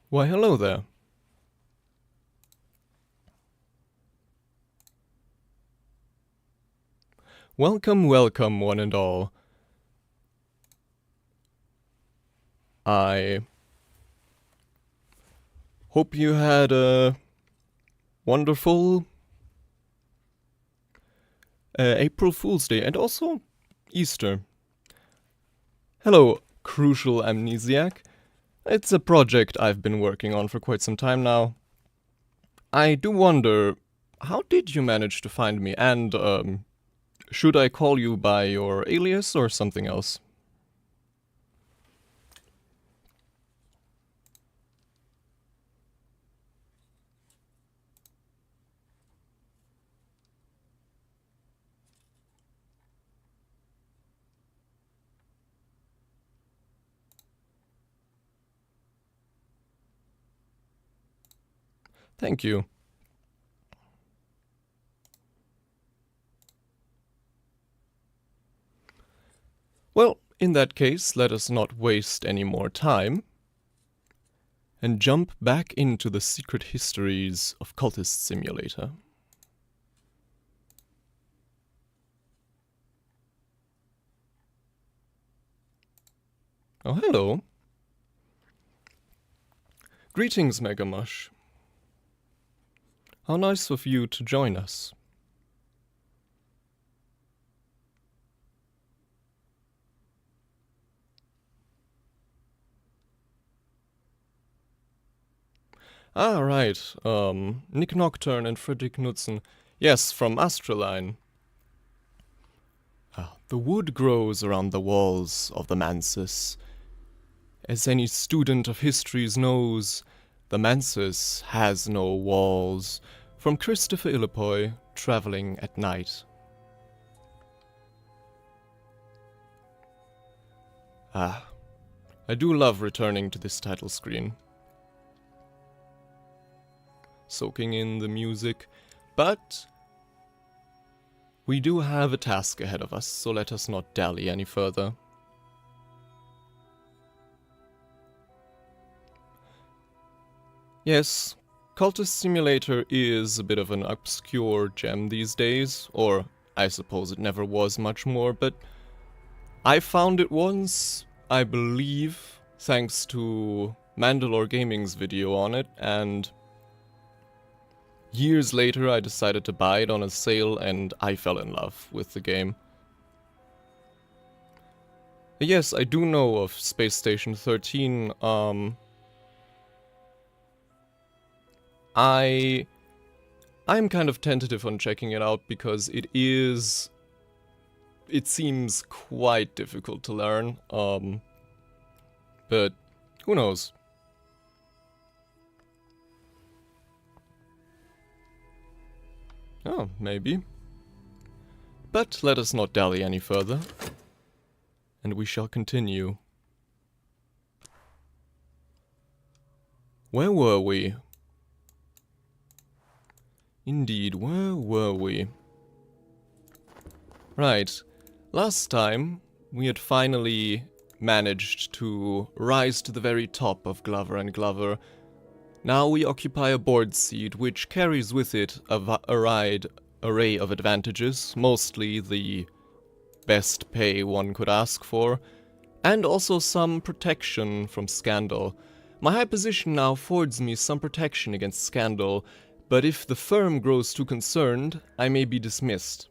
Why, hello there. Welcome, welcome, one and all. I hope you had a wonderful April Fool's Day and also Easter. Hello, Crucial Amnesiac. It's a project I've been working on for quite some time now. I do wonder, how did you manage to find me? And, should I call you by your alias or something else? Thank you. Well, in that case, let us not waste any more time and jump back into the secret histories of Cultist Simulator. Oh, hello. Greetings, Megamush. How nice of you to join us. Ah, right. Nick Nocturne and Frederick Knudsen. Yes, from Astraline. The wood grows around the walls of the Mansus. As any student of histories knows, the Mansus has no walls. From Christopher Illipoy, Traveling at Night. I do love returning to this title screen. Soaking in the music, but we do have a task ahead of us, so let us not dally any further. Yes, Cultist Simulator is a bit of an obscure gem these days, or I suppose it never was much more, but I found it once, I believe, thanks to Mandalore Gaming's video on it, and years later I decided to buy it on a sale and I fell in love with the game. Yes, I do know of Space Station 13, I'm kind of tentative on checking it out because it seems quite difficult to learn, but who knows? Oh, maybe. But let us not dally any further, and we shall continue. Where were we? Indeed, where were we? Right, last time we had finally managed to rise to the very top of Glover and Glover. Now we occupy a board seat which carries with it a wide array of advantages, mostly the best pay one could ask for, and also some protection from scandal. My high position now affords me some protection against scandal, but if the firm grows too concerned, I may be dismissed.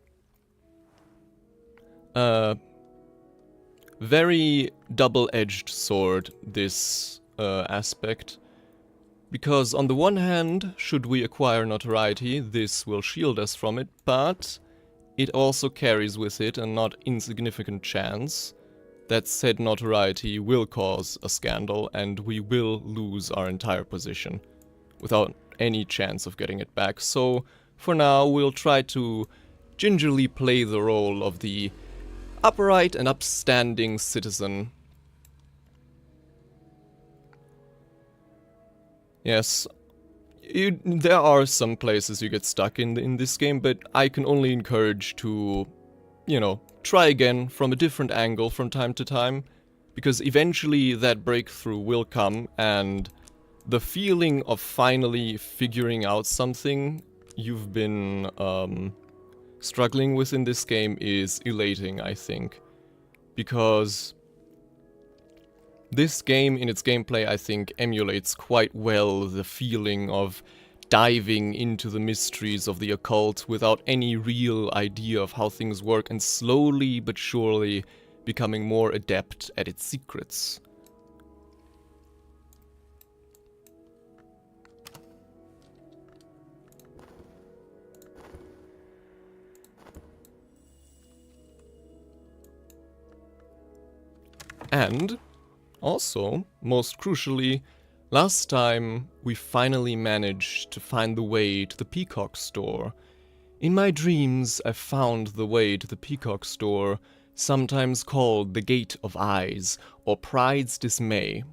Very double-edged sword, this aspect. Because on the one hand, should we acquire notoriety, this will shield us from it, but it also carries with it a not insignificant chance that said notoriety will cause a scandal and we will lose our entire position without any chance of getting it back. So for now we'll try to gingerly play the role of the upright and upstanding citizen. Yes, there are some places you get stuck in this game, but I can only encourage to, you know, try again from a different angle from time to time, because eventually that breakthrough will come, and the feeling of finally figuring out something you've been struggling with in this game is elating, I think. Because this game, in its gameplay, I think emulates quite well the feeling of diving into the mysteries of the occult without any real idea of how things work, and slowly but surely becoming more adept at its secrets. And also, most crucially, last time we finally managed to find the way to the Peacock store. In my dreams, I found the way to the Peacock store, sometimes called the Gate of Eyes, or Pride's Dismay.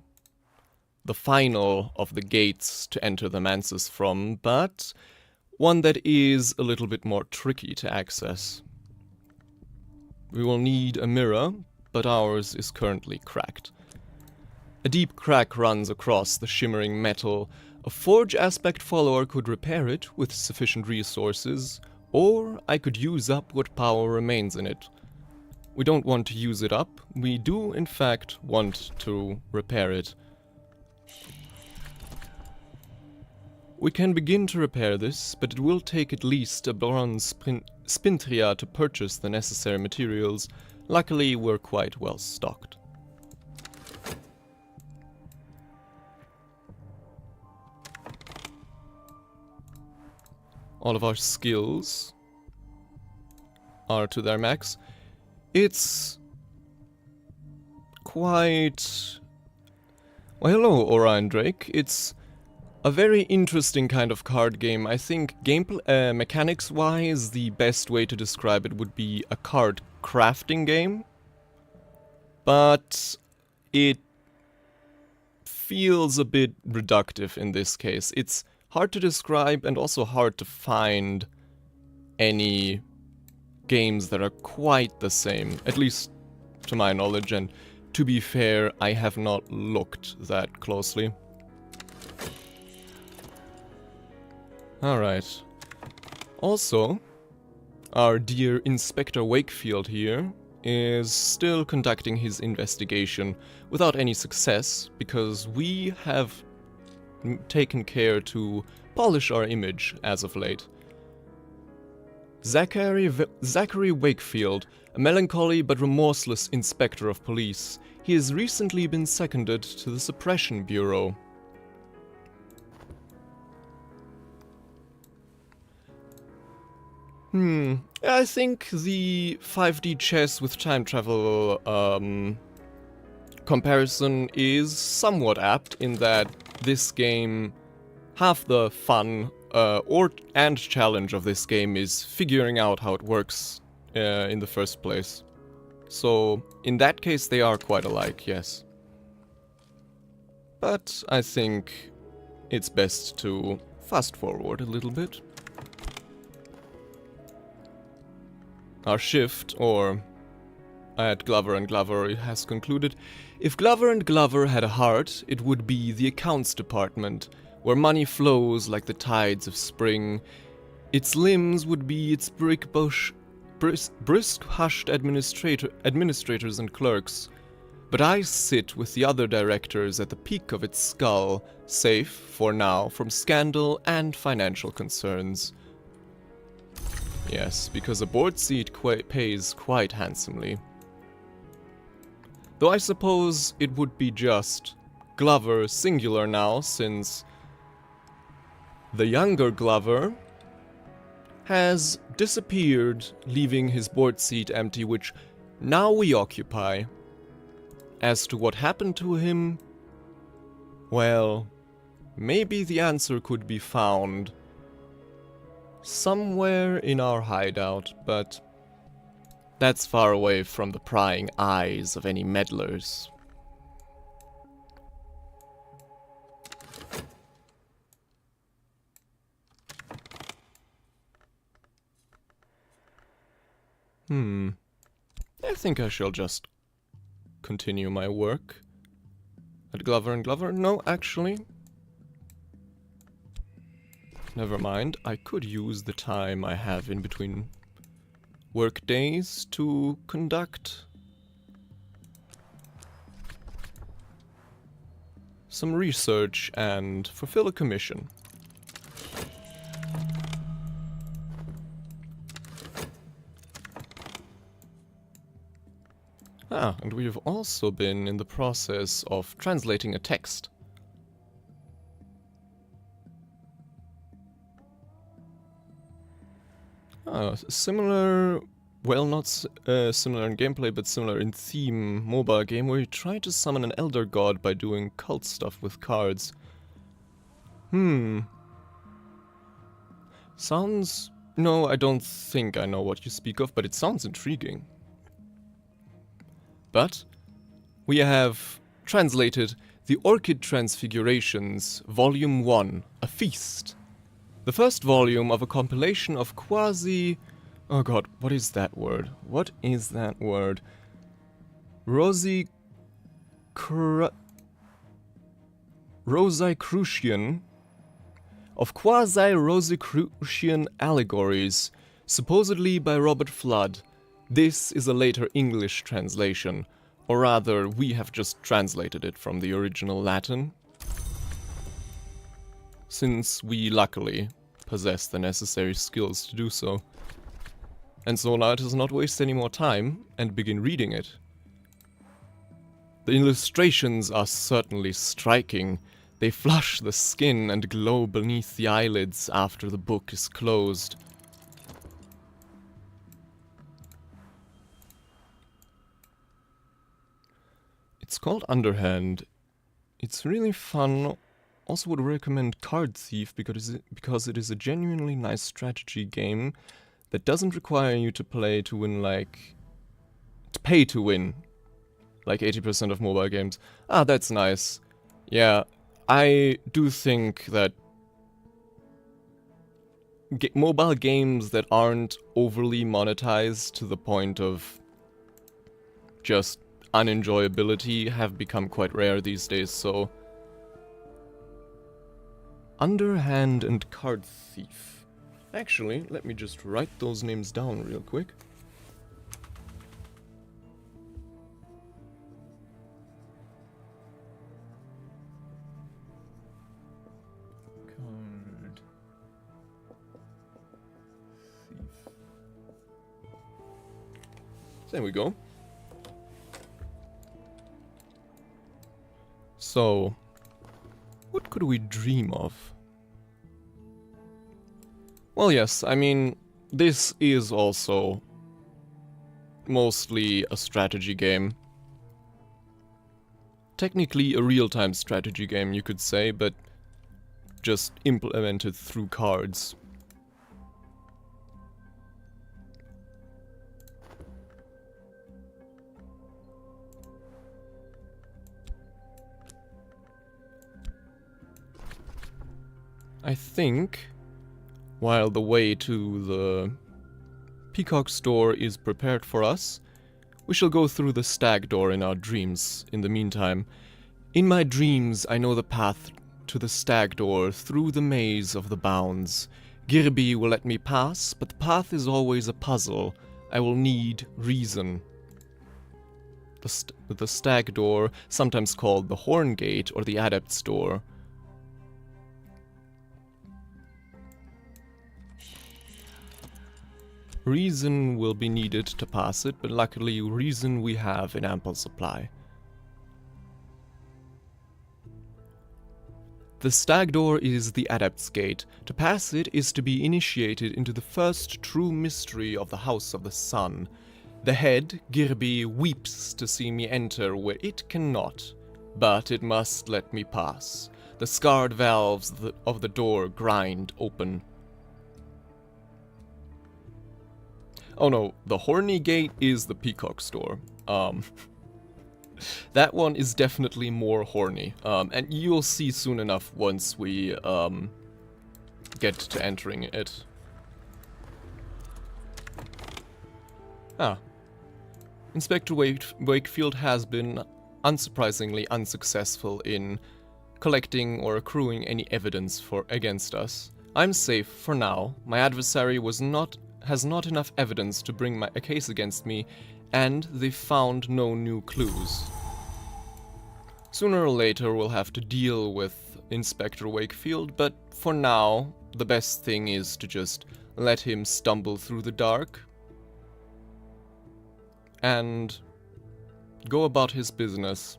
The final of the gates to enter the Manses from, but one that is a little bit more tricky to access. We will need a mirror, but ours is currently cracked. A deep crack runs across the shimmering metal. A Forge Aspect follower could repair it with sufficient resources, or I could use up what power remains in it. We don't want to use it up, we do in fact want to repair it. We can begin to repair this, but it will take at least a bronze spintria to purchase the necessary materials. Luckily, we're quite well stocked. All of our skills are to their max. It's quite... Well, hello, Orion Drake. It's a very interesting kind of card game. I think mechanics-wise, the best way to describe it would be a card crafting game. But it feels a bit reductive in this case. It's hard to describe and also hard to find any games that are quite the same, at least to my knowledge, and to be fair, I have not looked that closely. Alright. Also, our dear Inspector Wakefield here is still conducting his investigation without any success, because we have taken care to polish our image as of late. Zachary Wakefield, a melancholy but remorseless inspector of police. He has recently been seconded to the Suppression Bureau. I think the 5D chess with time travel comparison is somewhat apt in that this game, half the fun and challenge of this game is figuring out how it works in the first place. So in that case they are quite alike, yes. But I think it's best to fast forward a little bit. Our shift, or at Glover and Glover, has concluded, if Glover and Glover had a heart, it would be the accounts department, where money flows like the tides of spring. Its limbs would be its brisk, hushed administrators and clerks. But I sit with the other directors at the peak of its skull, safe, for now, from scandal and financial concerns. Yes, because a board seat pays quite handsomely. Though I suppose it would be just Glover singular now, since the younger Glover has disappeared, leaving his board seat empty, which now we occupy. As to what happened to him, well, maybe the answer could be found somewhere in our hideout, but that's far away from the prying eyes of any meddlers. I think I shall just continue my work at Glover and Glover. No, actually, never mind. I could use the time I have in between work days to conduct some research and fulfill a commission. Ah, and we've also been in the process of translating a text. Similar, well, not similar in gameplay, but similar in theme mobile game where you try to summon an elder god by doing cult stuff with cards. Sounds... No, I don't think I know what you speak of, but it sounds intriguing. But we have translated The Orchid Transfigurations, Volume 1, A Feast. The first volume of a compilation of quasi... Oh god, what is that word? What is that word? Rosicrucian... of quasi-Rosicrucian allegories, supposedly by Robert Flood. This is a later English translation, or rather, we have just translated it from the original Latin, since we luckily possess the necessary skills to do so. And so now let us not waste any more time and begin reading it. The illustrations are certainly striking. They flush the skin and glow beneath the eyelids after the book is closed. It's called Underhand. It's really fun. Also would recommend Card Thief because it is a genuinely nice strategy game that doesn't require you to play to win to pay to win, like 80% of mobile games. Ah, that's nice. Yeah, I do think that mobile games that aren't overly monetized to the point of just unenjoyability have become quite rare these days, so... Underhand and Card Thief. Actually, let me just write those names down real quick. Card Thief. There we go. So, what could we dream of? Well, yes, I mean, this is also mostly a strategy game. Technically a real-time strategy game, you could say, but just implemented through cards. I think, while the way to the Peacock store is prepared for us, we shall go through the stag door in our dreams in the meantime. In my dreams I know the path to the stag door through the maze of the bounds. Girby will let me pass, but the path is always a puzzle. I will need reason. The stag door, sometimes called the Horn Gate or the Adept's door. Reason will be needed to pass it, but luckily reason we have in ample supply. The stag door is the Adept's Gate. To pass it is to be initiated into the first true mystery of the House of the Sun. The head, Girby, weeps to see me enter where it cannot, but it must let me pass. The scarred valves of the door grind open. Oh no, the Horny Gate is the Peacock store. That one is definitely more horny. And you'll see soon enough once we get to entering it. Ah. Inspector Wakefield has been, unsurprisingly, unsuccessful in collecting or accruing any evidence against us. I'm safe for now. My adversary has not enough evidence to bring a case against me, and they found no new clues. Sooner or later we'll have to deal with Inspector Wakefield, but for now, the best thing is to just let him stumble through the dark and go about his business.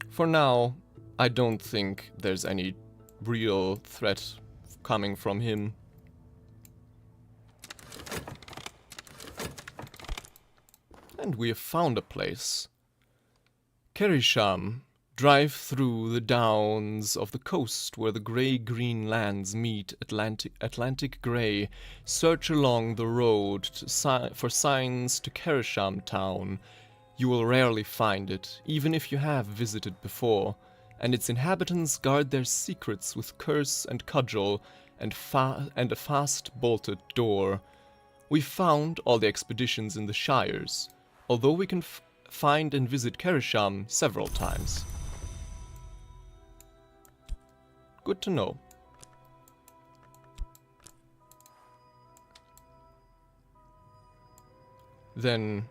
For now, I don't think there's any real threat coming from him. And we have found a place. Kerisham. Drive through the downs of the coast where the grey-green lands meet Atlantic grey. Search along the road for signs to Kerisham town. You will rarely find it, even if you have visited before, and its inhabitants guard their secrets with curse and cudgel and a fast-bolted door. We found all the expeditions in the Shires, although we can find and visit Kerisham several times. Good to know. Then,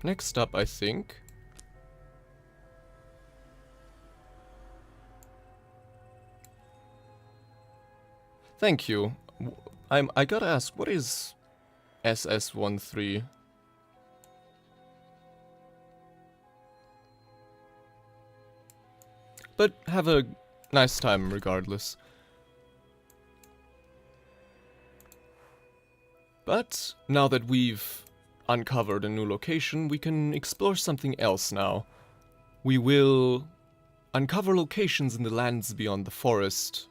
next up, I think, thank you. I gotta ask, what is SS13? But have a nice time regardless. But now that we've uncovered a new location, we can explore something else now. We will uncover locations in the lands beyond the forest,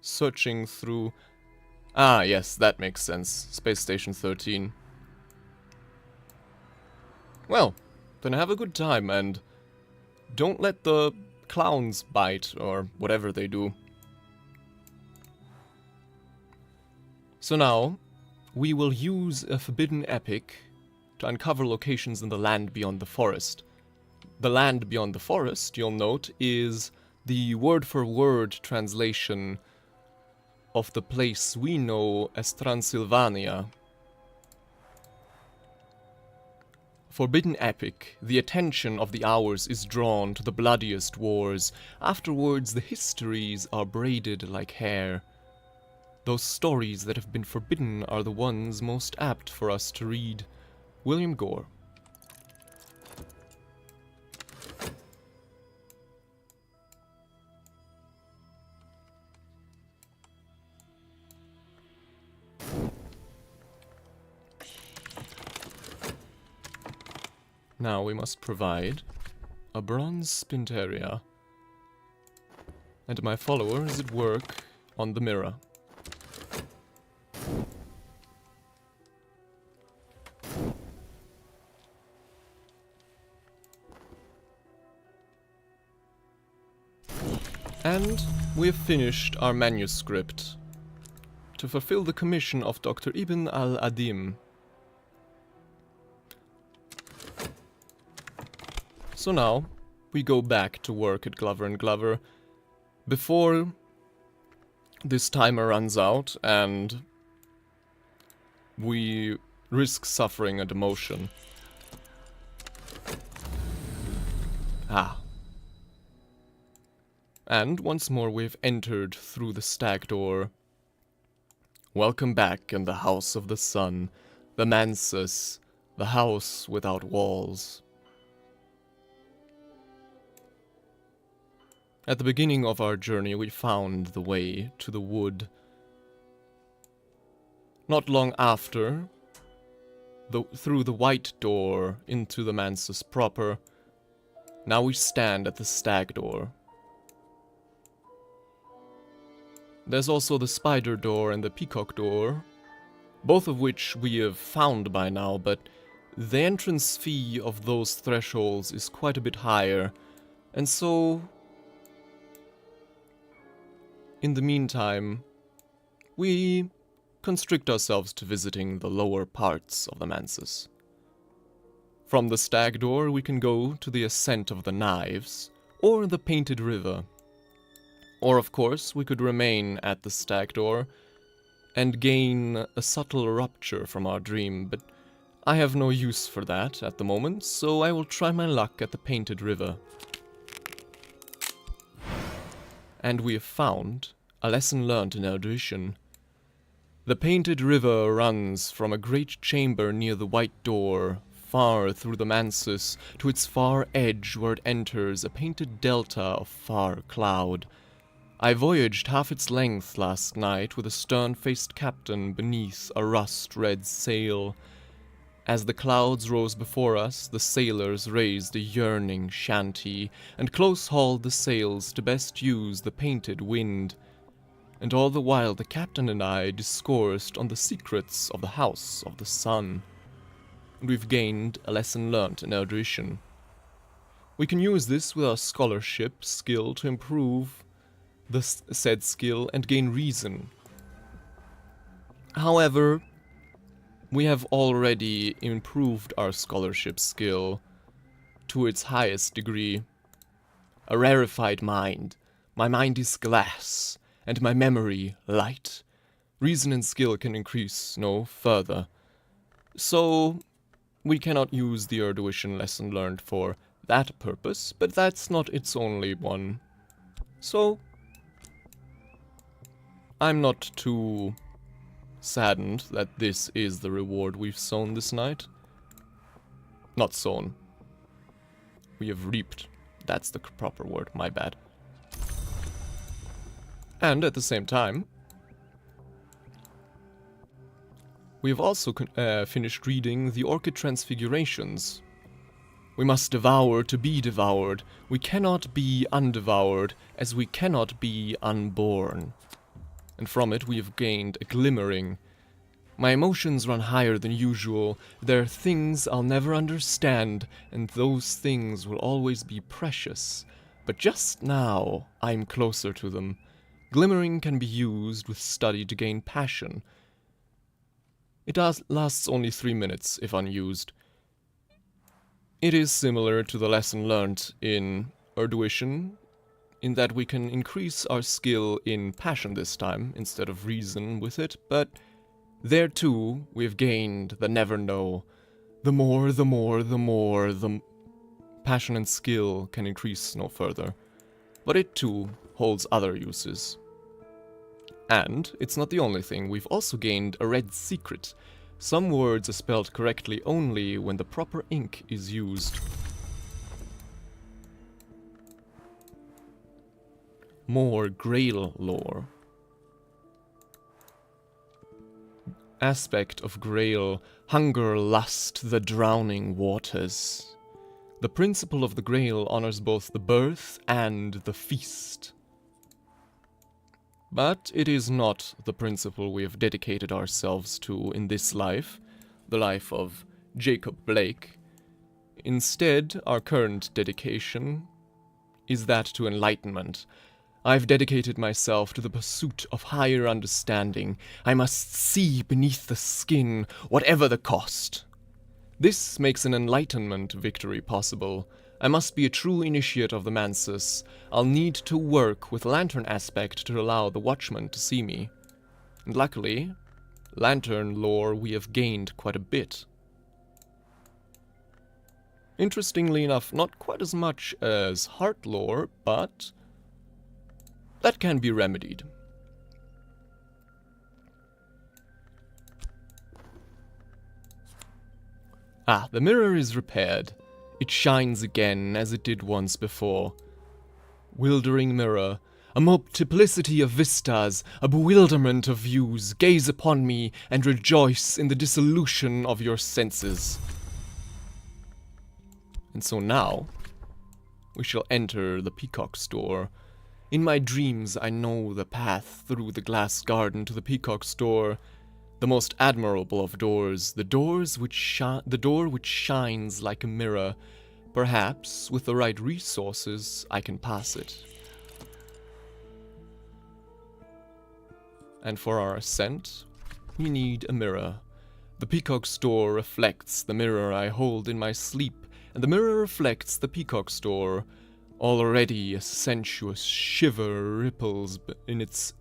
searching through... Ah, yes, that makes sense. Space Station 13. Well, then have a good time and don't let the clowns bite, or whatever they do. So now, we will use a forbidden epic to uncover locations in the land beyond the forest. The land beyond the forest, you'll note, is the word-for-word translation of the place we know as Transylvania. Forbidden epic, the attention of the hours is drawn to the bloodiest wars. Afterwards, the histories are braided like hair. Those stories that have been forbidden are the ones most apt for us to read. William Gore. Now we must provide a bronze spinteria. And my follower is at work on the mirror. And we have finished our manuscript to fulfill the commission of Dr. Ibn al-Adim. So now, we go back to work at Glover & Glover before this timer runs out and we risk suffering a demotion. Ah. And once more we've entered through the stag door. Welcome back in the House of the Sun, the Mansus, the house without walls. At the beginning of our journey, we found the way to the wood. Not long after, through the white door into the Mansus proper, now we stand at the stag door. There's also the spider door and the peacock door, both of which we have found by now, but the entrance fee of those thresholds is quite a bit higher, and so... in the meantime, we constrict ourselves to visiting the lower parts of the Mansus. From the stag door we can go to the Ascent of the Knives, or the Painted River. Or of course, we could remain at the stag door and gain a subtle rupture from our dream, but I have no use for that at the moment, so I will try my luck at the Painted River. And we have found a lesson learned in erudition. The Painted River runs from a great chamber near the White Door, far through the mansus, to its far edge where it enters a painted delta of far cloud. I voyaged half its length last night with a stern-faced captain beneath a rust-red sail. As the clouds rose before us, the sailors raised a yearning shanty, and close-hauled the sails to best use the painted wind. And all the while the captain and I discoursed on the secrets of the House of the Sun. And we've gained a lesson learnt in erudition. We can use this with our scholarship skill to improve the said skill and gain reason. However, we have already improved our scholarship skill to its highest degree. A rarefied mind. My mind is glass, and my memory light. Reason and skill can increase no further. So, we cannot use the erudition lesson learned for that purpose, but that's not its only one. So, I'm not too saddened that this is the reward we've sown this night. Not sown. We have reaped. That's the proper word, my bad. And at the same time, we have also finished reading the Orchid Transfigurations. We must devour to be devoured. We cannot be undevoured, as we cannot be unborn. And from it we have gained a glimmering. My emotions run higher than usual. There are things I'll never understand, and those things will always be precious. But just now, I'm closer to them. Glimmering can be used with study to gain passion. It lasts only 3 minutes if unused. It is similar to the lesson learnt in erudition, in that we can increase our skill in passion this time, instead of reason with it, but there too, we've gained the never know. The more, passion and skill can increase no further. But it too holds other uses. And it's not the only thing, we've also gained a red secret. Some words are spelled correctly only when the proper ink is used. More Grail lore. Aspect of Grail, hunger, lust, the drowning waters. The principle of the Grail honors both the birth and the feast. But it is not the principle we have dedicated ourselves to in this life, the life of Jacob Blake. Instead, our current dedication is that to enlightenment. I've dedicated myself to the pursuit of higher understanding. I must see beneath the skin, whatever the cost. This makes an enlightenment victory possible. I must be a true initiate of the Mansus. I'll need to work with lantern aspect to allow the watchman to see me. And luckily, lantern lore we have gained quite a bit. Interestingly enough, not quite as much as heart lore, but that can be remedied. Ah, the mirror is repaired. It shines again as it did once before. Wildering mirror, a multiplicity of vistas, a bewilderment of views, gaze upon me and rejoice in the dissolution of your senses. And so now, we shall enter the Peacock's door. In my dreams I know the path through the glass garden to the Peacock's door. The most admirable of doors, the door which shines like a mirror. Perhaps, with the right resources, I can pass it. And for our ascent, we need a mirror. The Peacock's door reflects the mirror I hold in my sleep, and the mirror reflects the Peacock's door. Already a sensuous shiver ripples its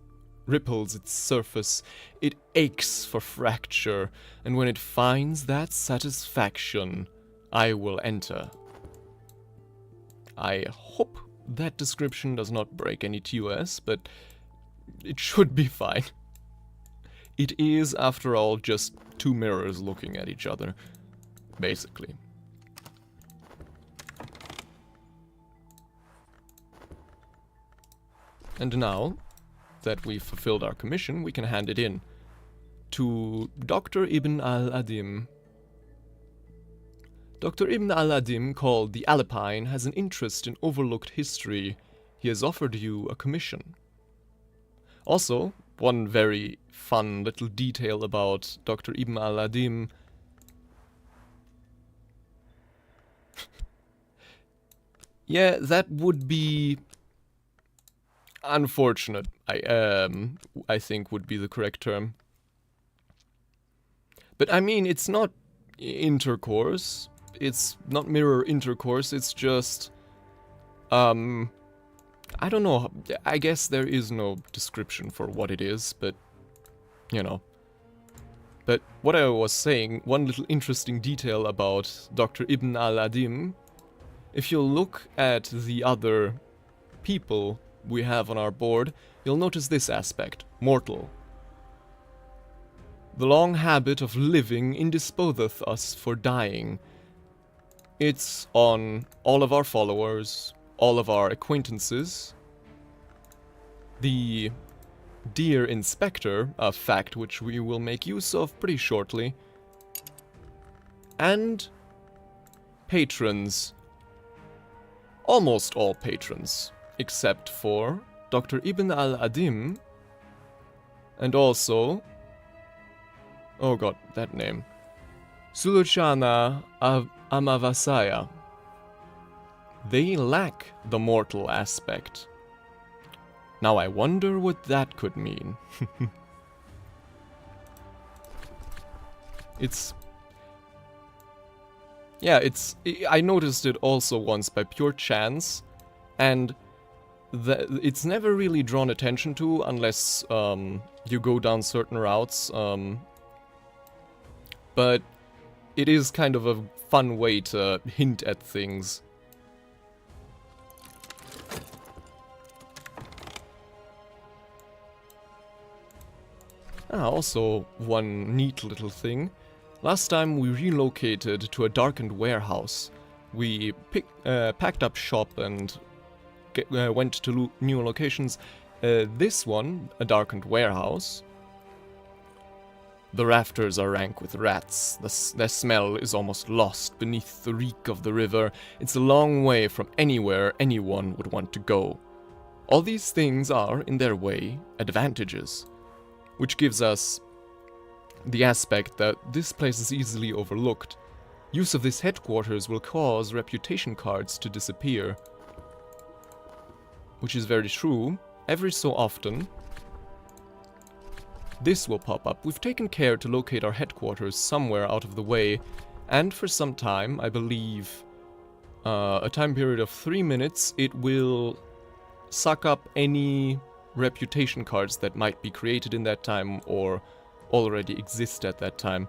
surface. It aches for fracture, and when it finds that satisfaction, I will enter. I hope that description does not break any TOS, but it should be fine. It is, after all, just two mirrors looking at each other, basically. And now that we've fulfilled our commission, we can hand it in to Dr. Ibn al-Adim. Dr. Ibn al-Adim, called the Alpine, has an interest in overlooked history. He has offered you a commission. Also, one very fun little detail about Dr. Ibn al-Adim. Yeah, that would be unfortunate, I think would be the correct term. But I mean, it's not intercourse. It's not mirror intercourse, it's just... I don't know, I guess there is no description for what it is, but... you know. But what I was saying, one little interesting detail about Dr. Ibn al-Adim, if you look at the other people we have on our board, you'll notice this aspect, mortal. The long habit of living indisposeth us for dying. It's on all of our followers, all of our acquaintances. The dear inspector, a fact which we will make use of pretty shortly, and patrons. Almost all patrons, except for Dr. Ibn al-Adim, and also, oh god, that name, Suluchana Amavasaya. They lack the mortal aspect. Now I wonder what that could mean. I noticed it also once by pure chance, and it's never really drawn attention to unless you go down certain routes, but it is kind of a fun way to hint at things. Also, one neat little thing. Last time we relocated to a darkened warehouse. We packed up shop and went to new locations. This one, a darkened warehouse. The rafters are rank with rats. Their smell is almost lost beneath the reek of the river. It's a long way from anywhere anyone would want to go. All these things are, in their way, advantages, which gives us the aspect that this place is easily overlooked. Use of this headquarters will cause reputation cards to disappear, which is very true. Every so often, this will pop up. We've taken care to locate our headquarters somewhere out of the way, and for some time, I believe, a time period of 3 minutes, it will suck up any reputation cards that might be created in that time or already exist at that time.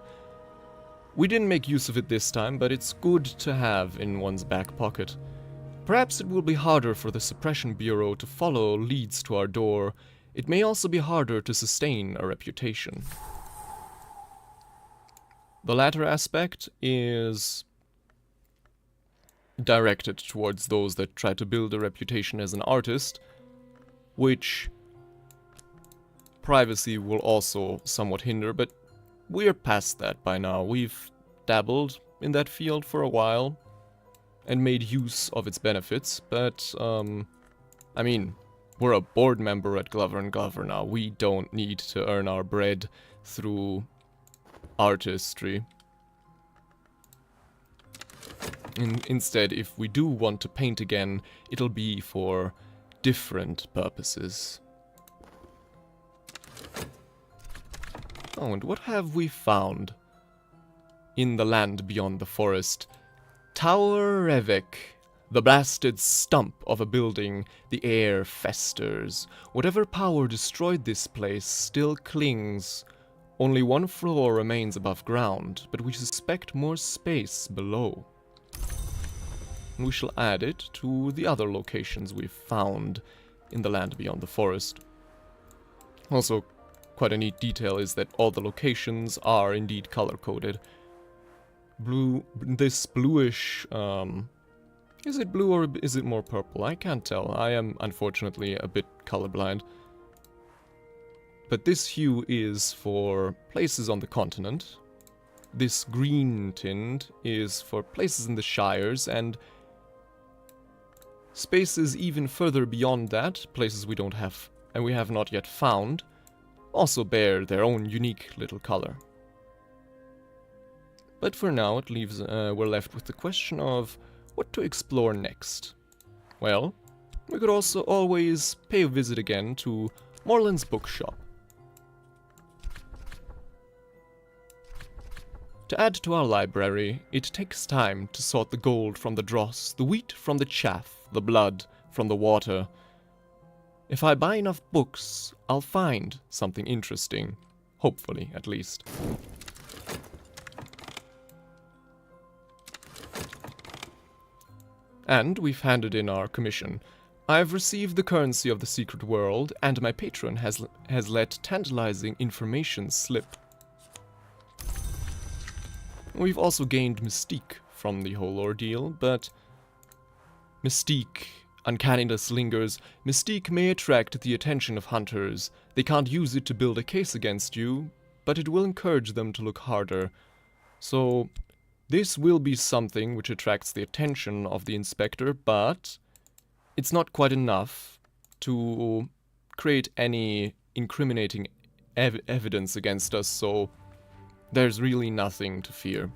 We didn't make use of it this time, but it's good to have in one's back pocket. Perhaps it will be harder for the Suppression Bureau to follow leads to our door. It may also be harder to sustain a reputation. The latter aspect is directed towards those that try to build a reputation as an artist, which privacy will also somewhat hinder, but we're past that by now. We've dabbled in that field for a while and made use of its benefits, but, I mean, we're a board member at Glover & Glover now. We don't need to earn our bread through artistry. Instead, if we do want to paint again, it'll be for different purposes. Oh, and what have we found in the land beyond the forest? Tower Revek, The blasted stump of a building, the air festers. Whatever power destroyed this place still clings. Only one floor remains above ground, but we suspect more space below. And we shall add it to the other locations we've found in the land beyond the forest. Also, quite a neat detail is that all the locations are indeed color-coded. This bluish, is it blue or is it more purple? I can't tell. I am, unfortunately, a bit colorblind. But this hue is for places on the continent. This green tint is for places in the Shires, and spaces even further beyond that, places we don't have and we have not yet found, also bear their own unique little color. But for now, it leaves we're left with the question of what to explore next. Well, we could also always pay a visit again to Morland's bookshop. To add to our library, it takes time to sort the gold from the dross, the wheat from the chaff, the blood from the water. If I buy enough books, I'll find something interesting. Hopefully, at least. And we've handed in our commission. I've received the currency of the secret world, and my patron has let tantalizing information slip. We've also gained mystique from the whole ordeal, but mystique, uncanniness lingers. Mystique may attract the attention of hunters. They can't use it to build a case against you, but it will encourage them to look harder. So this will be something which attracts the attention of the inspector, but it's not quite enough to create any incriminating evidence against us, so there's really nothing to fear.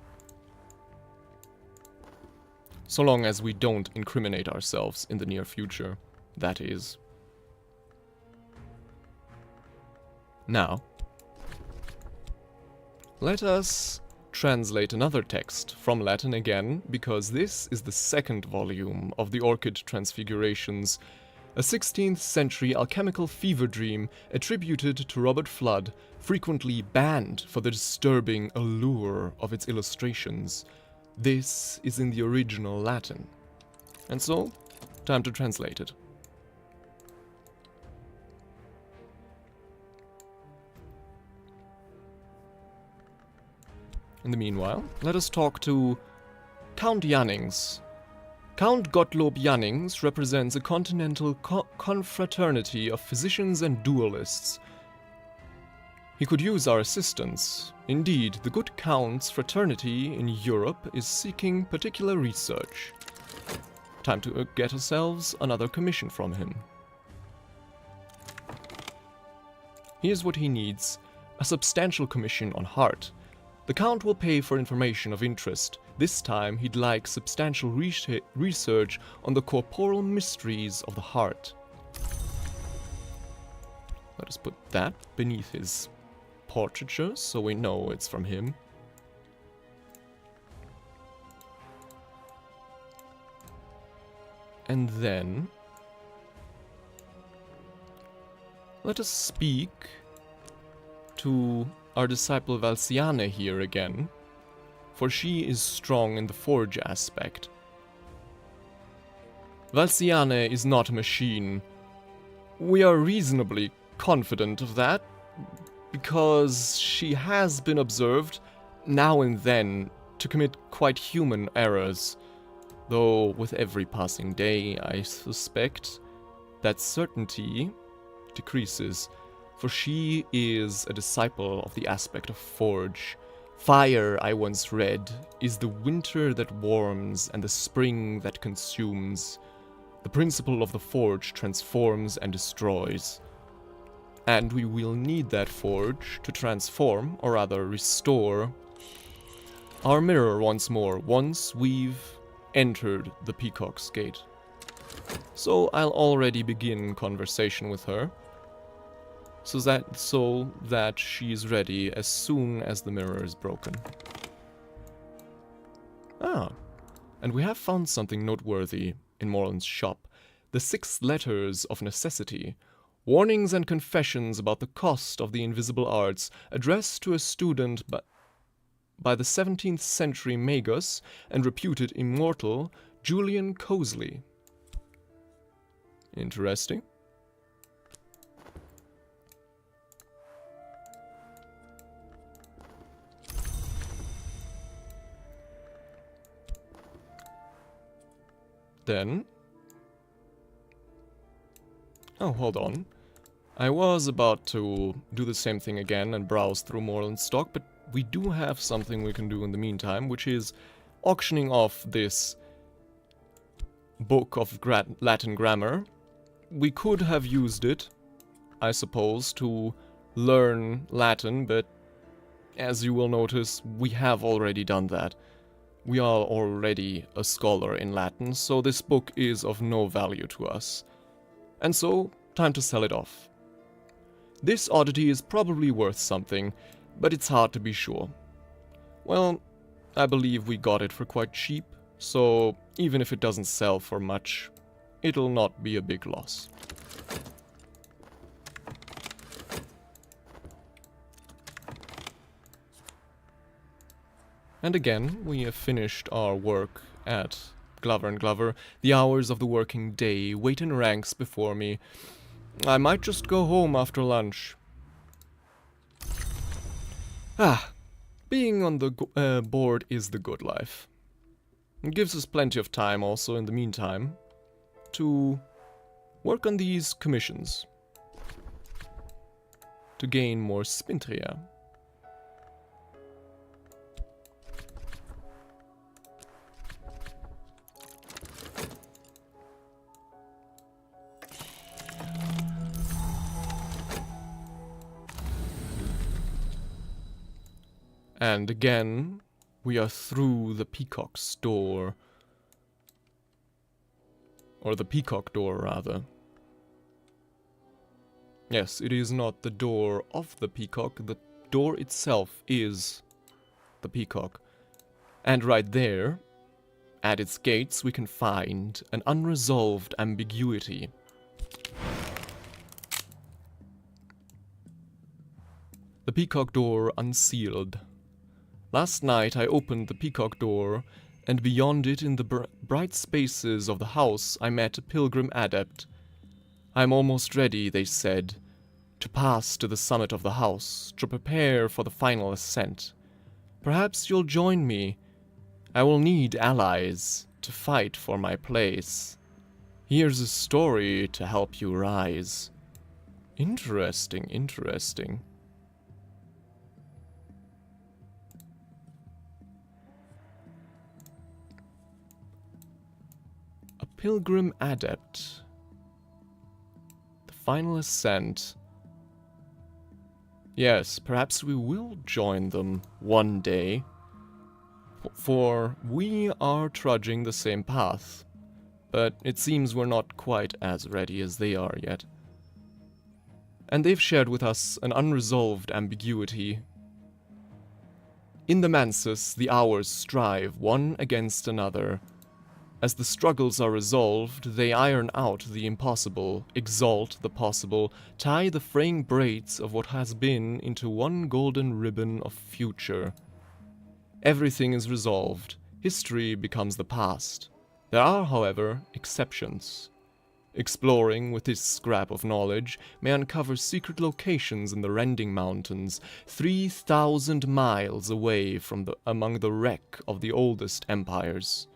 So long as we don't incriminate ourselves in the near future, that is. Now, let us translate another text from Latin again, because this is the second volume of the Orchid Transfigurations, a 16th century alchemical fever dream attributed to Robert Fludd, frequently banned for the disturbing allure of its illustrations. This is in the original Latin. And so, time to translate it. In the meanwhile, let us talk to Count Jannings. Count Gottlob Jannings represents a continental confraternity of physicians and duelists. He could use our assistance. Indeed, the good Count's fraternity in Europe is seeking particular research. Time to get ourselves another commission from him. Here's what he needs: a substantial commission on heart. The Count will pay for information of interest. This time he'd like substantial research on the corporal mysteries of the heart. Let us put that beneath his portraiture so we know it's from him. And then let us speak to our disciple Valsiane here again, for she is strong in the forge aspect. Valsiane is not a machine. We are reasonably confident of that, because she has been observed now and then to commit quite human errors, though with every passing day I suspect that certainty decreases, for she is a disciple of the aspect of forge. Fire, I once read, is the winter that warms and the spring that consumes. The principle of the forge transforms and destroys. And we will need that forge to transform, or rather restore, our mirror once more, once we've entered the Peacock's Gate. So I'll already begin conversation with her, so that she's ready as soon as the mirror is broken. Ah, and we have found something noteworthy. in Morland's shop, the 6 letters of necessity, warnings and confessions about the cost of the invisible arts, addressed to a student by the 17th century magus and reputed immortal Julian Cosley. Interesting. Then... oh, hold on. I was about to do the same thing again and browse through Morland's stock, but we do have something we can do in the meantime, which is auctioning off this book of Latin grammar. We could have used it, I suppose, to learn Latin, but as you will notice, we have already done that. We are already a scholar in Latin, so this book is of no value to us. And so, time to sell it off. This oddity is probably worth something, but it's hard to be sure. Well, I believe we got it for quite cheap, so even if it doesn't sell for much, it'll not be a big loss. And again, we have finished our work at Glover & Glover. The hours of the working day wait in ranks before me. I might just go home after lunch. Being on the board is the good life. It gives us plenty of time also in the meantime to work on these commissions, to gain more spintria. And again, we are through the Peacock's door. Or the Peacock door, rather. Yes, it is not the door of the Peacock, the door itself is the Peacock. And right there, at its gates, we can find an unresolved ambiguity. The Peacock door unsealed. Last night I opened the Peacock door, and beyond it in the bright spaces of the house I met a pilgrim adept. "I'm almost ready," they said, "to pass to the summit of the house, to prepare for the final ascent. Perhaps you'll join me. I will need allies to fight for my place. Here's a story to help you rise." Interesting, interesting. Pilgrim Adept. The final ascent. Yes, perhaps we will join them one day. For we are trudging the same path. But it seems we're not quite as ready as they are yet. And they've shared with us an unresolved ambiguity. In the Mansus, the hours strive one against another. As the struggles are resolved, they iron out the impossible, exalt the possible, tie the fraying braids of what has been into one golden ribbon of future. Everything is resolved. History becomes the past. There are, however, exceptions. Exploring with this scrap of knowledge may uncover secret locations in the Rending Mountains, 3,000 miles away from among the wreck of the oldest empires.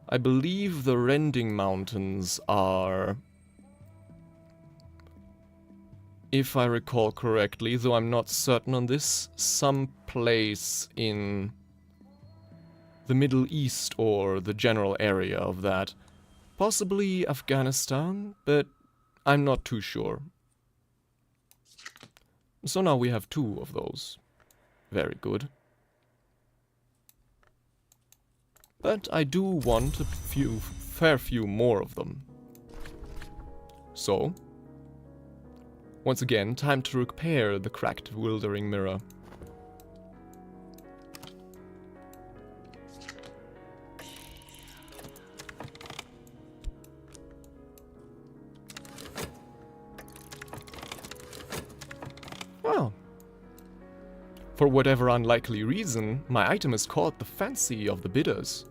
I believe the Rending Mountains are, if I recall correctly, though I'm not certain on this, some place in the Middle East or the general area of that. Possibly Afghanistan, but I'm not too sure. So now we have 2 of those. Very good. But I do want a fair few more of them. So, once again, time to repair the cracked wildering mirror. For whatever unlikely reason, my item has caught the fancy of the bidders.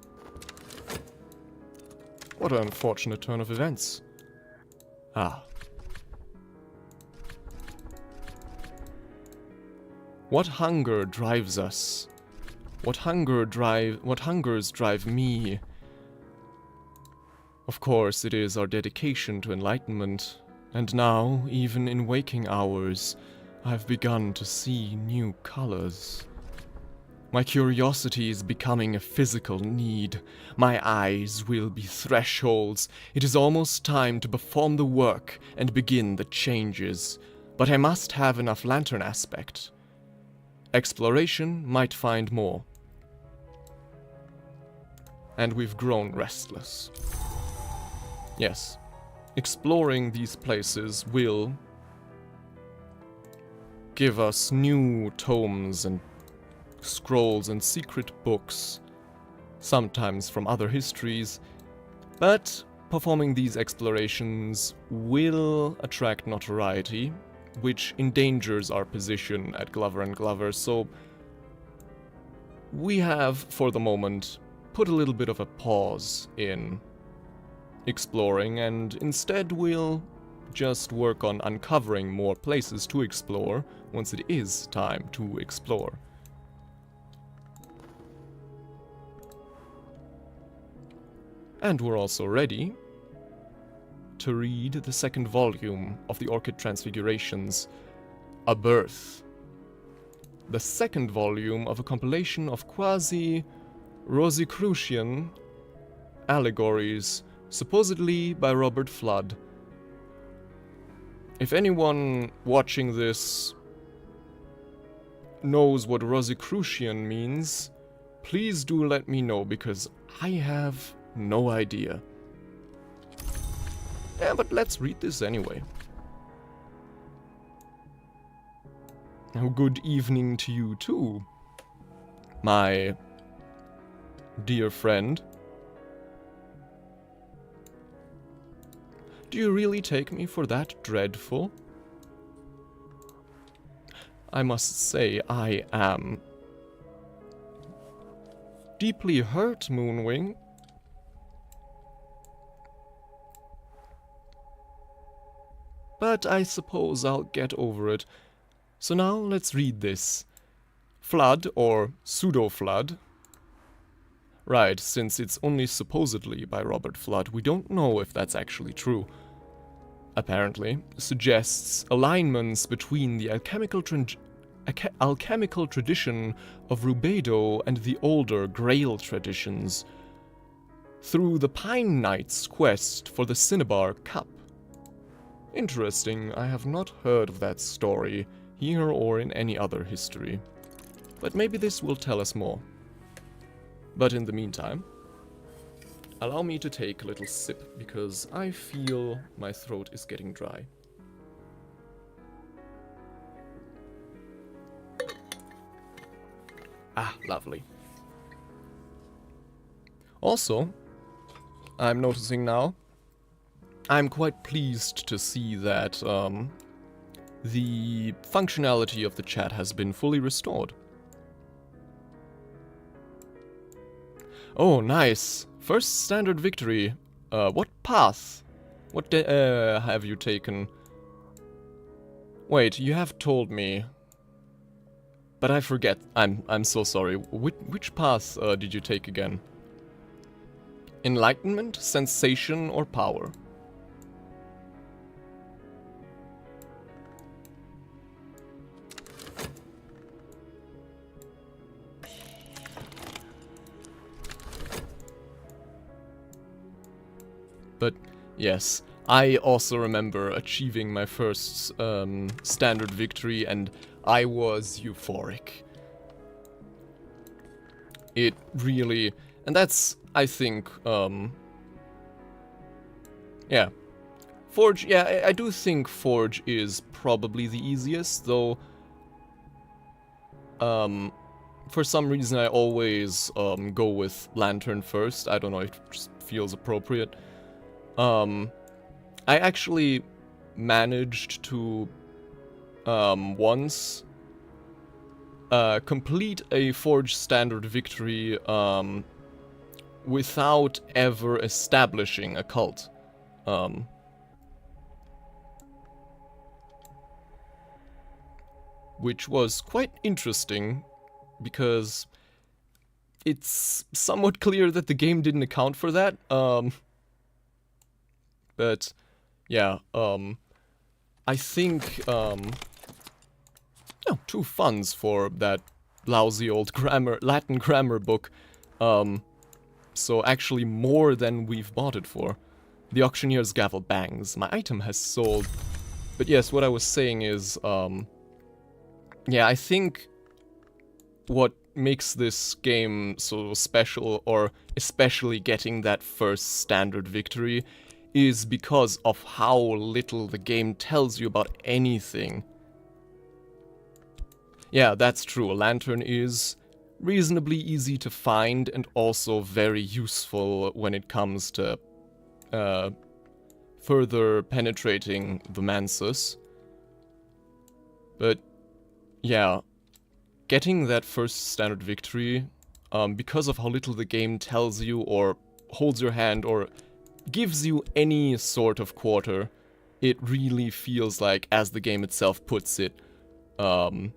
What an unfortunate turn of events. Ah. What hunger drives us? What hungers drive me? Of course, it is our dedication to enlightenment. And now, even in waking hours, I've begun to see new colors. My curiosity is becoming a physical need. My eyes will be thresholds. It is almost time to perform the work and begin the changes. But I must have enough lantern aspect. Exploration might find more. And we've grown restless. Yes, exploring these places will give us new tomes and scrolls and secret books, sometimes from other histories, but performing these explorations will attract notoriety, which endangers our position at Glover & Glover, so we have, for the moment, put a little bit of a pause in exploring, and instead we'll just work on uncovering more places to explore once it is time to explore. And we're also ready to read the second volume of the Orchid Transfigurations, A Birth. The second volume of a compilation of quasi-Rosicrucian allegories, supposedly by Robert Flood. If anyone watching this knows what Rosicrucian means, please do let me know, because I have no idea. Yeah, but let's read this anyway. Oh, good evening to you too, my dear friend. Do you really take me for that dreadful? I must say I am deeply hurt, Moonwing. But I suppose I'll get over it. So now let's read this. Flood, or pseudo-Flood. Right, since it's only supposedly by Robert Flood, we don't know if that's actually true. Apparently, suggests alignments between the alchemical tradition of Rubedo and the older Grail traditions, through the Pine Knight's quest for the Cinnabar Cup. Interesting, I have not heard of that story, here or in any other history. But maybe this will tell us more. But in the meantime, allow me to take a little sip, because I feel my throat is getting dry. Ah, lovely. Also, I'm noticing now, I'm quite pleased to see that the functionality of the chat has been fully restored. Oh, nice. First standard victory. What path? What have you taken? Wait, you have told me. But I forget. I'm so sorry. Which path did you take again? Enlightenment, sensation, or power? But yes, I also remember achieving my first standard victory, and I was euphoric. It really... and that's, I think, yeah. Forge, yeah, I do think Forge is probably the easiest, though... for some reason I always go with Lantern first. I don't know, it just feels appropriate. I actually managed to once complete a Forge Standard victory without ever establishing a cult. Which was quite interesting, because it's somewhat clear that the game didn't account for that. But yeah, I think yeah, 2 funds for that lousy old Latin grammar book. So actually more than we've bought it for. The auctioneer's gavel bangs. My item has sold. But yes, what I was saying is, yeah, I think what makes this game so special, or especially getting that first standard victory, is because of how little the game tells you about anything. Yeah, that's true. A lantern is reasonably easy to find and also very useful when it comes to further penetrating the Mansus. But yeah, getting that first standard victory, because of how little the game tells you or holds your hand or gives you any sort of quarter, it really feels like, as the game itself puts it, you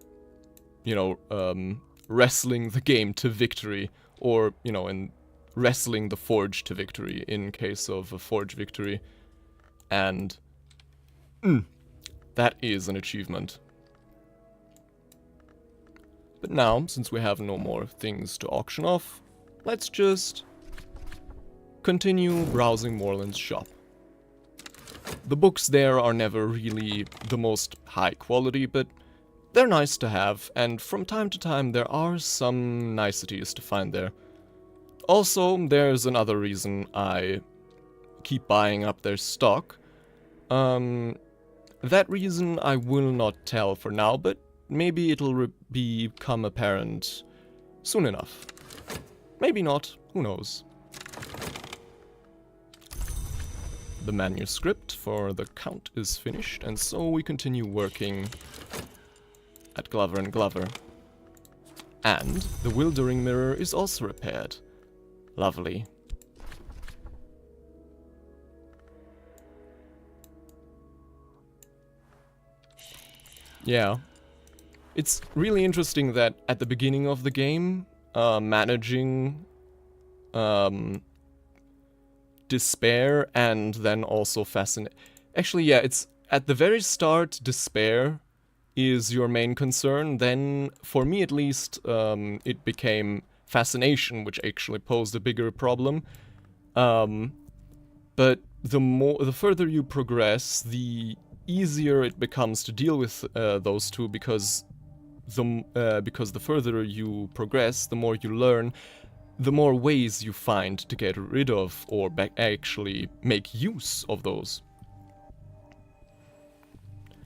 know, wrestling the game to victory, or, you know, and wrestling the Forge to victory in case of a Forge victory. And that is an achievement. But now, since we have no more things to auction off, let's just continue browsing Moreland's shop. The books there are never really the most high quality, but they're nice to have, and from time to time there are some niceties to find there. Also, there's another reason I keep buying up their stock. That reason I will not tell for now, but maybe it'll become apparent soon enough. Maybe not, who knows. The manuscript for the Count is finished, and so we continue working at Glover & Glover. And the Wildering Mirror is also repaired. Lovely. Yeah. It's really interesting that at the beginning of the game, managing despair and then also fascination. Actually, yeah, it's at the very start, despair is your main concern. Then, for me at least, it became fascination, which actually posed a bigger problem. But the further you progress, the easier it becomes to deal with those two, because the further you progress, the more you learn, the more ways you find to get rid of or actually make use of those.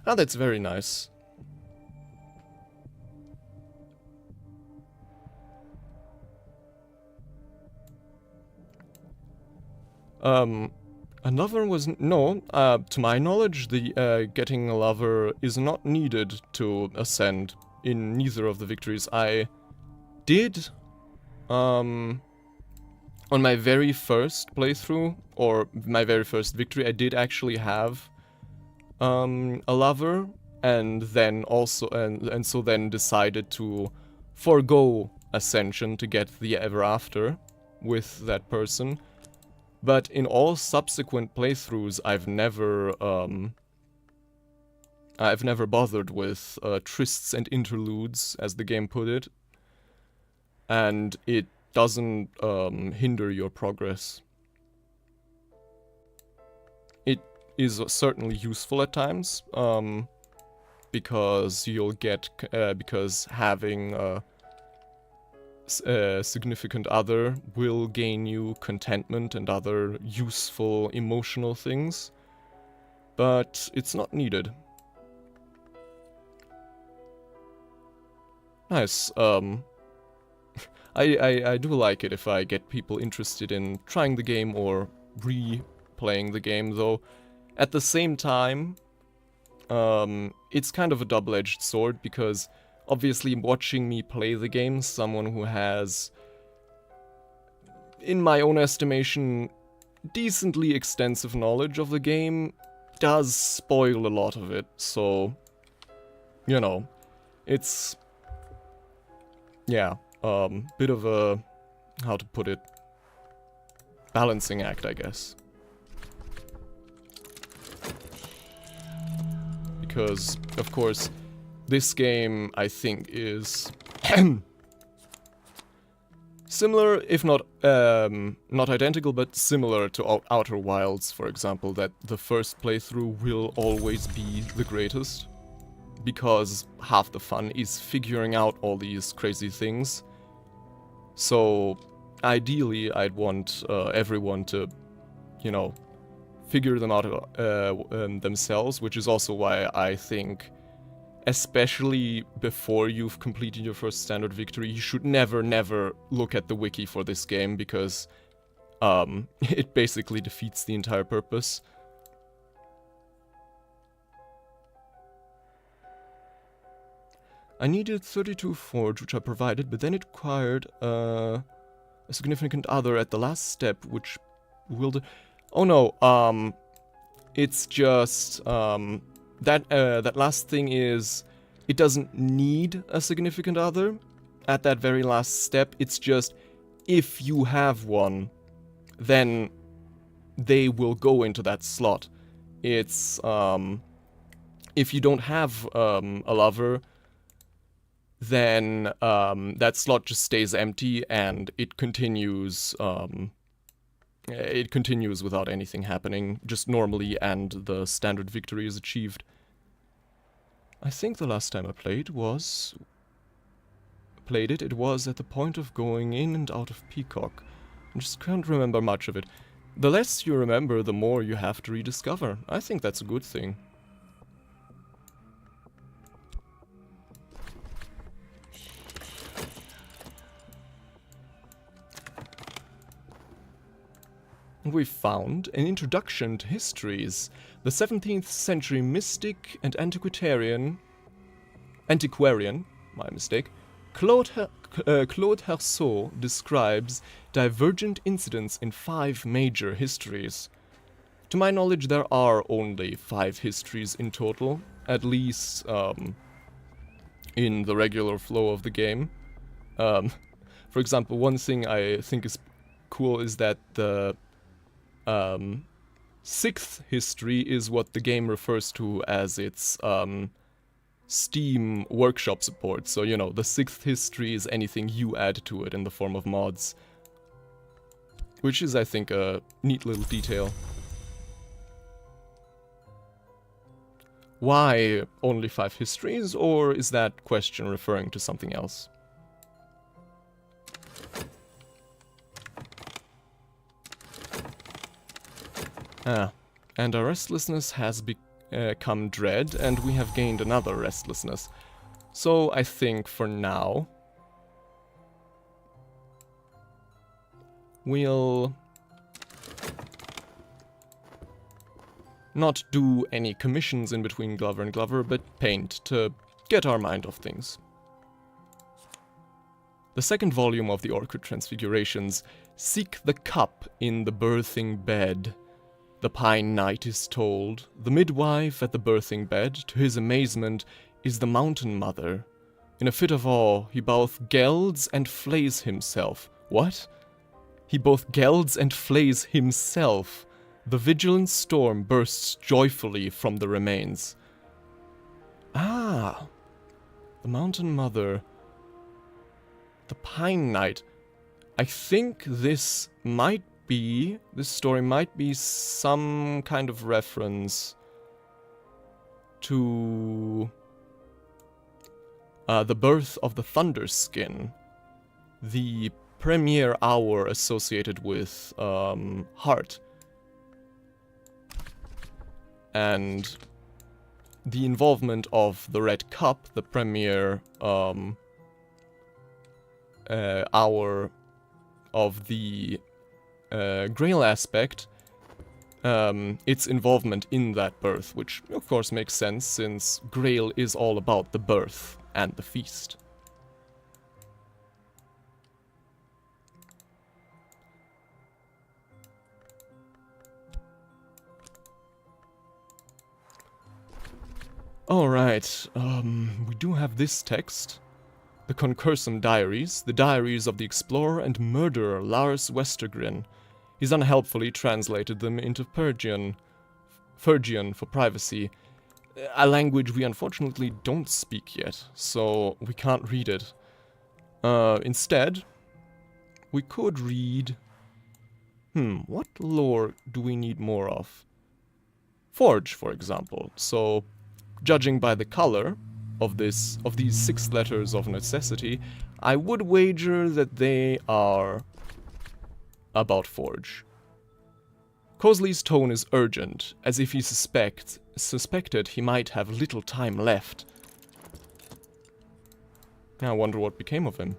Ah, that's very nice. A lover was... No, to my knowledge, the getting a lover is not needed to ascend in neither of the victories. I did, on my very first playthrough, or my very first victory, I did actually have a lover, and then also, and so then decided to forego ascension to get the ever after with that person. But in all subsequent playthroughs, I've never bothered with trysts and interludes, as the game put it, and it doesn't hinder your progress. It is certainly useful at times, because you'll get because having a significant other will gain you contentment and other useful emotional things, but it's not needed. Nice. I do like it if I get people interested in trying the game or replaying the game, though at the same time, it's kind of a double-edged sword, because Obviously, watching me play the game, someone who has, in my own estimation, decently extensive knowledge of the game, does spoil a lot of it, so, you know, it's, yeah, bit of a, how to put it, balancing act, I guess. Because, of course, this game, I think, is similar, if not not identical, but similar to Outer Wilds, for example, that the first playthrough will always be the greatest, because half the fun is figuring out all these crazy things. So, ideally, I'd want everyone to, you know, figure them out themselves, which is also why I think, especially before you've completed your first standard victory, you should never look at the wiki for this game, because it basically defeats the entire purpose. I needed 32 forge, which I provided, but then it required a significant other at the last step, which will oh no, it's just, that last thing is, it doesn't need a significant other at that very last step. It's just, if you have one, then they will go into that slot. It's, if you don't have a lover, then that slot just stays empty and it continues without anything happening, just normally, and the standard victory is achieved. I think the last time I played it was at the point of going in and out of Peacock. I just can't remember much of it. The less you remember, the more you have to rediscover. I think that's a good thing. We found an introduction to histories. The 17th century mystic and antiquarian, my mistake, Claude Herceau describes divergent incidents in 5 major histories. To my knowledge, there are only 5 histories in total, at least in the regular flow of the game. For example, one thing I think is cool is that the 6th history is what the game refers to as its Steam workshop support. So, you know, the 6th history is anything you add to it in the form of mods. Which is, I think, a neat little detail. Why only 5 histories, or is that question referring to something else? And our restlessness has become dread, and we have gained another restlessness. So I think for now we'll not do any commissions in between Glover and Glover, but paint to get our mind off things. The second volume of the Orchid Transfigurations, Seek the Cup in the Birthing Bed. The Pine Knight is told. The midwife at the birthing bed, to his amazement, is the Mountain Mother. In a fit of awe, he both gelds and flays himself. What? He both gelds and flays himself. The vigilant storm bursts joyfully from the remains. Ah! The Mountain Mother. The Pine Knight. I think this story might be some kind of reference to the birth of the Thunderskin, the premiere hour associated with Heart, and the involvement of the Red Cup, the premiere hour of the Grail aspect, its involvement in that birth, which of course makes sense since Grail is all about the birth and the feast. Alright, we do have this text. The Concursum Diaries, the diaries of the explorer and murderer Lars Westergren. He's unhelpfully translated them into Phrygian for privacy, a language we unfortunately don't speak yet, so we can't read it. Instead, we could read... what lore do we need more of? Forge, for example. So, judging by the color of these 6 letters of necessity, I would wager that they are about Forge. Cosley's tone is urgent, as if he suspected he might have little time left. I wonder what became of him.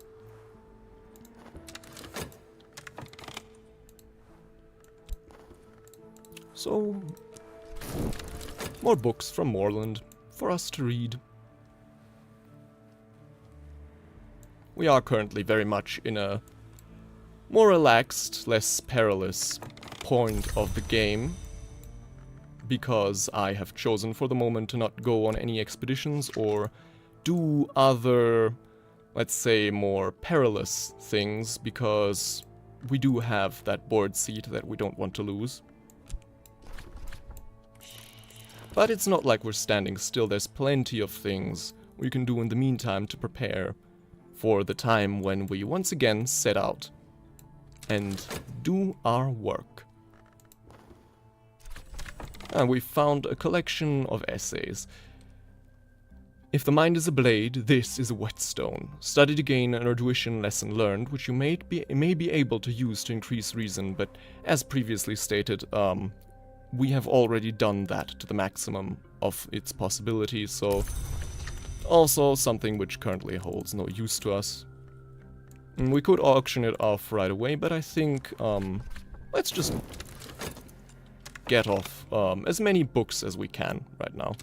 So, more books from Moorland for us to read. We are currently very much in a more relaxed, less perilous point of the game, because I have chosen for the moment to not go on any expeditions or do other, let's say, more perilous things, because we do have that board seat that we don't want to lose. But it's not like we're standing still. There's plenty of things we can do in the meantime to prepare for the time when we once again set out and do our work. And we found a collection of essays. If the mind is a blade, this is a whetstone. Study to gain an intuition lesson learned, which you may be able to use to increase reason, but as previously stated, we have already done that to the maximum of its possibilities, so also something which currently holds no use to us. And we could auction it off right away, but I think, let's just get off as many books as we can right now.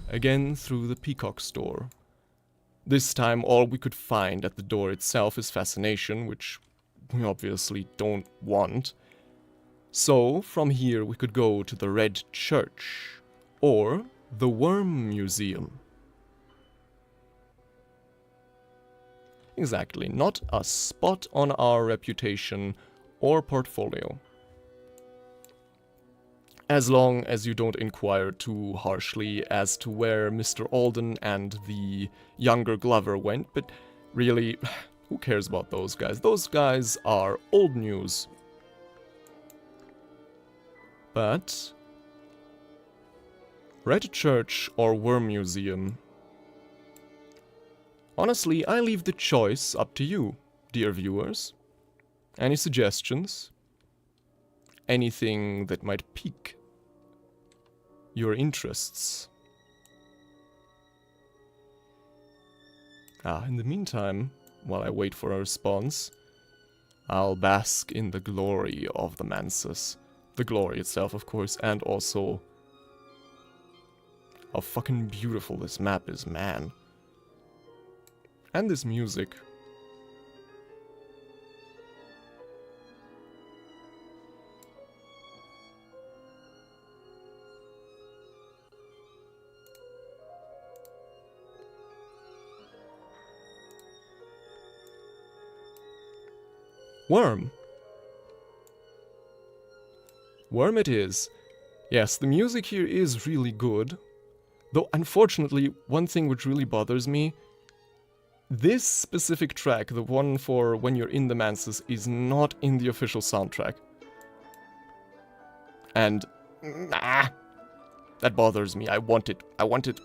Again through the Peacock store. This time all we could find at the door itself is fascination, which we obviously don't want. So, from here we could go to the Red Church, or the Worm Museum. Exactly, not a spot on our reputation or portfolio. As long as you don't inquire too harshly as to where Mr. Alden and the younger Glover went, but really, who cares about those guys? Those guys are old news. But Red Church or Worm Museum? Honestly, I leave the choice up to you, dear viewers. Any suggestions? Anything that might pique your interests? In the meantime, while I wait for a response, I'll bask in the glory of the Mansus. The glory itself, of course, and also how fucking beautiful this map is, man. And this music. Worm. Worm it is. Yes, the music here is really good. Though, unfortunately, one thing which really bothers me, this specific track, the one for when you're in the Mansus, is not in the official soundtrack. And, that bothers me. I want it. I want it.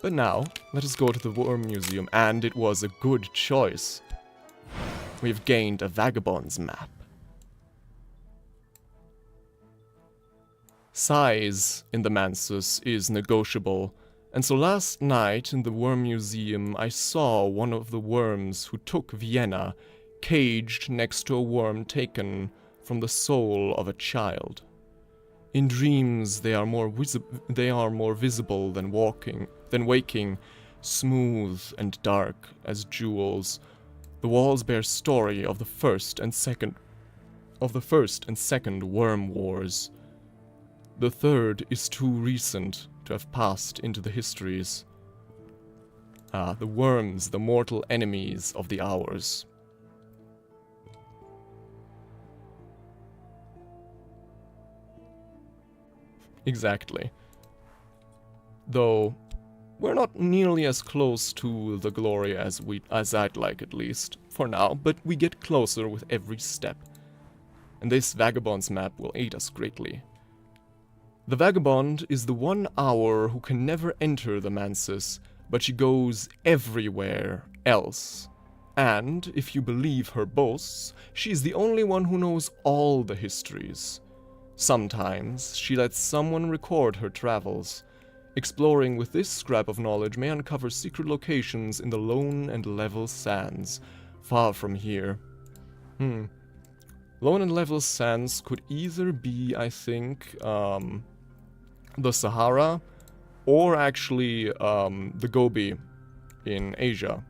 But now, let us go to the Worm Museum, and it was a good choice. We've gained a Vagabond's map. Size in the Mansus is negotiable, and so last night in the Worm Museum I saw one of the worms who took Vienna caged next to a worm taken from the soul of a child. In dreams, they are more visible than waking, smooth and dark as jewels. The walls bear story of the first and second worm wars. The third is too recent to have passed into the histories. Ah, the worms, the mortal enemies of the hours. Exactly. Though, we're not nearly as close to the glory as I'd like, at least, for now, but we get closer with every step. And this Vagabond's map will aid us greatly. The Vagabond is the 1 hour who can never enter the Mansis, but she goes everywhere else. And, if you believe her boasts, she's the only one who knows all the histories. Sometimes, she lets someone record her travels. Exploring with this scrap of knowledge may uncover secret locations in the lone and level sands, far from here. Lone and level sands could either be, I think, the Sahara, or actually the Gobi in Asia.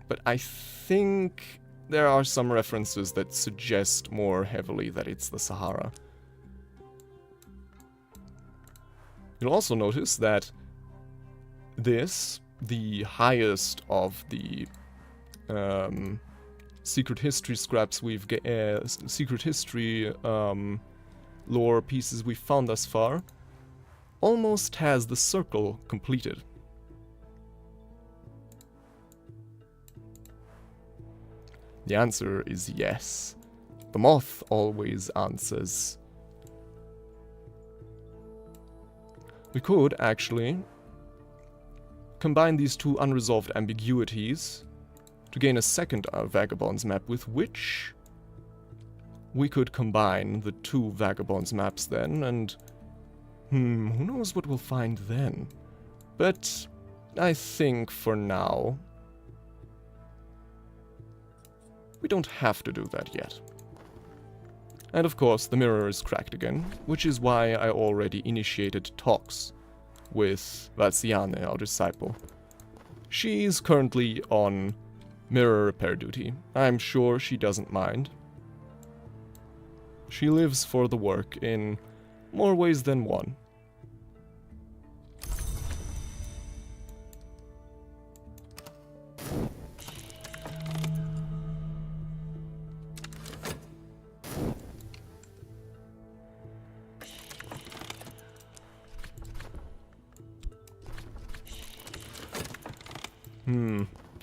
But I think there are some references that suggest more heavily that it's the Sahara. You'll also notice that this, the highest of the secret history scraps secret history lore pieces we've found thus far, almost has the circle completed. The answer is yes. The moth always answers. We could, actually, combine these two unresolved ambiguities to gain a second Vagabond's map, with which we could combine the two Vagabond's maps then, and who knows what we'll find then. But I think for now, we don't have to do that yet. And of course, the mirror is cracked again, which is why I already initiated talks with Valsiane, our disciple. She's currently on mirror repair duty. I'm sure she doesn't mind. She lives for the work in more ways than one.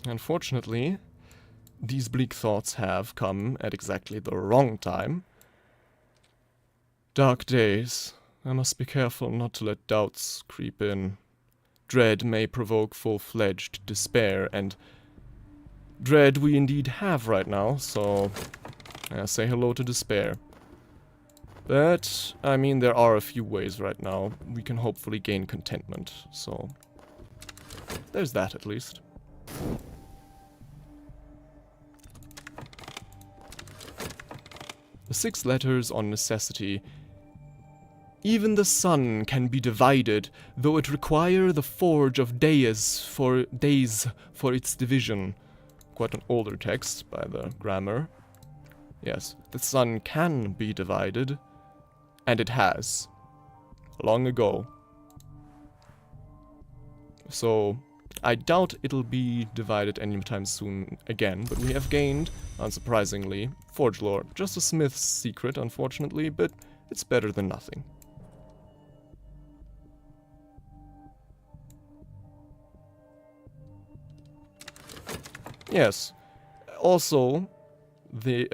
Unfortunately, these bleak thoughts have come at exactly the wrong time. Dark days. I must be careful not to let doubts creep in. Dread may provoke full-fledged despair, and dread we indeed have right now, so say hello to despair. But, I mean, there are a few ways right now we can hopefully gain contentment, so there's that at least. The 6 letters on necessity. Even the sun can be divided, though it require the forge of days for its division. Quite an older text by the grammar. Yes, the sun can be divided, and it has. Long ago. So, I doubt it'll be divided anytime soon again, but we have gained, unsurprisingly, Forge Lore. Just a smith's secret, unfortunately, but it's better than nothing. Yes. Also, the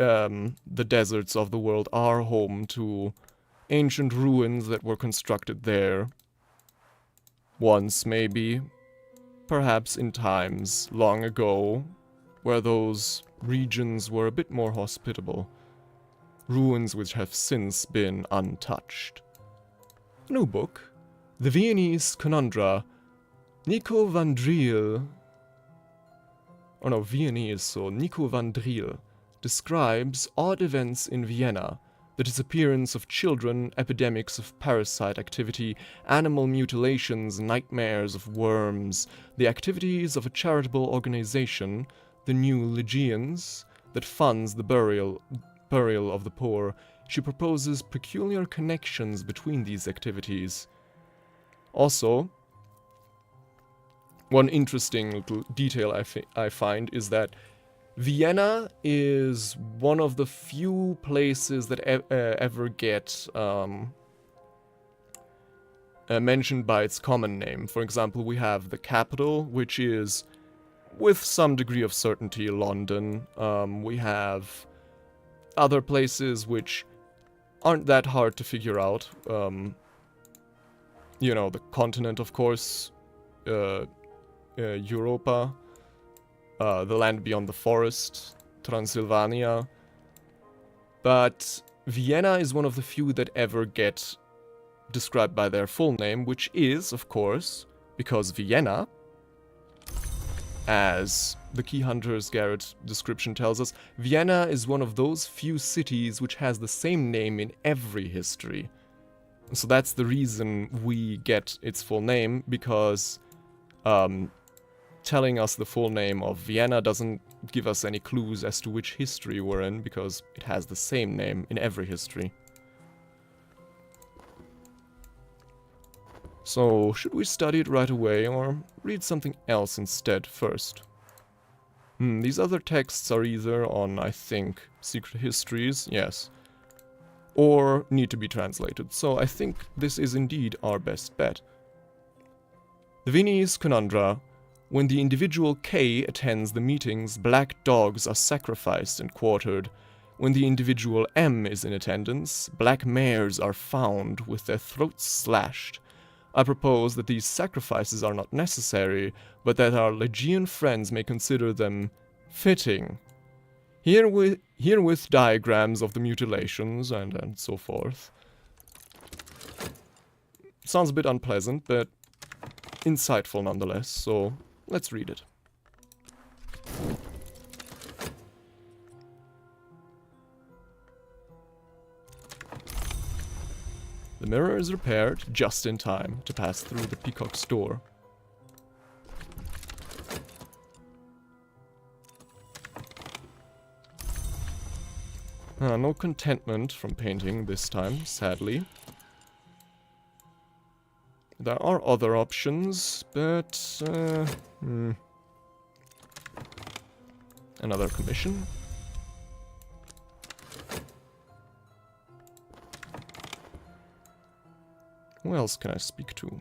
deserts of the world are home to ancient ruins that were constructed there. Once, maybe. Perhaps in times long ago, where those regions were a bit more hospitable. Ruins which have since been untouched. A new book, The Viennese Conundra, Nico van Driel, oh no, Viennese, so Nico van Driel, describes odd events in Vienna, the disappearance of children, epidemics of parasite activity, animal mutilations, nightmares of worms, the activities of a charitable organization, the New Legions, that funds the burial of the poor. She proposes peculiar connections between these activities. Also, one interesting little detail I find is that Vienna is one of the few places that ever get mentioned by its common name. For example, we have the capital, which is, with some degree of certainty, London. We have other places which aren't that hard to figure out. You know, the continent, of course, Europa, the land beyond the forest, Transylvania. But Vienna is one of the few that ever get described by their full name, which is, of course, because Vienna, as the Key Hunter's Garrett description tells us, Vienna is one of those few cities which has the same name in every history. So that's the reason we get its full name, because telling us the full name of Vienna doesn't give us any clues as to which history we're in, because it has the same name in every history. So, should we study it right away, or read something else instead first? These other texts are either on, I think, secret histories, yes, or need to be translated, so I think this is indeed our best bet. The Viennese Conundra. When the individual K attends the meetings, black dogs are sacrificed and quartered. When the individual M is in attendance, black mares are found with their throats slashed. I propose that these sacrifices are not necessary, but that our Legion friends may consider them fitting. Herewith diagrams of the mutilations, and so forth. Sounds a bit unpleasant, but insightful nonetheless, so let's read it. The mirror is repaired just in time to pass through the peacock's door. No contentment from painting this time, sadly. There are other options, but another commission. Who else can I speak to?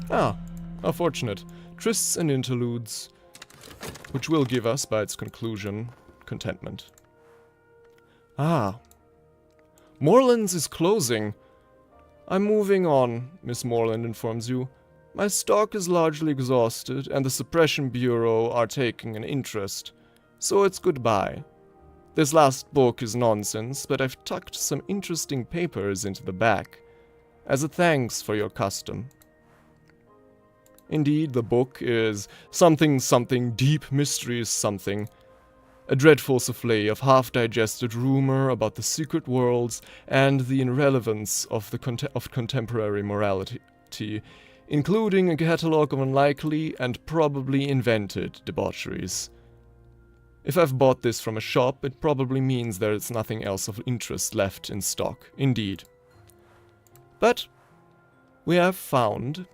Ah, how fortunate. Trysts and interludes, which will give us, by its conclusion, contentment. Ah. Moreland's is closing. I'm moving on, Miss Moreland informs you. My stock is largely exhausted, and the Suppression Bureau are taking an interest. So it's goodbye. This last book is nonsense, but I've tucked some interesting papers into the back, as a thanks for your custom. Indeed, the book is something deep mysteries something. A dreadful souffle of half-digested rumor about the secret worlds and the irrelevance of contemporary morality, including a catalogue of unlikely and probably invented debaucheries. If I've bought this from a shop, it probably means there is nothing else of interest left in stock, indeed. But we have found...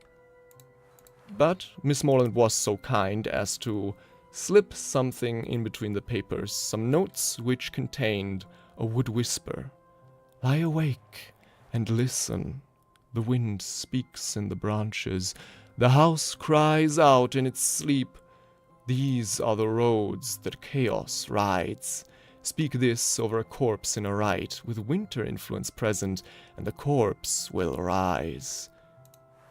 But Miss Moreland was so kind as to slip something in between the papers, some notes which contained a wood whisper. Lie awake and listen. The wind speaks in the branches. The house cries out in its sleep. These are the roads that chaos rides. Speak this over a corpse in a rite, with winter influence present, and the corpse will rise.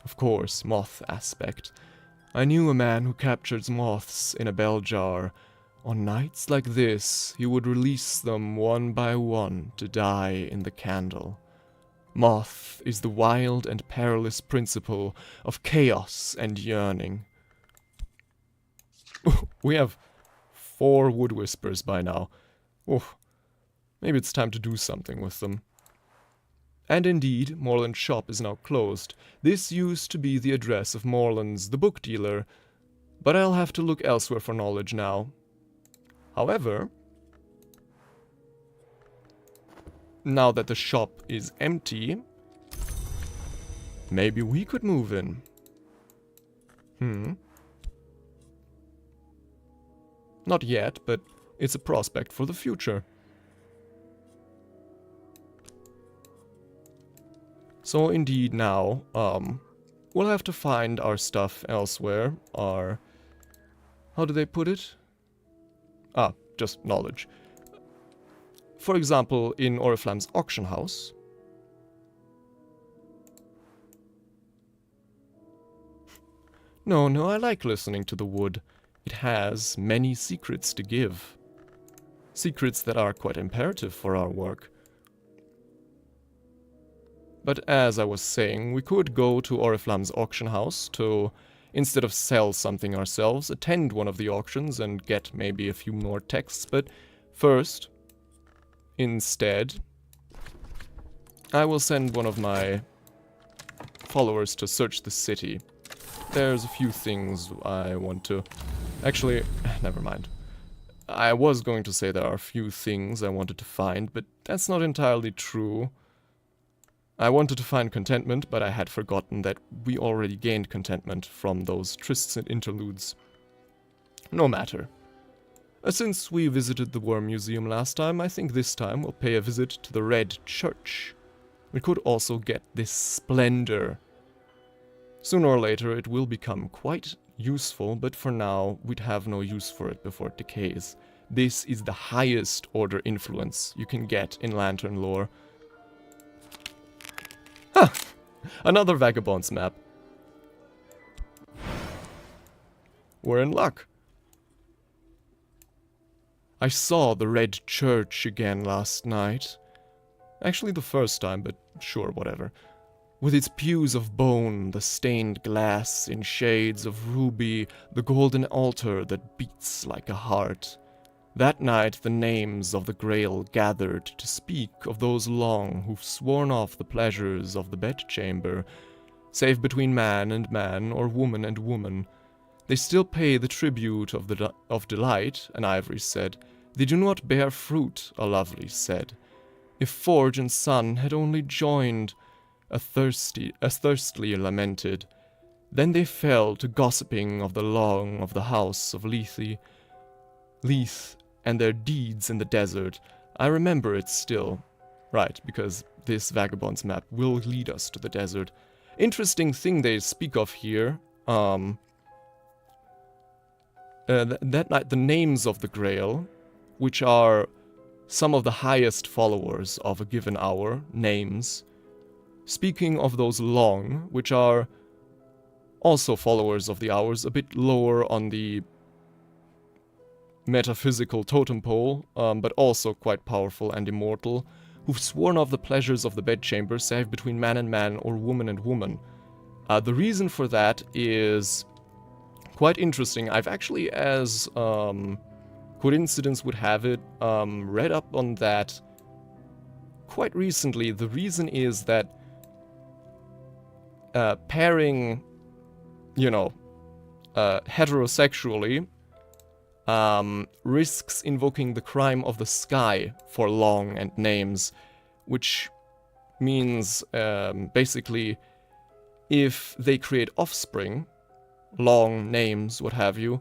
Of course, moth aspect. I knew a man who captured moths in a bell jar. On nights like this, he would release them one by one to die in the candle. Moth Death is the wild and perilous principle of chaos and yearning. We have 4 wood whispers by now. Oof. Maybe it's time to do something with them. And indeed, Morland's shop is now closed. This used to be the address of Morland's, the book dealer, but I'll have to look elsewhere for knowledge now. However, now that the shop is empty, maybe we could move in. Not yet, but it's a prospect for the future. So indeed now, we'll have to find our stuff elsewhere. How do they put it? Just knowledge. For example, in Oriflamme's auction house. No, I like listening to the wood. It has many secrets to give. Secrets that are quite imperative for our work. But as I was saying, we could go to Oriflamme's auction house to, instead of sell something ourselves, attend one of the auctions and get maybe a few more texts. But first, instead, I will send one of my followers to search the city. There's a few things I want to... Actually, never mind. I was going to say there are a few things I wanted to find, but that's not entirely true. I wanted to find contentment, but I had forgotten that we already gained contentment from those trysts and interludes. No matter. Since we visited the Worm Museum last time, I think this time we'll pay a visit to the Red Church. We could also get this splendor. Sooner or later it will become quite useful, but for now we'd have no use for it before it decays. This is the highest order influence you can get in Lantern lore. Ha! Another Vagabond's map. We're in luck. I saw the Red Church again last night. Actually the first time, but sure, whatever. With its pews of bone, the stained glass in shades of ruby, the golden altar that beats like a heart. That night the names of the Grail gathered to speak of those long who've sworn off the pleasures of the bedchamber, save between man and man or woman and woman. They still pay the tribute of delight, an ivory said. They do not bear fruit, a lovely said. If Forge and Sun had only joined, a thirstily lamented. Then they fell to gossiping of the long of the house of Leith, and their deeds in the desert. I remember it still. Right, because this Vagabond's map will lead us to the desert. Interesting thing they speak of here. That night, the names of the Grail, which are some of the highest followers of a given hour, names. Speaking of those long, which are also followers of the hours, a bit lower on the metaphysical totem pole, but also quite powerful and immortal, who've sworn off the pleasures of the bedchamber, save between man and man or woman and woman. The reason for that is quite interesting. I've actually, as coincidence would have it, read up on that quite recently. The reason is that pairing, heterosexually, risks invoking the crime of the sky for long and names, which means basically if they create offspring, long names, what have you,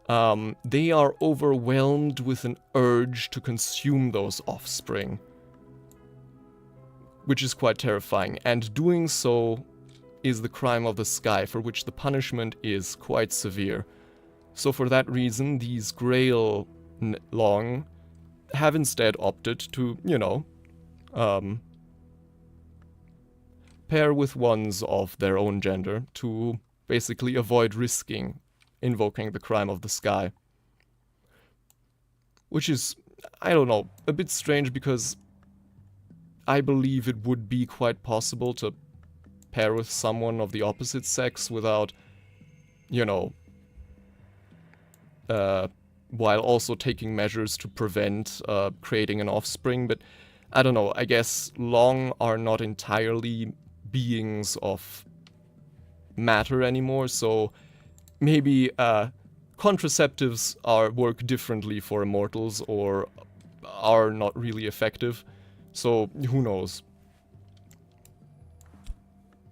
they are overwhelmed with an urge to consume those offspring, which is quite terrifying, and doing so is the crime of the sky, for which the punishment is quite severe. So for that reason, these Grail long have instead opted to, pair with ones of their own gender to basically avoid risking invoking the crime of the sky. Which is, I don't know, a bit strange because I believe it would be quite possible to pair with someone of the opposite sex without, you know, while also taking measures to prevent creating an offspring. But I don't know, I guess Long are not entirely beings of matter anymore, so maybe contraceptives work differently for immortals or are not really effective. So who knows?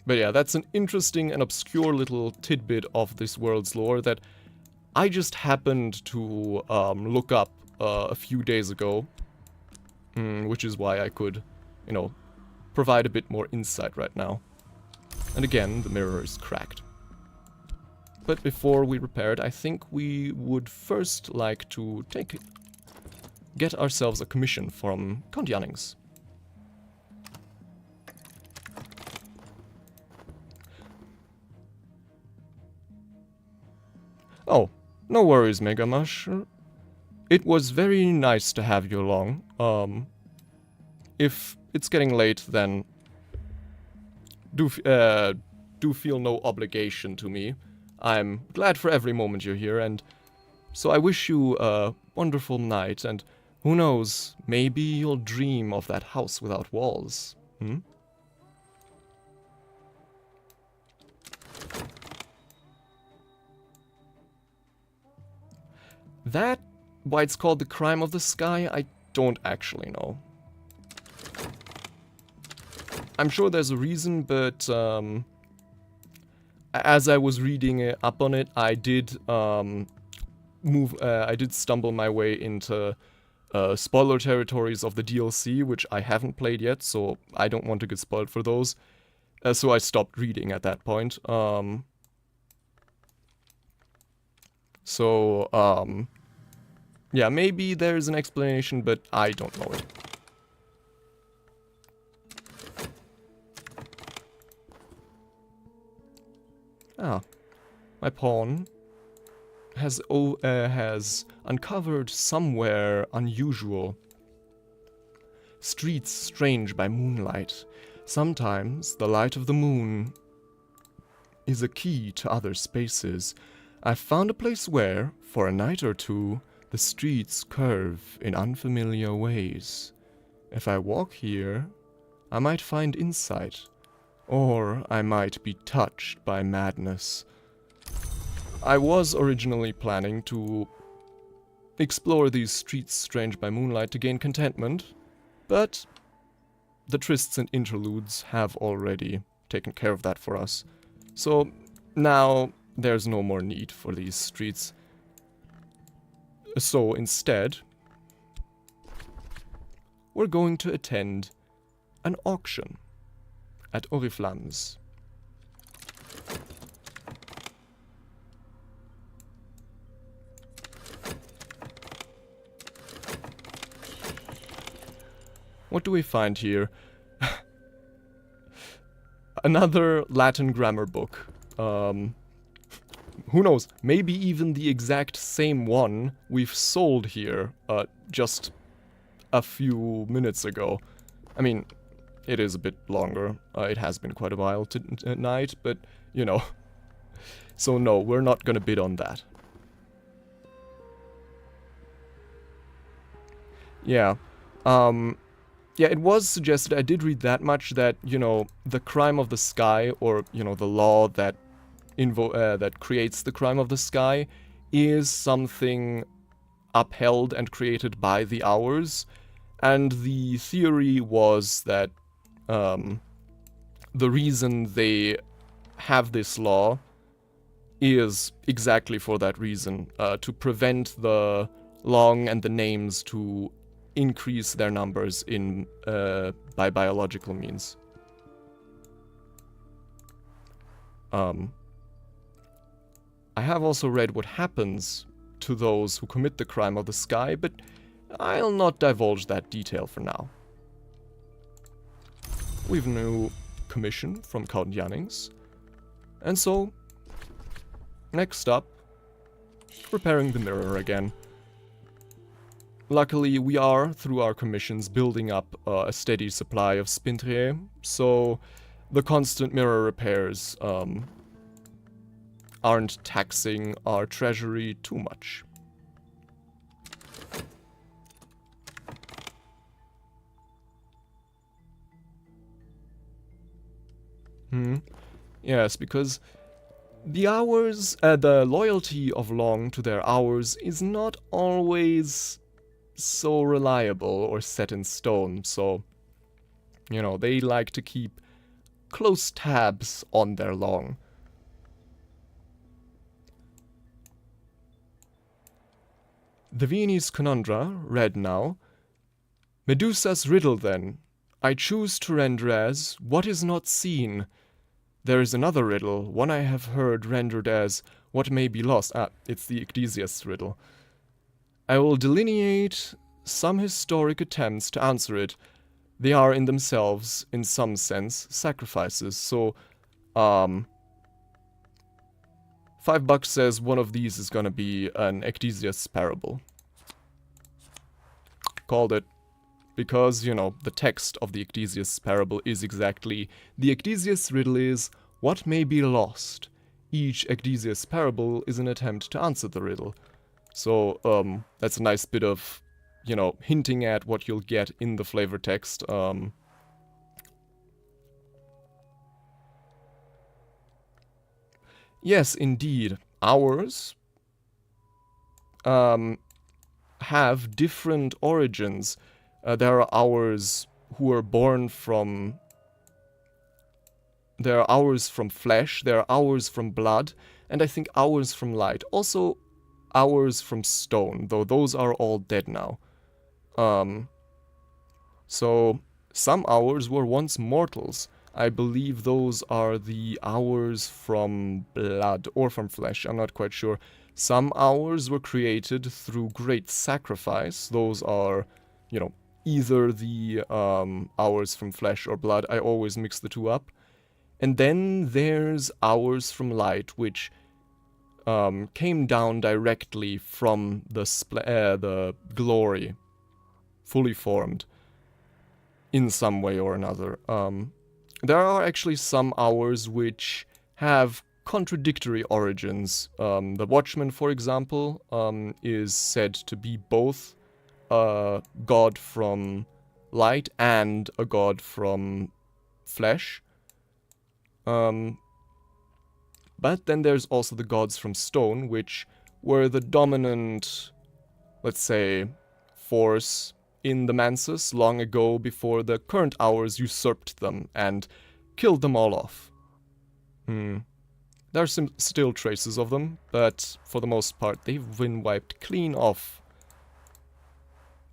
But yeah, that's an interesting and obscure little tidbit of this world's lore that I just happened to look up a few days ago, which is why I could, you know, provide a bit more insight right now. And again, the mirror is cracked. But before we repair it, I think we would first like to get ourselves a commission from Count Jannings. Oh, no worries, Megamash. It was very nice to have you along. If it's getting late, then do feel no obligation to me. I'm glad for every moment you're here, and so I wish you a wonderful night, and who knows, maybe you'll dream of that house without walls. That, why it's called the crime of the sky, I don't actually know. I'm sure there's a reason, but as I was reading up on it, I did I did stumble my way into spoiler territories of the DLC, which I haven't played yet, so I don't want to get spoiled for those. So I stopped reading at that point. Yeah, maybe there's an explanation, but I don't know it. Ah, my pawn has uncovered somewhere unusual. Streets strange by moonlight. Sometimes the light of the moon is a key to other spaces. I've found a place where, for a night or two, the streets curve in unfamiliar ways. If I walk here, I might find insight, or I might be touched by madness. I was originally planning to explore these streets strange by moonlight to gain contentment, but the trysts and interludes have already taken care of that for us. So now there's no more need for these streets. So instead, we're going to attend an auction at Oriflamme's. What do we find here? Another Latin grammar book. Who knows, maybe even the exact same one we've sold here just a few minutes ago. I mean, it is a bit longer. It has been quite a while tonight, but, you know. So no, we're not gonna bid on that. Yeah. Yeah, it was suggested, I did read that much, that, you know, the crime of the sky, or, you know, the law that that creates the crime of the sky, is something upheld and created by the Hours. And the theory was that the reason they have this law is exactly for that reason, to prevent the Long and the Names to increase their numbers in by biological means. I have also read what happens to those who commit the crime of the sky, but I'll not divulge that detail for now. We've a new commission from Count Jannings, and so, next up, repairing the mirror again. luckily, we are, through our commissions, building up a steady supply of spintre, so the constant mirror repairs aren't taxing our treasury too much. Yes, because the hours, the loyalty of Long to their hours is not always so reliable or set in stone, so, you know, they like to keep close tabs on their Long. The Viennese Conundra, read now. Medusa's riddle, then, I choose to render as what is not seen. There is another riddle, one I have heard rendered as what may be lost. Ah, it's the Ecdesias riddle. I will delineate some historic attempts to answer it. They are in themselves, in some sense, sacrifices. So, $5 says one of these is gonna be an Ecdesias parable. Called it. Because, you know, the text of the Ecdesias parable is exactly, the Ecdesias riddle is, what may be lost? Each Ecdesias parable is an attempt to answer the riddle. So, that's a nice bit of, you know, hinting at what you'll get in the flavor text. Yes, indeed, ours have different origins. There are ours who are born from... There are ours from flesh, there are ours from blood, and I think ours from light. Also, ours from stone, though those are all dead now. So, some ours were once mortals. I believe those are the ours from blood, or from flesh, I'm not quite sure. Some ours were created through great sacrifice. Those are, you know, either the hours from flesh or blood. I always mix the two up. And then there's hours from light, which came down directly from the glory, fully formed, in some way or another. There are actually some hours which have contradictory origins. The Watchman, for example, is said to be both a god from light and a god from flesh. But then there's also the gods from stone, which were the dominant, let's say, force in the Mansus long ago before the current hours usurped them and killed them all off. There are still traces of them, but for the most part they've been wiped clean off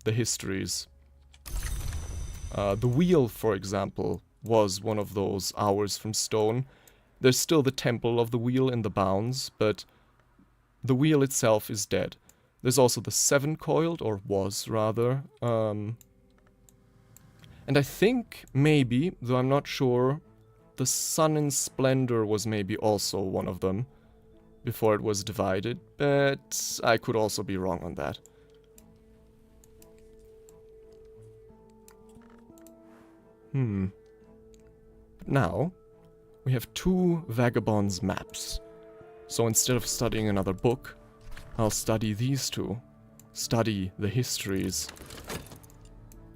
the histories. The wheel, for example, was one of those hours from stone. There's still the temple of the wheel in the bounds, but the wheel itself is dead. There's also the seven-coiled, or was rather, and I think maybe, though I'm not sure, the Sun in Splendor was maybe also one of them before it was divided, but I could also be wrong on that. Now, we have two Vagabond's maps. So instead of studying another book, I'll study these two. Study the histories.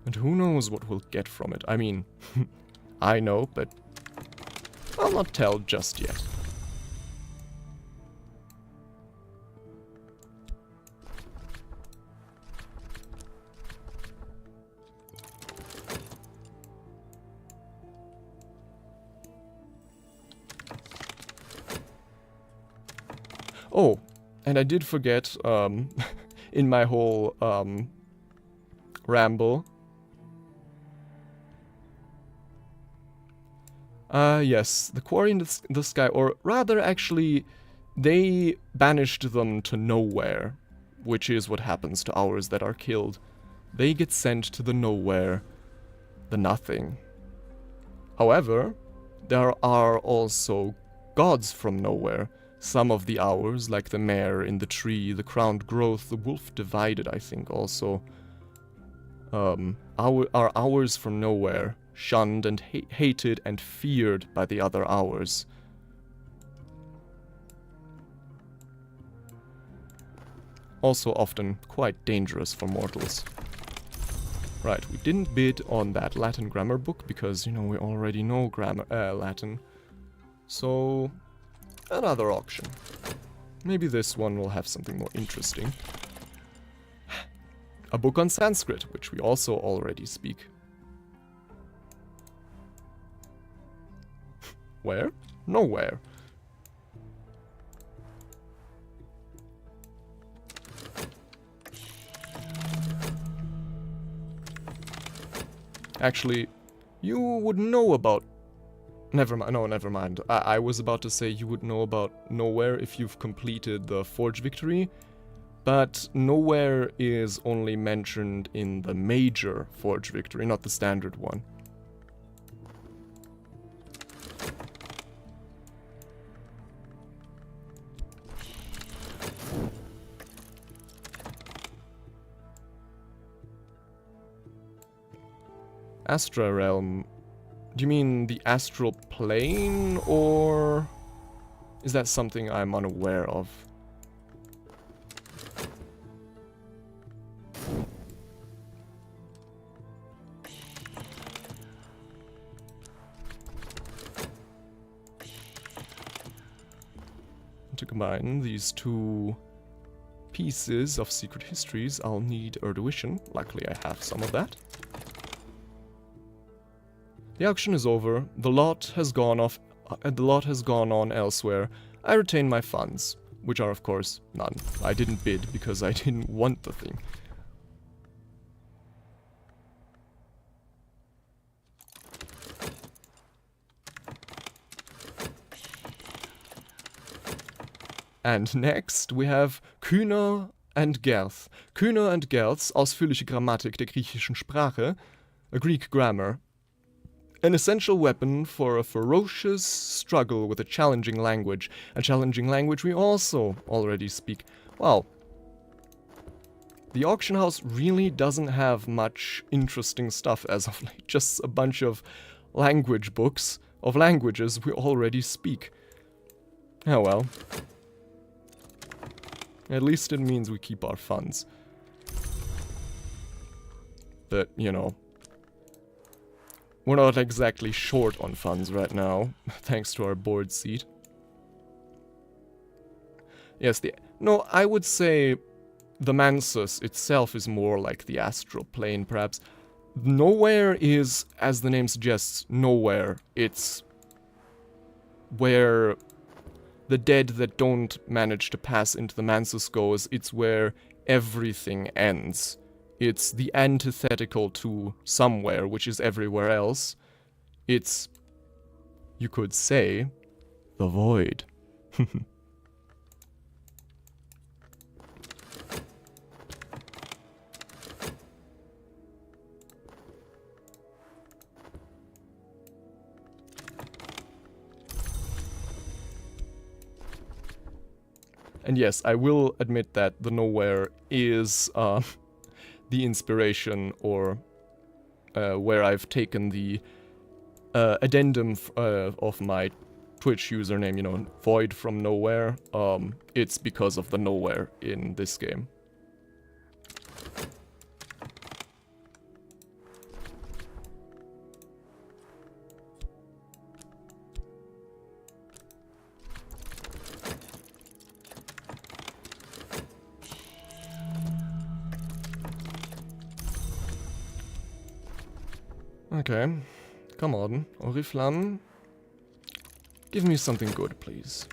And who knows what we'll get from it. I mean, I know, but I'll not tell just yet. Oh, and I did forget, in my whole, ramble. Yes, the quarry in the sky, or rather actually, they banished them to nowhere, which is what happens to ours that are killed. They get sent to the nowhere, the nothing. However, there are also gods from nowhere. Some of the hours, like the mare in the tree, the crowned growth, the wolf divided, I think, also, Are hours from nowhere, shunned and hated and feared by the other hours. Also often quite dangerous for mortals. Right, we didn't bid on that Latin grammar book because, you know, we already know Latin. So, another auction. Maybe this one will have something more interesting. A book on Sanskrit, which we also already speak. Where? Nowhere. Actually, you would know about... Never mind. No, never mind. I was about to say you would know about Nowhere if you've completed the Forge Victory, but Nowhere is only mentioned in the major Forge Victory, not the standard one. Astra Realm. Do you mean the astral plane, or is that something I'm unaware of? To combine these two pieces of secret histories, I'll need Eruditution. Luckily, I have some of that. The auction is over. The lot has gone on elsewhere. I retain my funds, which are of course none. I didn't bid because I didn't want the thing. And next we have Kühner and Gerth. Kühner and Gerths ausführliche Grammatik der griechischen Sprache, a Greek grammar. An essential weapon for a ferocious struggle with a challenging language we also already speak. Wow. The auction house really doesn't have much interesting stuff as of late, just a bunch of language books of languages we already speak. Oh well. At least it means we keep our funds. But, you know, we're not exactly short on funds right now, thanks to our board seat. Yes, no, I would say the Mansus itself is more like the astral plane, perhaps. Nowhere is, as the name suggests, nowhere. It's where the dead that don't manage to pass into the Mansus goes. It's where everything ends. It's the antithetical to somewhere, which is everywhere else. It's, you could say, the void. And yes, I will admit that the Nowhere is the inspiration, or where I've taken the addendum of my Twitch username, you know, Void from Nowhere. It's because of the Nowhere in this game. Okay, come on, Oriflamme. Give me something good, please.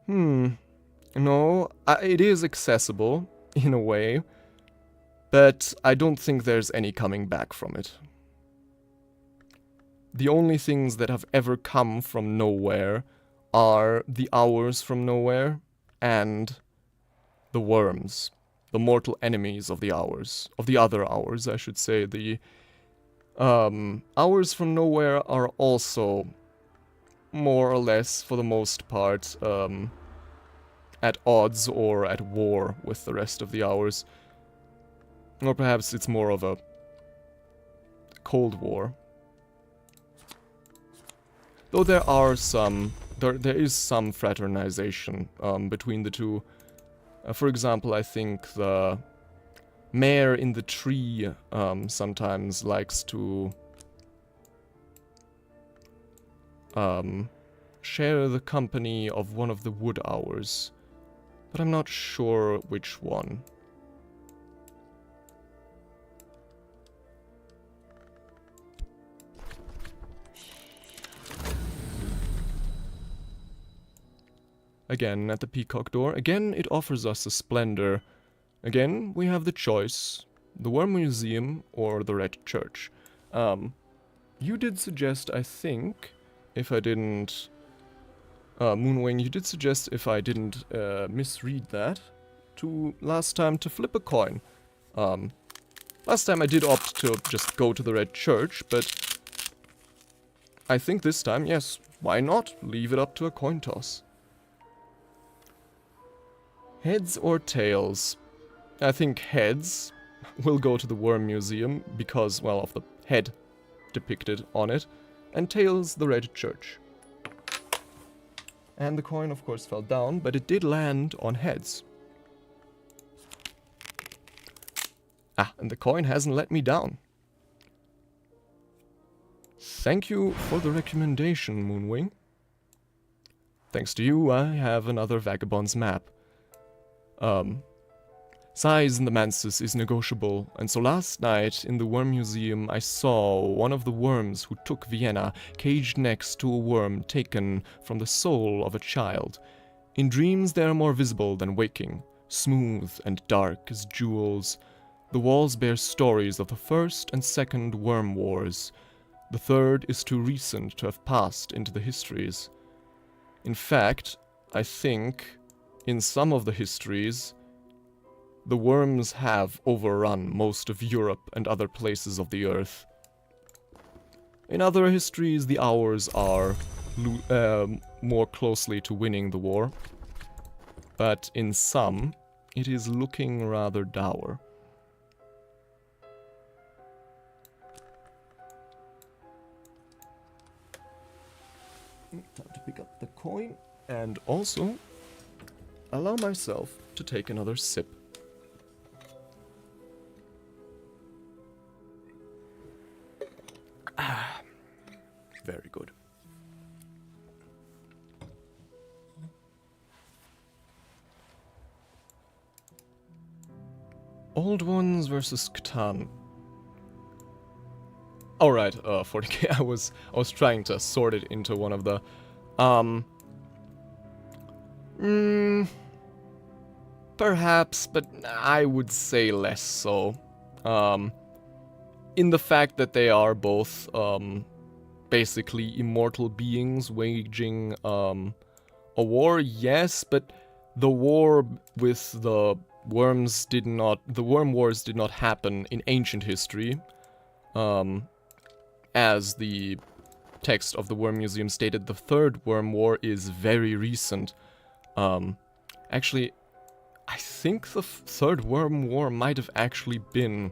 No, it is accessible, in a way, but I don't think there's any coming back from it. The only things that have ever come from Nowhere are the hours from Nowhere and the worms. The mortal enemies of the hours. Of the other hours, I should say. The hours from Nowhere are also more or less, for the most part, at odds or at war with the rest of the hours. Or perhaps it's more of a Cold War. Though there are some, there is some fraternization between the two. For example, I think the mayor in the tree sometimes likes to share the company of one of the wood owls, but I'm not sure which one. Again, at the Peacock Door. Again, it offers us a splendor. Again, we have the choice. The Worm Museum or the Red Church. You did suggest, I think, if I didn't... Moonwing, you did suggest, if I didn't misread that, last time to flip a coin. Last time I did opt to just go to the Red Church, but I think this time, yes, why not? Leave it up to a coin toss. Heads or tails? I think heads will go to the Worm Museum because, well, of the head depicted on it, and tails the Red Church. And the coin, of course, fell down, but it did land on heads. Ah, and the coin hasn't let me down. Thank you for the recommendation, Moonwing. Thanks to you, I have another Vagabond's map. Size in the Mansus is negotiable, and so last night in the Worm Museum I saw one of the worms who took Vienna caged next to a worm taken from the soul of a child. In dreams they are more visible than waking, smooth and dark as jewels. The walls bear stories of the first and second worm wars. The third is too recent to have passed into the histories. In fact, I think in some of the histories, the worms have overrun most of Europe and other places of the earth. In other histories, the hours are more closely to winning the war. But in some, it is looking rather dour. Time to pick up the coin and also allow myself to take another sip. Ah, very good. Old Ones versus Catan. Alright, 40k, I was trying to sort it into one of the, perhaps, but I would say less so. In the fact that they are both, basically immortal beings waging, a war, yes, but the war with the worms the worm wars did not happen in ancient history. As the text of the Worm Museum stated, the Third Worm War is very recent. Actually, I think the Third Worm War might have actually been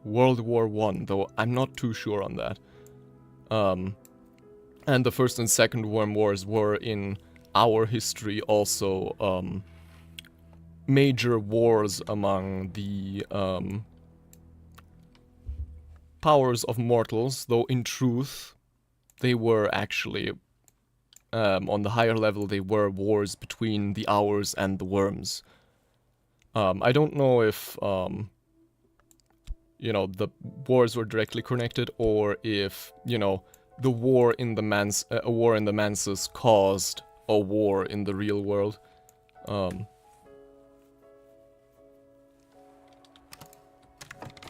World War I, though I'm not too sure on that. And the First and Second Worm Wars were in our history also major wars among the powers of mortals, though in truth they were actually, on the higher level, they were wars between the Hours and the Worms. I don't know if, you know, the wars were directly connected, or if, you know, the war in the a war in the Mansus caused a war in the real world.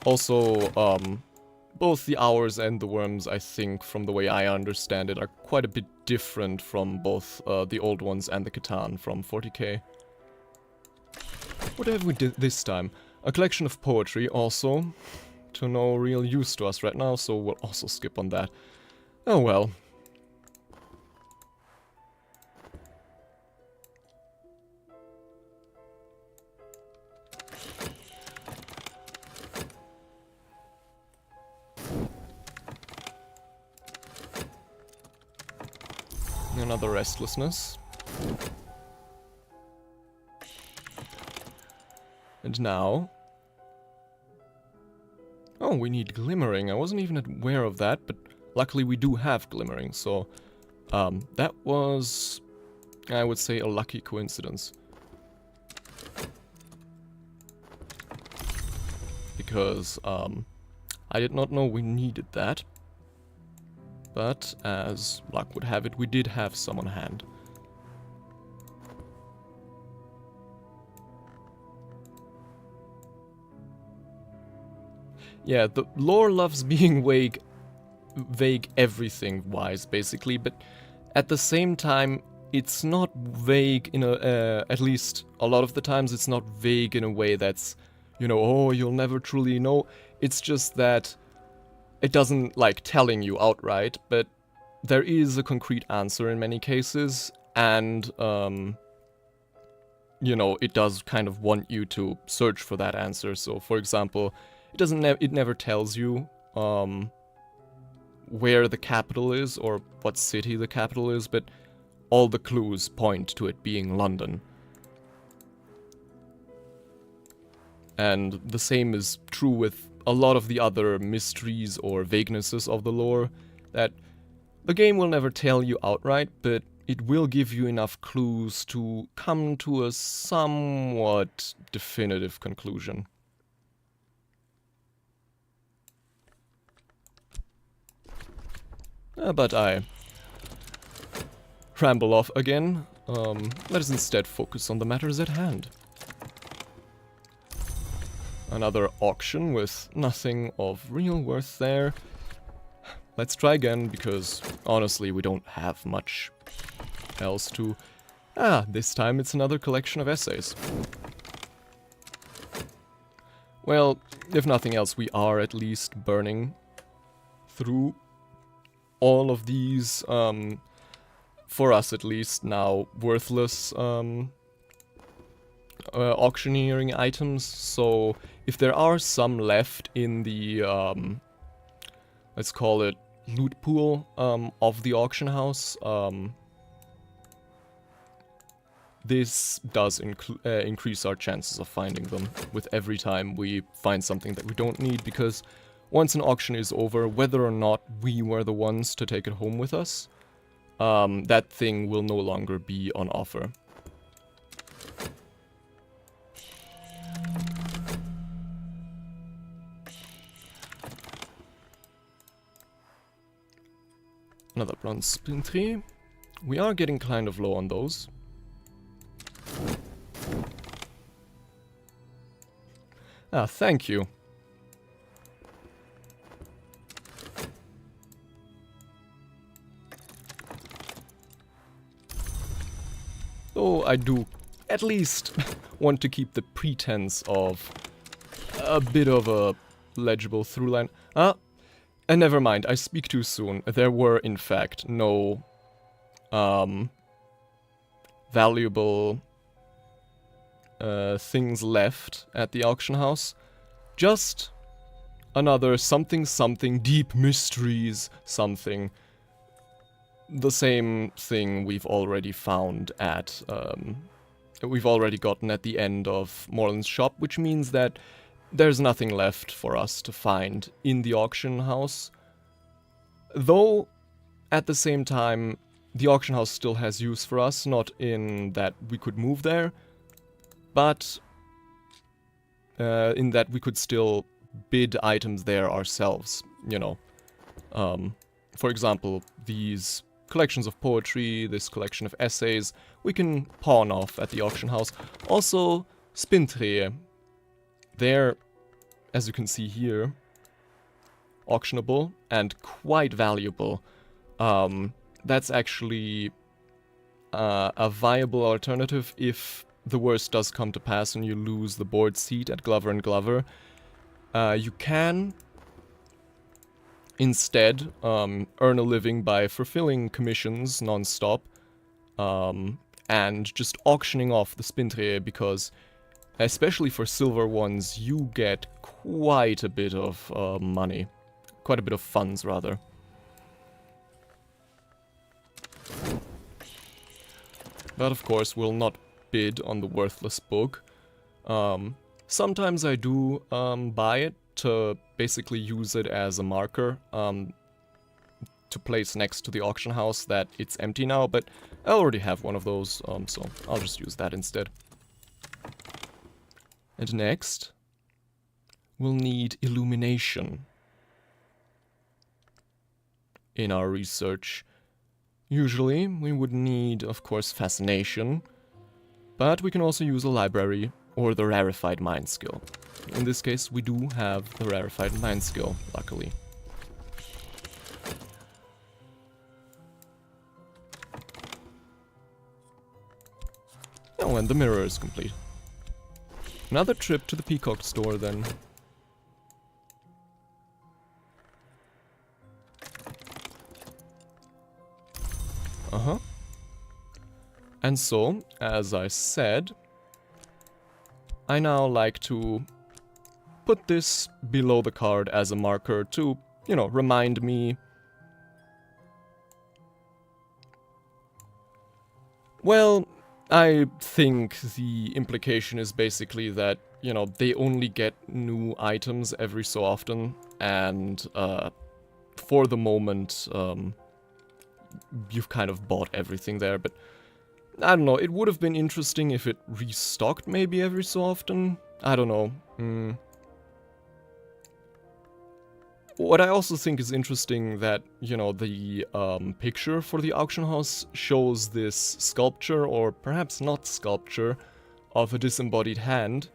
Also, both the Hours and the Worms, I think, from the way I understand it, are quite a bit different from both the Old Ones and the Catan from 40k. What have we did this time? A collection of poetry, also, to no real use to us right now, so we'll also skip on that. Oh well. another restlessness. And now... Oh, we need glimmering. I wasn't even aware of that, but luckily we do have glimmering, so... that was, I would say, a lucky coincidence. Because, I did not know we needed that. But, as luck would have it, we did have some on hand. Yeah, the lore loves being vague everything-wise, basically, but at the same time, it's not vague in a, at least a lot of the times, it's not vague in a way that's, you know, oh, you'll never truly know. It's just that it doesn't, like, telling you outright, but there is a concrete answer in many cases, and, you know, it does kind of want you to search for that answer. So, for example, it never tells you, where the capital is or what city the capital is, but all the clues point to it being London. And the same is true with a lot of the other mysteries or vaguenesses of the lore, that the game will never tell you outright, but it will give you enough clues to come to a somewhat definitive conclusion. But I ramble off again. Let us instead focus on the matters at hand. Another auction with nothing of real worth there. Let's try again, because honestly we don't have much else to... Ah, this time it's another collection of essays. Well, if nothing else, we are at least burning through all of these, for us at least, now worthless auctioneering items. So if there are some left in the, let's call it loot pool of the auction house, this does increase our chances of finding them with every time we find something that we don't need, because once an auction is over, whether or not we were the ones to take it home with us, that thing will no longer be on offer. Another bronze splinter. We are getting kind of low on those. Ah, thank you. Though I do at least want to keep the pretense of a bit of a legible through line. Ah, and never mind, I speak too soon. There were, in fact, no valuable things left at the auction house. Just another something something, deep mysteries something. The same thing we've already found at, we've already gotten at the end of Morland's shop, which means that there's nothing left for us to find in the auction house. Though, at the same time, the auction house still has use for us, not in that we could move there, but in that we could still bid items there ourselves, you know. For example, these collections of poetry, this collection of essays, we can pawn off at the auction house. Also, Spintrehe. They're, as you can see here, auctionable and quite valuable. That's actually a viable alternative if the worst does come to pass and you lose the board seat at Glover and Glover. You can instead earn a living by fulfilling commissions non-stop and just auctioning off the Spintrehe, because especially for silver ones you get quite a bit of money, quite a bit of funds rather. But of course, will not bid on the worthless book. Sometimes I do buy it to basically use it as a marker to place next to the auction house that it's empty now, but I already have one of those, so I'll just use that instead. And next, we'll need illumination in our research. Usually, we would need, of course, fascination, but we can also use a library or the rarefied mind skill. In this case, we do have the rarefied mind skill, luckily. Oh, and the mirror is complete. Another trip to the Peacock store, then. Uh-huh. And so, as I said, I now like to put this below the card as a marker to, you know, remind me. Well, I think the implication is basically that, you know, they only get new items every so often, and for the moment, you've kind of bought everything there, but I don't know, it would have been interesting if it restocked maybe every so often. I don't know. What I also think is interesting that, you know, the picture for the auction house shows this sculpture, or perhaps not sculpture, of a disembodied hand.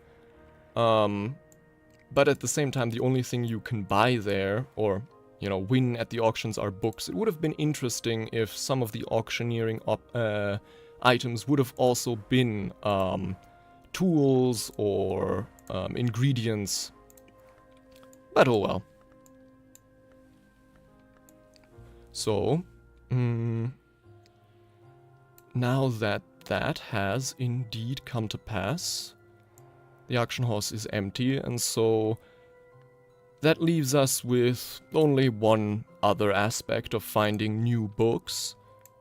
But at the same time, the only thing you can buy there, or, you know, win at the auctions are books. It would have been interesting if some of the auctioneering items would have also been tools or ingredients. But oh well. So, now that that has indeed come to pass, the auction house is empty, and so that leaves us with only one other aspect of finding new books,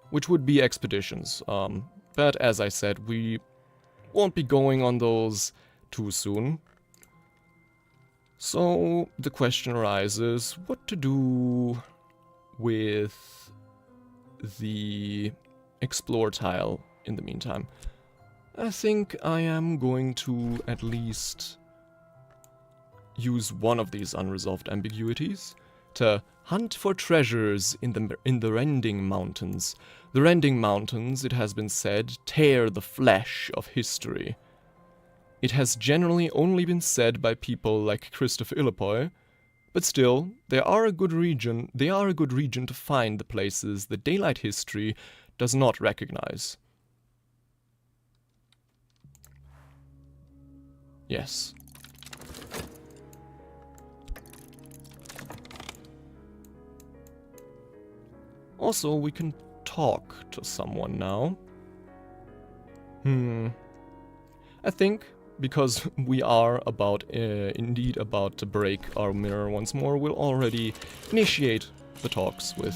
which would be expeditions. But as I said, we won't be going on those too soon. So the question arises, what to do with the explore tile in the meantime. I think I am going to at least use one of these unresolved ambiguities to hunt for treasures in the Rending Mountains. The Rending Mountains, it has been said, tear the flesh of history. It has generally only been said by people like Christopher Illipoy, but still, they are a good region to find the places that daylight history does not recognize. Yes. Also, we can talk to someone now. I think, because we are indeed about to break our mirror once more, we'll already initiate the talks with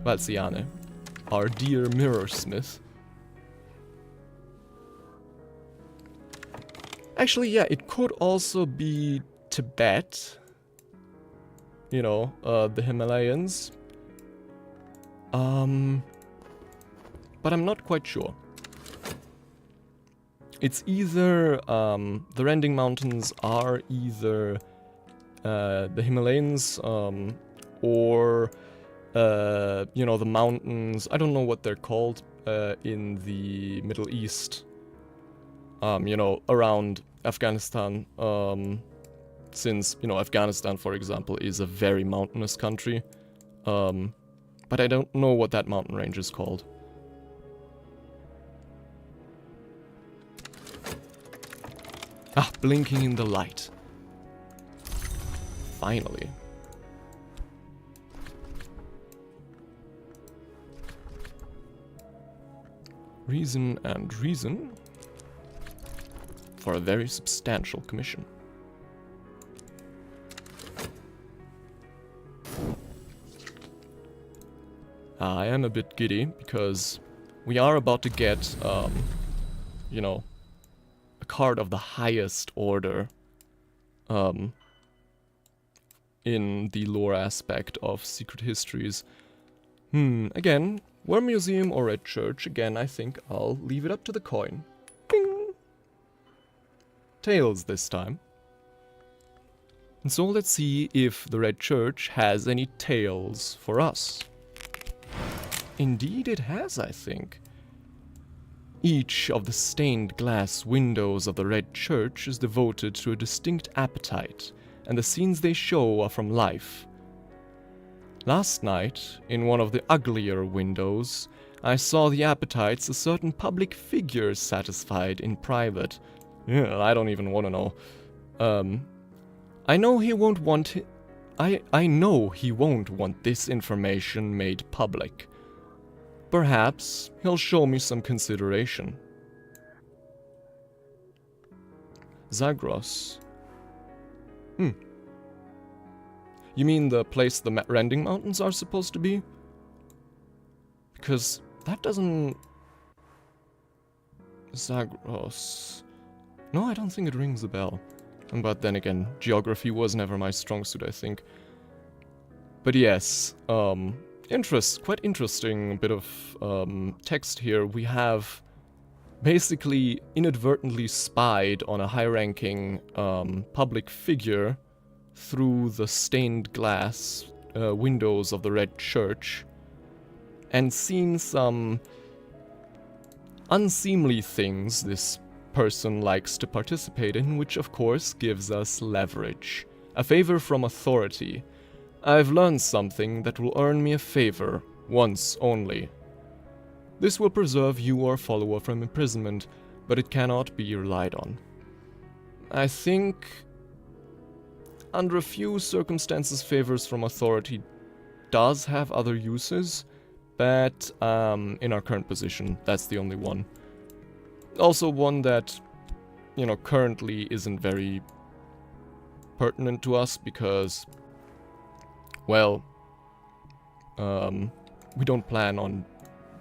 Valsiane, our dear mirror smith. Actually, yeah, it could also be Tibet. You know, the Himalayas. But I'm not quite sure. It's either, the Rending Mountains are either the Himalayas, or, you know, the mountains, I don't know what they're called in the Middle East, you know, around Afghanistan, since, you know, Afghanistan, for example, is a very mountainous country, but I don't know what that mountain range is called. Ah, blinking in the light. Finally. Reason and reason for a very substantial commission. I am a bit giddy because we are about to get, you know, a card of the highest order in the lore aspect of Secret Histories. Again, War Museum or Red Church, again, I think I'll leave it up to the coin. Ding! Tails this time. And so let's see if the Red Church has any tails for us. Indeed it has, I think. Each of the stained glass windows of the Red Church is devoted to a distinct appetite, and the scenes they show are from life. Last night, in one of the uglier windows, I saw the appetites of certain public figures satisfied in private. Yeah, I don't even want to know. I know he won't want I know he won't want this information made public. Perhaps he'll show me some consideration. Zagros. You mean the place the Rending Mountains are supposed to be? Because that doesn't... Zagros... No, I don't think it rings a bell. But then again, geography was never my strong suit, I think. But yes, quite interesting bit of text here. We have basically inadvertently spied on a high-ranking public figure through the stained glass windows of the Red Church and seen some unseemly things this person likes to participate in, which of course gives us leverage. A favor from authority. I've learned something that will earn me a favor, once only. This will preserve you or follower from imprisonment, but it cannot be relied on. I think, under a few circumstances, favors from authority does have other uses, but in our current position, that's the only one. Also one that, you know, currently isn't very pertinent to us because, well, we don't plan on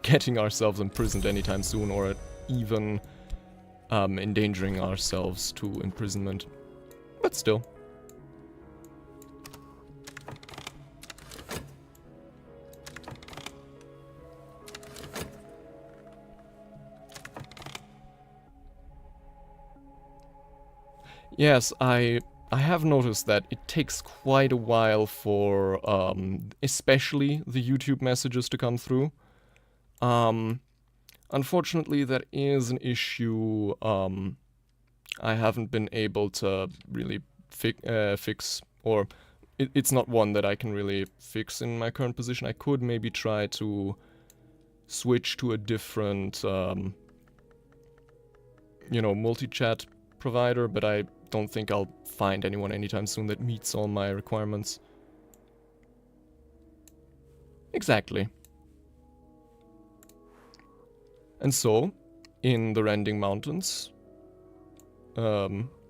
getting ourselves imprisoned anytime soon or even endangering ourselves to imprisonment. But still. Yes, I have noticed that it takes quite a while for, especially the YouTube messages to come through. Unfortunately, that is an issue I haven't been able to really fix, or it's not one that I can really fix in my current position. I could maybe try to switch to a different, you know, multi-chat provider, but I don't think I'll find anyone anytime soon that meets all my requirements. Exactly. And so, in the Rending Mountains,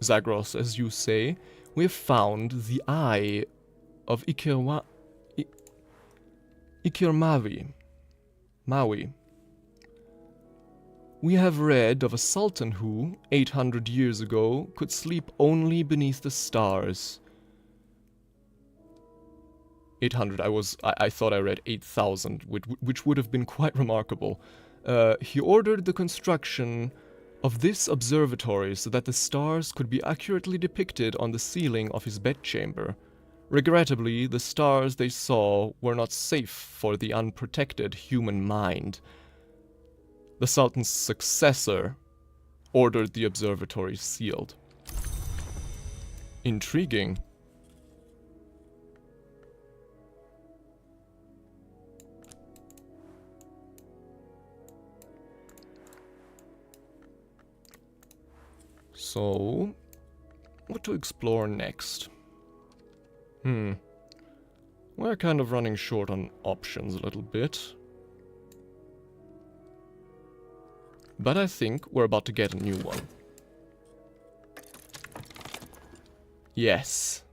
Zagros, as you say, we have found the eye of Maui. We have read of a sultan who, 800 years ago, could sleep only beneath the stars. 800, I thought I read 8,000, which would have been quite remarkable. He ordered the construction of this observatory so that the stars could be accurately depicted on the ceiling of his bedchamber. Regrettably, the stars they saw were not safe for the unprotected human mind. The Sultan's successor ordered the observatory sealed. Intriguing. So, what to explore next? We're kind of running short on options a little bit. But I think we're about to get a new one. Yes.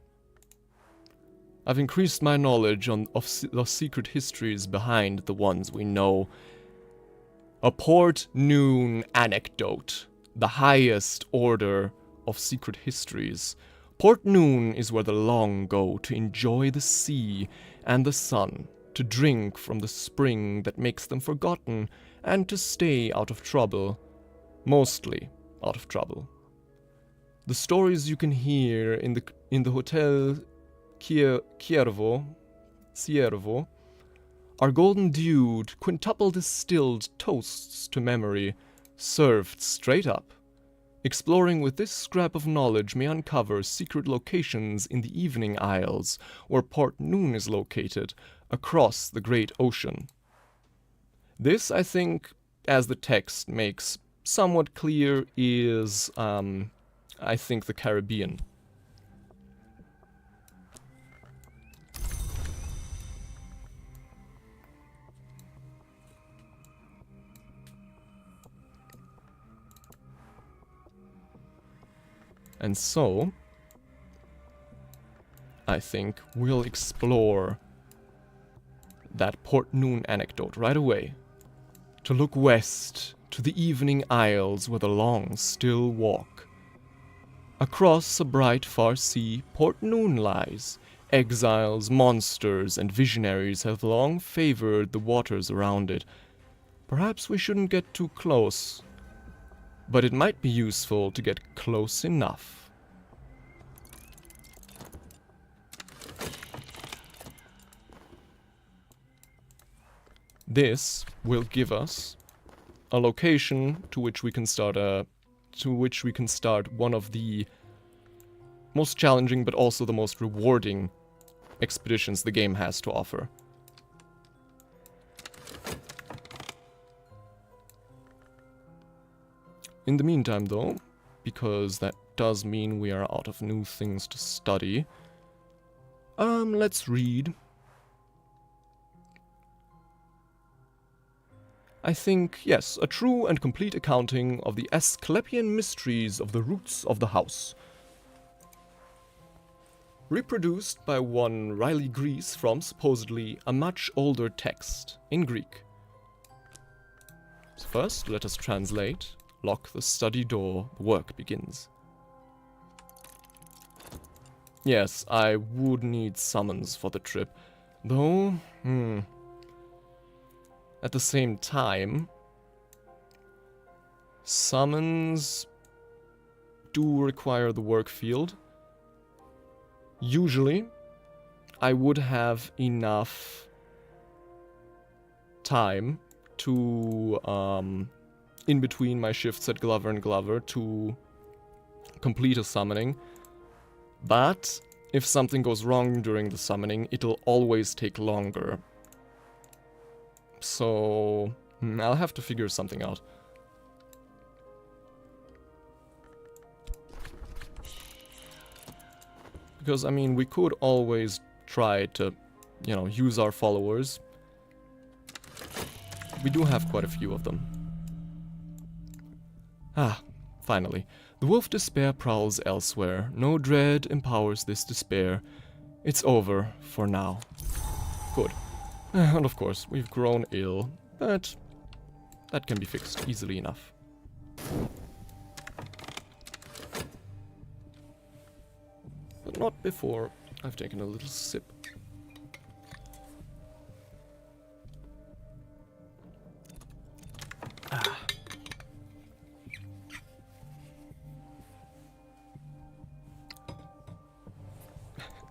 I've increased my knowledge of the secret histories behind the ones we know A Port Noon anecdote. The highest order of secret histories. Port Noon is where the long go to enjoy the sea and the sun, to drink from the spring that makes them forgotten, and to stay out of trouble. Mostly out of trouble. The stories you can hear in the Hotel Ciervo are golden dewed, quintuple distilled toasts to memory, served straight up. Exploring with this scrap of knowledge may uncover secret locations in the evening isles, where Port Noon is located, across the great ocean. This, I think, as the text makes somewhat clear, is, I think, the Caribbean. And so, I think we'll explore that Port Noon anecdote right away. To look west to the evening isles where the long still walk. Across a bright far sea, Port Noon lies. Exiles, monsters, and visionaries have long favored the waters around it. Perhaps we shouldn't get too close, but it might be useful to get close enough. This will give us a location to which we can start one of the most challenging but also the most rewarding expeditions the game has to offer. In the meantime, though, because that does mean we are out of new things to study, let's read. I think, yes, a true and complete accounting of the Asclepian mysteries of the roots of the house. Reproduced by one Riley Grease from, supposedly, a much older text in Greek. So first, let us translate. Lock the study door, the work begins. Yes, I would need summons for the trip, though, at the same time, summons do require the work field. Usually, I would have enough time to, in between my shifts at Glover and Glover, to complete a summoning. But if something goes wrong during the summoning, it'll always take longer. So, I'll have to figure something out. Because, I mean, we could always try to, you know, use our followers. We do have quite a few of them. Ah, finally. The wolf despair prowls elsewhere. No dread empowers this despair. It's over for now. Good. And of course, we've grown ill, but that can be fixed easily enough. But not before I've taken a little sip.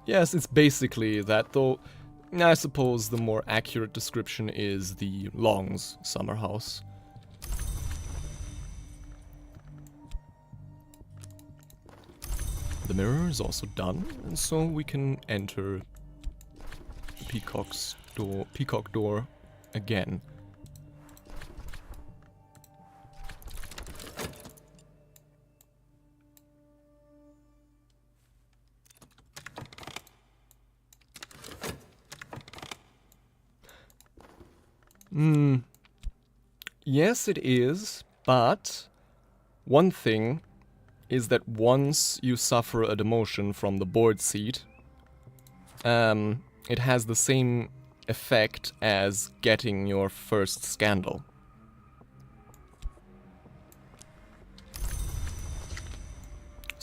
Yes, it's basically that, though I suppose the more accurate description is the Long's summer house. The mirror is also done, and so we can enter the peacock door again. Yes, it is, but one thing is that once you suffer a demotion from the board seat, it has the same effect as getting your first scandal.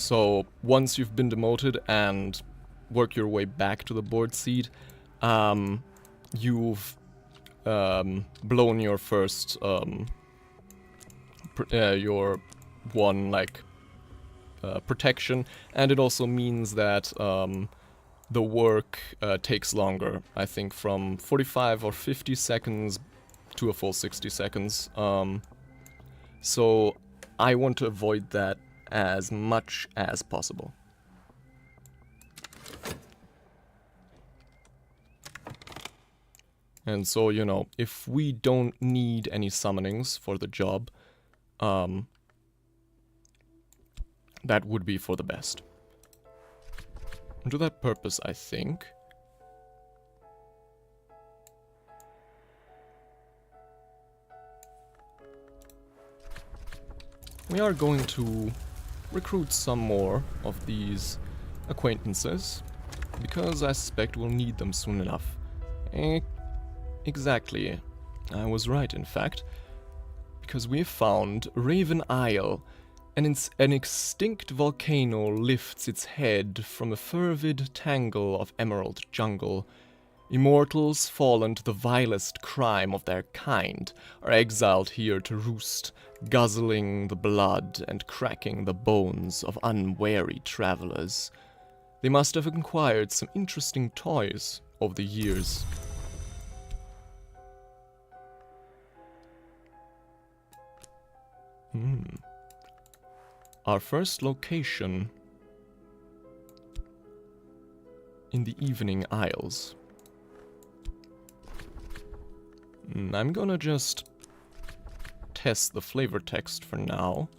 So once you've been demoted and work your way back to the board seat, you've blown your first your one protection, and it also means that the work takes longer. I think from 45 or 50 seconds to a full 60 seconds. So I want to avoid that as much as possible. And so, you know, if we don't need any summonings for the job, that would be for the best. And to that purpose, I think we are going to recruit some more of these acquaintances, because I suspect we'll need them soon enough. Exactly. I was right, in fact, because we found Raven Isle. An extinct volcano lifts its head from a fervid tangle of emerald jungle. Immortals fallen to the vilest crime of their kind are exiled here to roost, guzzling the blood and cracking the bones of unwary travelers. They must have acquired some interesting toys over the years. Our first location in the Evening Isles. I'm gonna just test the flavor text for now,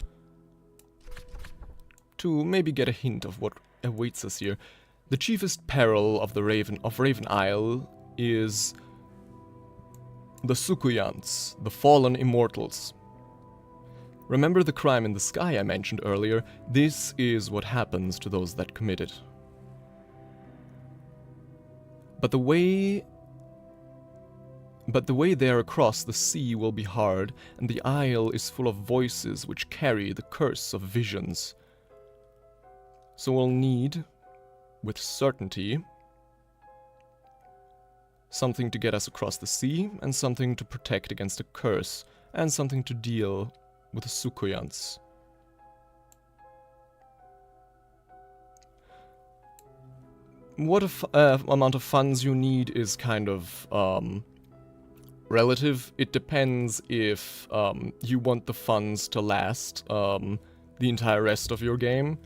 to maybe get a hint of what awaits us here. The chiefest peril of Raven Isle is the Sukuyants, the fallen immortals. Remember the crime in the sky I mentioned earlier? This is what happens to those that commit it. But the way there across the sea will be hard, and the isle is full of voices which carry the curse of visions. So we'll need, with certainty, something to get us across the sea, and something to protect against a curse, and something to deal with the Sukuyants. What amount of funds you need is kind of relative. It depends if you want the funds to last the entire rest of your game.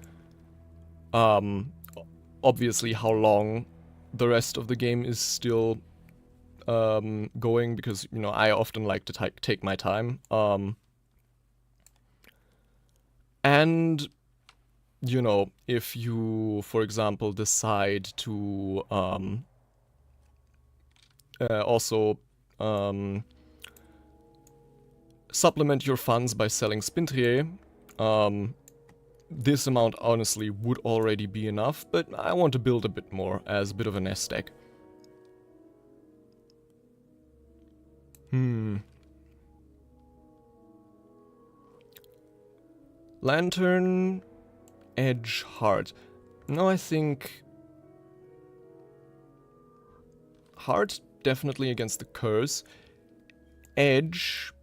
Obviously how long the rest of the game is still going, because, you know, I often like to take my time. And, you know, if you, for example, decide to also supplement your funds by selling Spintrier, this amount honestly would already be enough, but I want to build a bit more as a bit of a nest egg. Lantern, Edge, Heart. No, I think Heart definitely against the curse. Edge,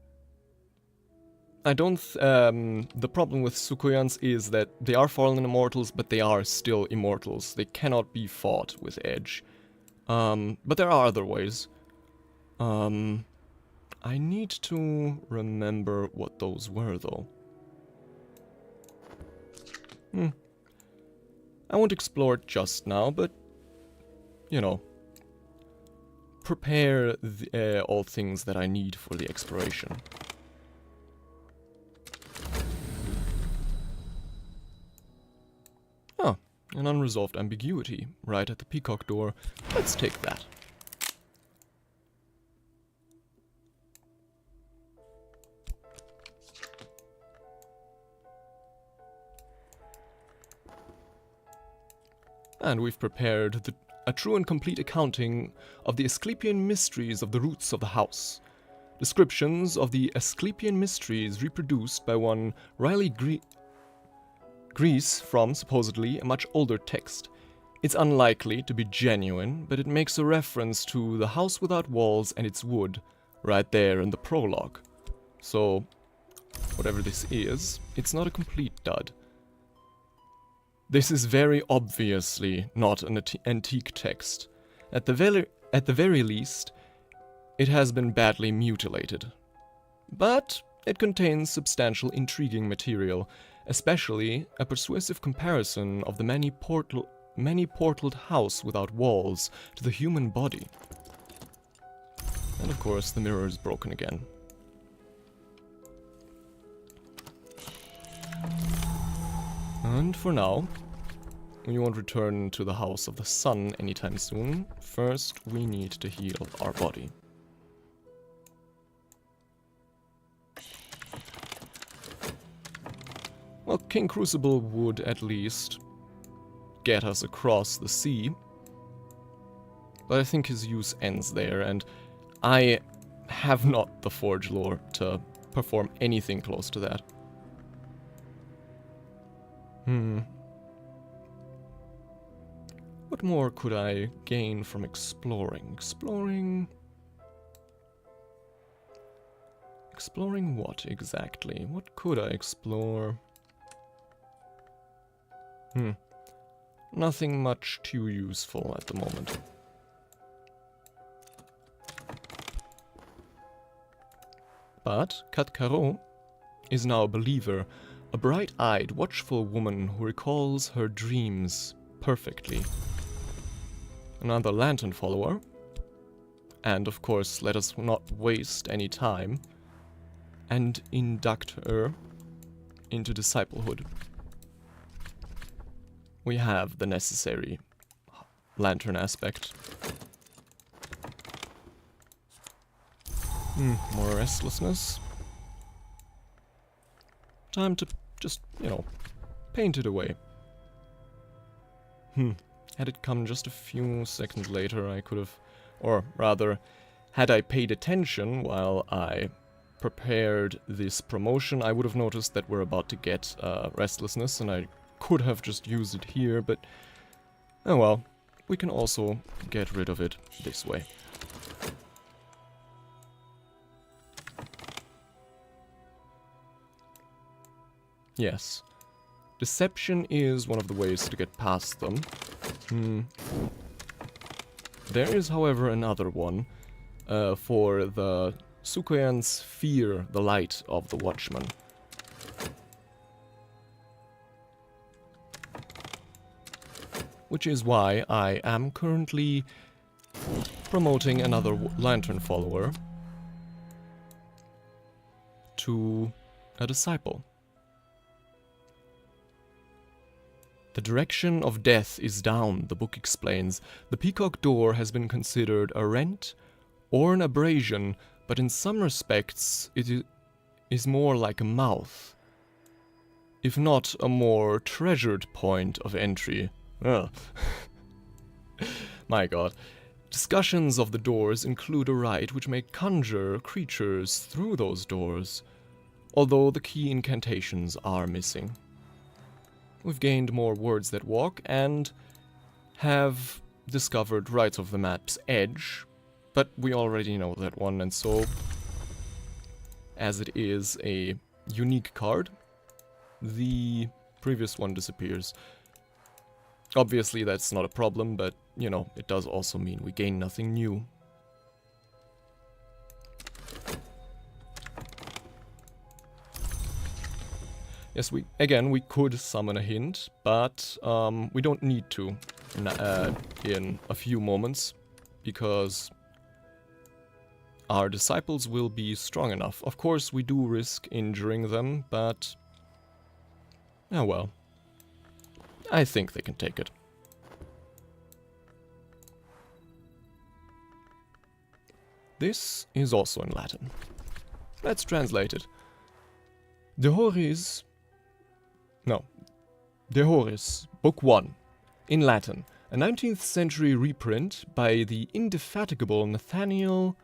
I don't. The problem with Sukuyans is that they are fallen immortals, but they are still immortals. They cannot be fought with Edge. But there are other ways. I need to remember what those were, though. I won't explore it just now, but, you know, prepare all things that I need for the exploration. Ah, an unresolved ambiguity right at the peacock door. Let's take that. And we've prepared a true and complete accounting of the Asclepian mysteries of the roots of the house. Descriptions of the Asclepian mysteries reproduced by one Riley Greece from, supposedly, a much older text. It's unlikely to be genuine, but it makes a reference to the house without walls and its wood, right there in the prologue. So, whatever this is, it's not a complete dud. This is very obviously not an antique text. At the very least, it has been badly mutilated. But it contains substantial intriguing material, especially a persuasive comparison of the many-portaled house without walls to the human body. And of course, the mirror is broken again. And for now, we won't return to the House of the Sun anytime soon. First, we need to heal our body. Well, King Crucible would at least get us across the sea. But I think his use ends there, and I have not the Forge lore to perform anything close to that. What more could I gain from exploring? Exploring what exactly? What could I explore? Nothing much too useful at the moment. But Kat Caro is now a believer, a bright-eyed, watchful woman who recalls her dreams perfectly. Another lantern follower. And of course, let us not waste any time and induct her into disciplehood. We have the necessary lantern aspect. More restlessness. Time to just, paint it away. Had it come just a few seconds later, I could have... Or rather, had I paid attention while I prepared this promotion, I would have noticed that we're about to get restlessness, and I could have just used it here, but... Oh well, we can also get rid of it this way. Yes. Deception is one of the ways to get past them. There is, however, another one for the Sukoyans fear the light of the Watchman. Which is why I am currently promoting another lantern follower to a disciple. The direction of death is down, the book explains. The peacock door has been considered a rent or an abrasion, but in some respects it is more like a mouth, if not a more treasured point of entry. Ugh. My god. Discussions of the doors include a rite which may conjure creatures through those doors, although the key incantations are missing. We've gained more words that walk and have discovered Rites of the Map's Edge, but we already know that one, and so, as it is a unique card, the previous one disappears. Obviously that's not a problem, but, it does also mean we gain nothing new. Yes, we could summon a hint, but we don't need to in a few moments, because our disciples will be strong enough. Of course, we do risk injuring them, but... oh well. I think they can take it. This is also in Latin. Let's translate it. De Horis, Book 1, in Latin, a 19th century reprint by the indefatigable Nathaniel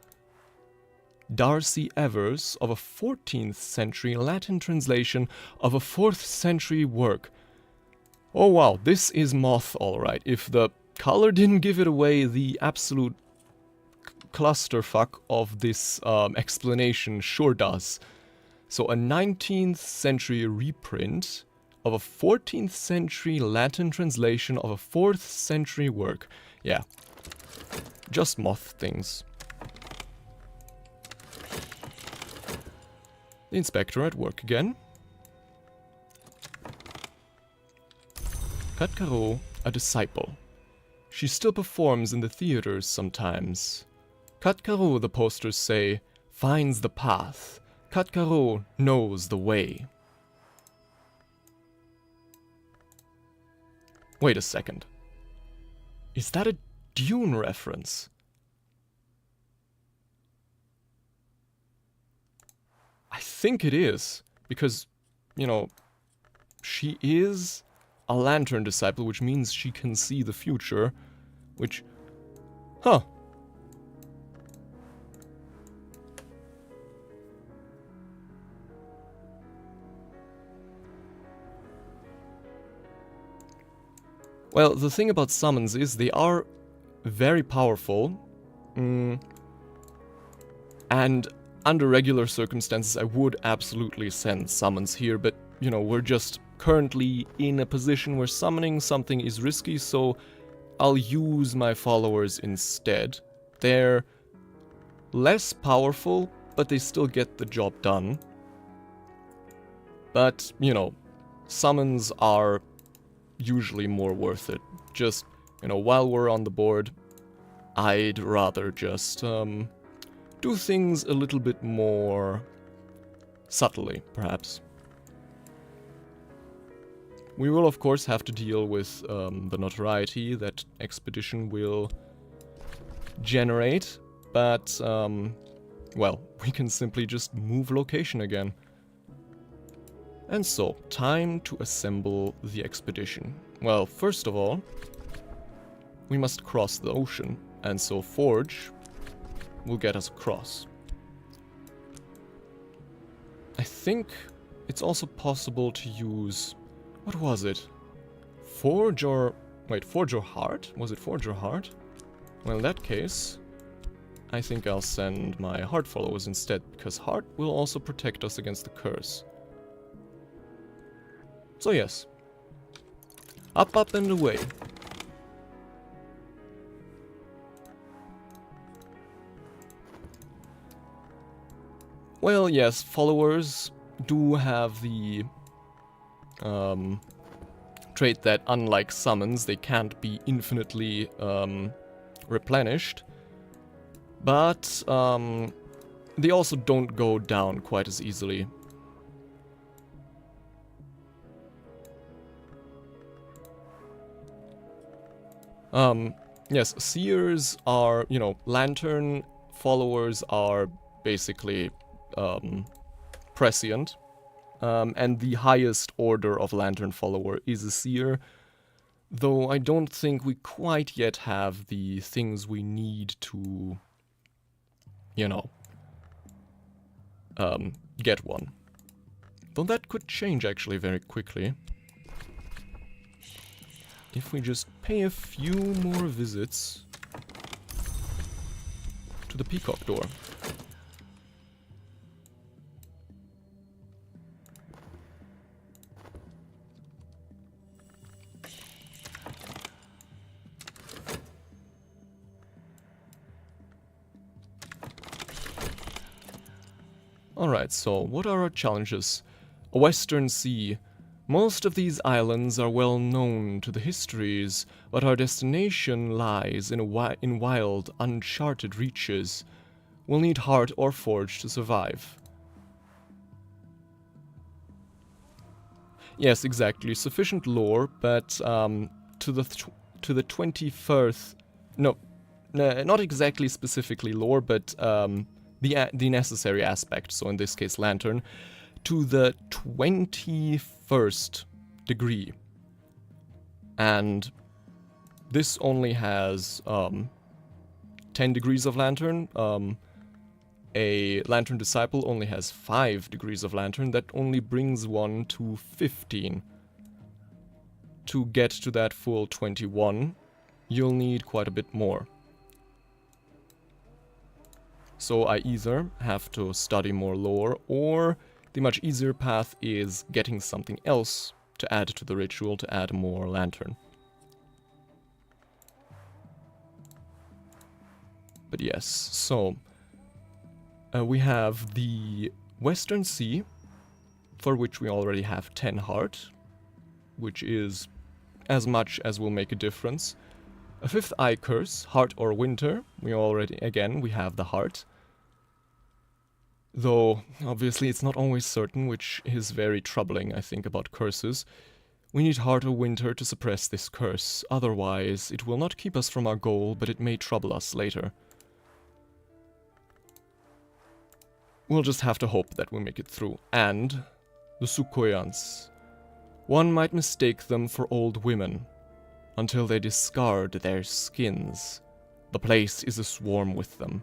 Darcy Evers of a 14th century Latin translation of a 4th century work, Oh wow, this is moth alright. If the color didn't give it away, the absolute clusterfuck of this explanation sure does. So a 19th century reprint of a 14th century Latin translation of a 4th century work. Yeah, just moth things. The inspector at work again. Kat Caro, a disciple. She still performs in the theaters sometimes. Kat Caro, the posters say, finds the path. Kat Caro knows the way. Wait a second. Is that a Dune reference? I think it is, because, you know, she is a lantern disciple, which means she can see the future, which... Huh. Well, the thing about summons is they are very powerful, and under regular circumstances I would absolutely send summons here, but, you know, we're just currently in a position where summoning something is risky, so I'll use my followers instead. They're less powerful, but they still get the job done. But, you know, summons are usually more worth it. Just, you know, while we're on the board, I'd rather just do things a little bit more subtly, perhaps. We will, of course, have to deal with the notoriety that expedition will generate, but, well, we can simply just move location again. And so, time to assemble the expedition. Well, first of all, we must cross the ocean, and so Forge will get us across. I think it's also possible to use... What was it? Forge or... Wait, Forge or Heart? Was it Forge or Heart? Well, in that case, I think I'll send my Heart followers instead, because Heart will also protect us against the curse. So yes. Up, up and away. Well, yes, followers do have the trait that, unlike summons, they can't be infinitely replenished. But they also don't go down quite as easily. Yes, seers are, you know, lantern followers are basically prescient. And the highest order of lantern follower is a seer, though I don't think we quite yet have the things we need to, you know, get one. Though that could change actually very quickly. If we just pay a few more visits to the Peacock Door. Alright, so what are our challenges? A western sea. Most of these islands are well known to the histories, but our destination lies in wild, uncharted reaches. We'll need Heart or Forge to survive. Yes, exactly. Sufficient lore, but to the 21st... No, not exactly specifically lore, but the necessary aspect, so in this case Lantern, to the 21st degree. And this only has 10 degrees of Lantern. A Lantern Disciple only has 5 degrees of Lantern. That only brings one to 15. to get to that full 21, you'll need quite a bit more. So I either have to study more lore, or the much easier path is getting something else to add to the ritual to add more lantern. But yes, so we have the Western Sea, for which we already have 10 heart, which is as much as will make a difference. A 5th eye curse, heart or winter, we already, again, we have the heart. Though, obviously it's not always certain, which is very troubling, I think, about curses. We need heart or winter to suppress this curse, otherwise it will not keep us from our goal, but it may trouble us later. We'll just have to hope that we make it through. And the Sukoyans. One might mistake them for old women, until they discard their skins. The place is aswarm with them.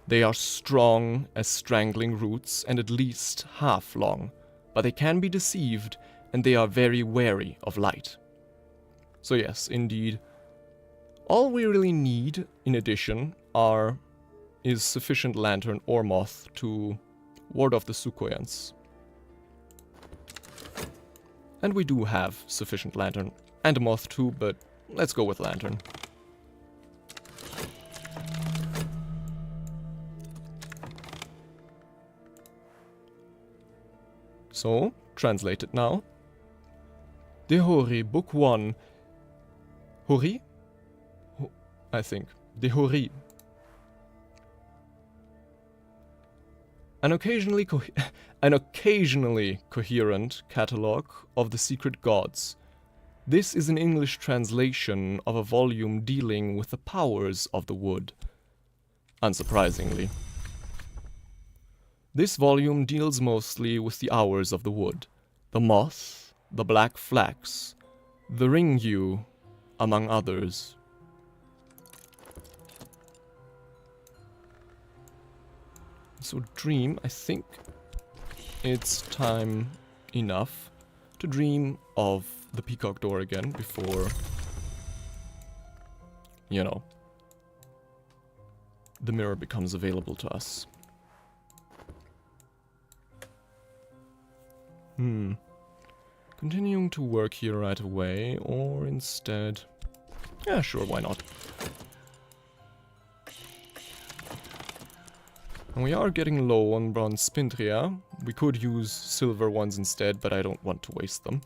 They are strong as strangling roots and at least half long, but they can be deceived and they are very wary of light. So yes, indeed, all we really need in addition is sufficient lantern or moth to ward off the Sukoyans. And we do have sufficient lantern and moth too, but let's go with lantern. So, translate it now. Dehori, Book 1. Hori? I think. Dehori. An occasionally coherent catalogue of the secret gods. This is an English translation of a volume dealing with the powers of the wood. Unsurprisingly. This volume deals mostly with the hours of the wood, the moth, the black flax, the ringdew, among others. So dream, I think it's time enough to dream of the peacock door again before, you know, the mirror becomes available to us. Continuing to work here right away, or instead... Yeah, sure, why not? And we are getting low on bronze spintria. We could use silver ones instead, but I don't want to waste them.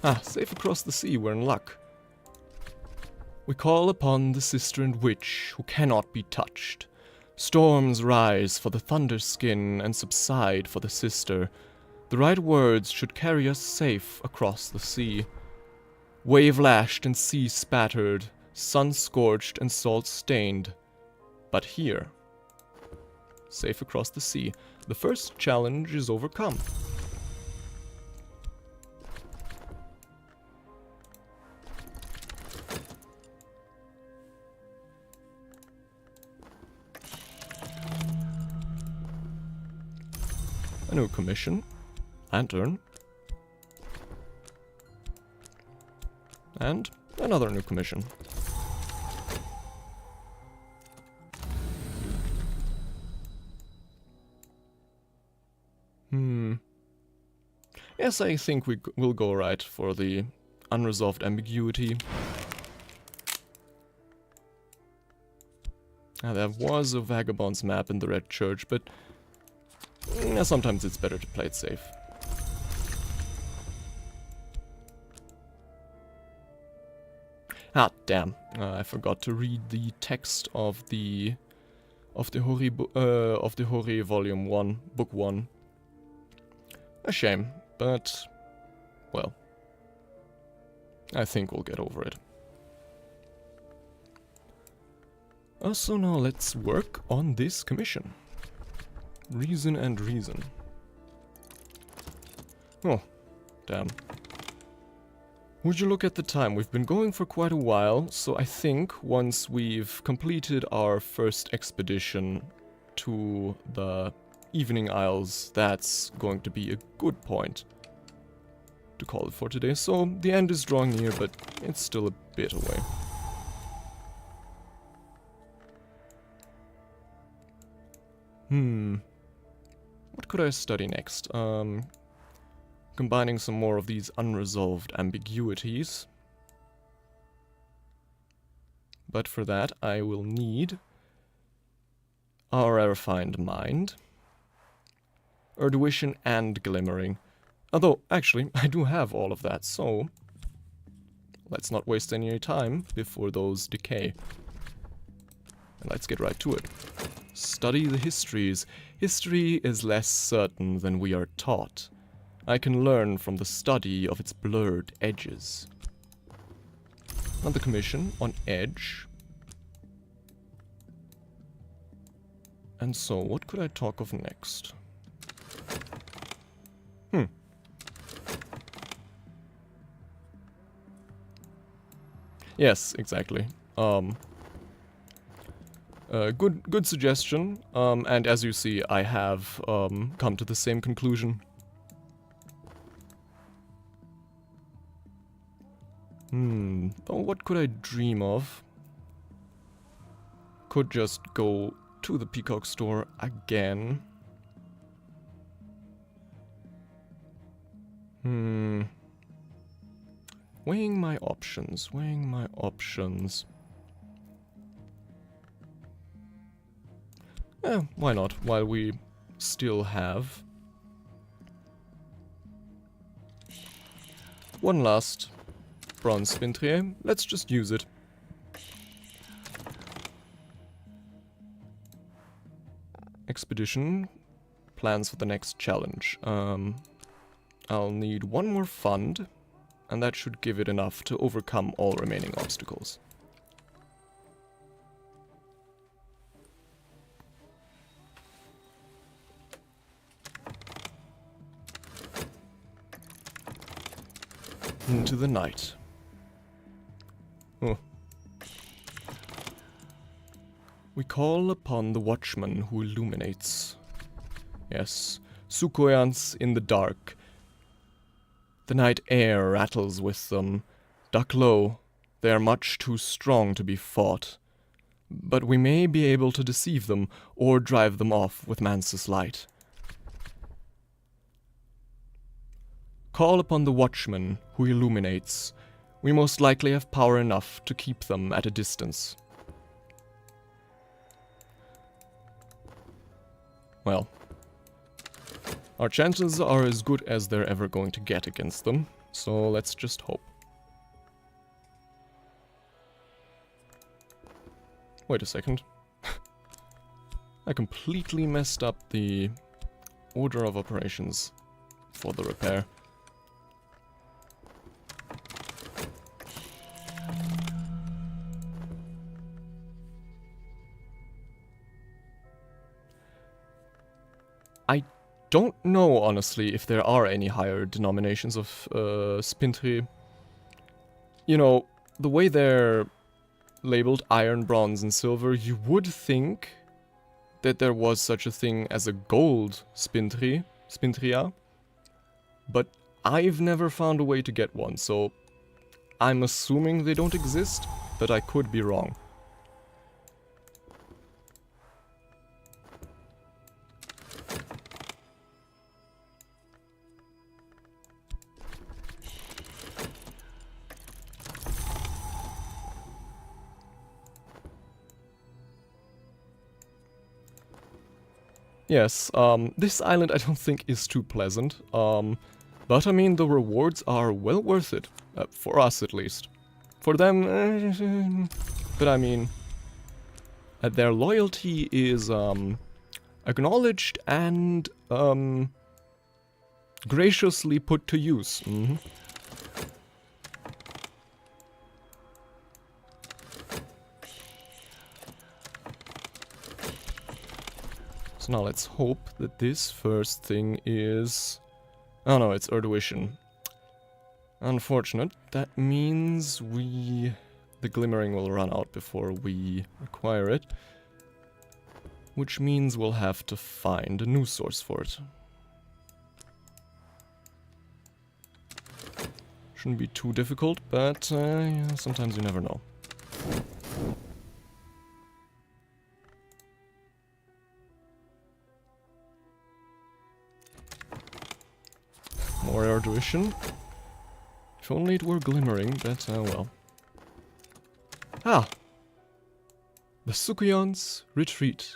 Ah, safe across the sea, we're in luck. We call upon the sister and witch who cannot be touched. Storms rise for the thunder skin and subside for the sister. The right words should carry us safe across the sea. Wave lashed and sea spattered, sun scorched and salt stained. But here, safe across the sea, the first challenge is overcome. A new commission. Lantern. And another new commission. Yes, I think we will go right for the unresolved ambiguity. There was a vagabond's map in the Red Church, but sometimes it's better to play it safe. Ah, damn! I forgot to read the text of the Hori Volume 1, Book 1. A shame, but well, I think we'll get over it. So now let's work on this commission. Reason and reason. Oh, damn. Would you look at the time? We've been going for quite a while, so I think once we've completed our first expedition to the Evening Isles, that's going to be a good point to call it for today. So the end is drawing near, but it's still a bit away. What could I study next? Combining some more of these unresolved ambiguities. But for that, I will need our Refined Mind, Erudtion, and Glimmering. Although, actually, I do have all of that, so let's not waste any time before those decay. And let's get right to it. Study the histories. History is less certain than we are taught. I can learn from the study of its blurred edges. Another commission on Edge. And so, what could I talk of next? Yes, exactly. Good suggestion. And as you see, I have come to the same conclusion. Oh, what could I dream of? Could just go to the Peacock store again. Weighing my options, why not, while we still have one last bronze spintrier. Let's just use it. Expedition. Plans for the next challenge. I'll need one more fund, and that should give it enough to overcome all remaining obstacles. Into the night. Oh. We call upon the watchman who illuminates. Yes, Sukoyans in the dark. The night air rattles with them. Duck low, they are much too strong to be fought. But we may be able to deceive them, or drive them off with Mansus light. Call upon the watchman who illuminates. We most likely have power enough to keep them at a distance. Well, our chances are as good as they're ever going to get against them, so let's just hope. Wait a second. I completely messed up the order of operations for the repair. I don't know, honestly, if there are any higher denominations of spintri. You know, the way they're labeled iron, bronze, and silver, you would think that there was such a thing as a gold spintria, but I've never found a way to get one, so I'm assuming they don't exist, but I could be wrong. Yes, this island I don't think is too pleasant, but I mean the rewards are well worth it, for us at least. For them, but I mean, their loyalty is acknowledged and graciously put to use. So now let's hope that this first thing is Oh no, it's Erduition. Unfortunate. That means the glimmering will run out before we acquire it. Which means we'll have to find a new source for it. Shouldn't be too difficult, but yeah, sometimes you never know. More Arduition. If only it were glimmering, but well. Ah! The Sukuyons retreat.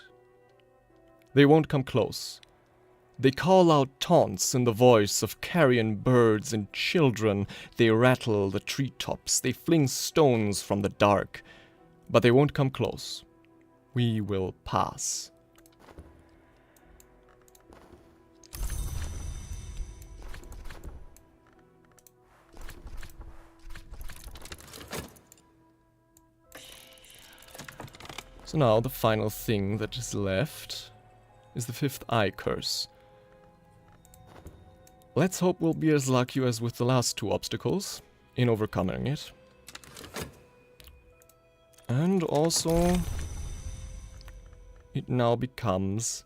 They won't come close. They call out taunts in the voice of carrion birds and children. They rattle the treetops. They fling stones from the dark. But they won't come close. We will pass. So now the final thing that is left is the 5th eye curse. Let's hope we'll be as lucky as with the last 2 obstacles in overcoming it. And also, it now becomes...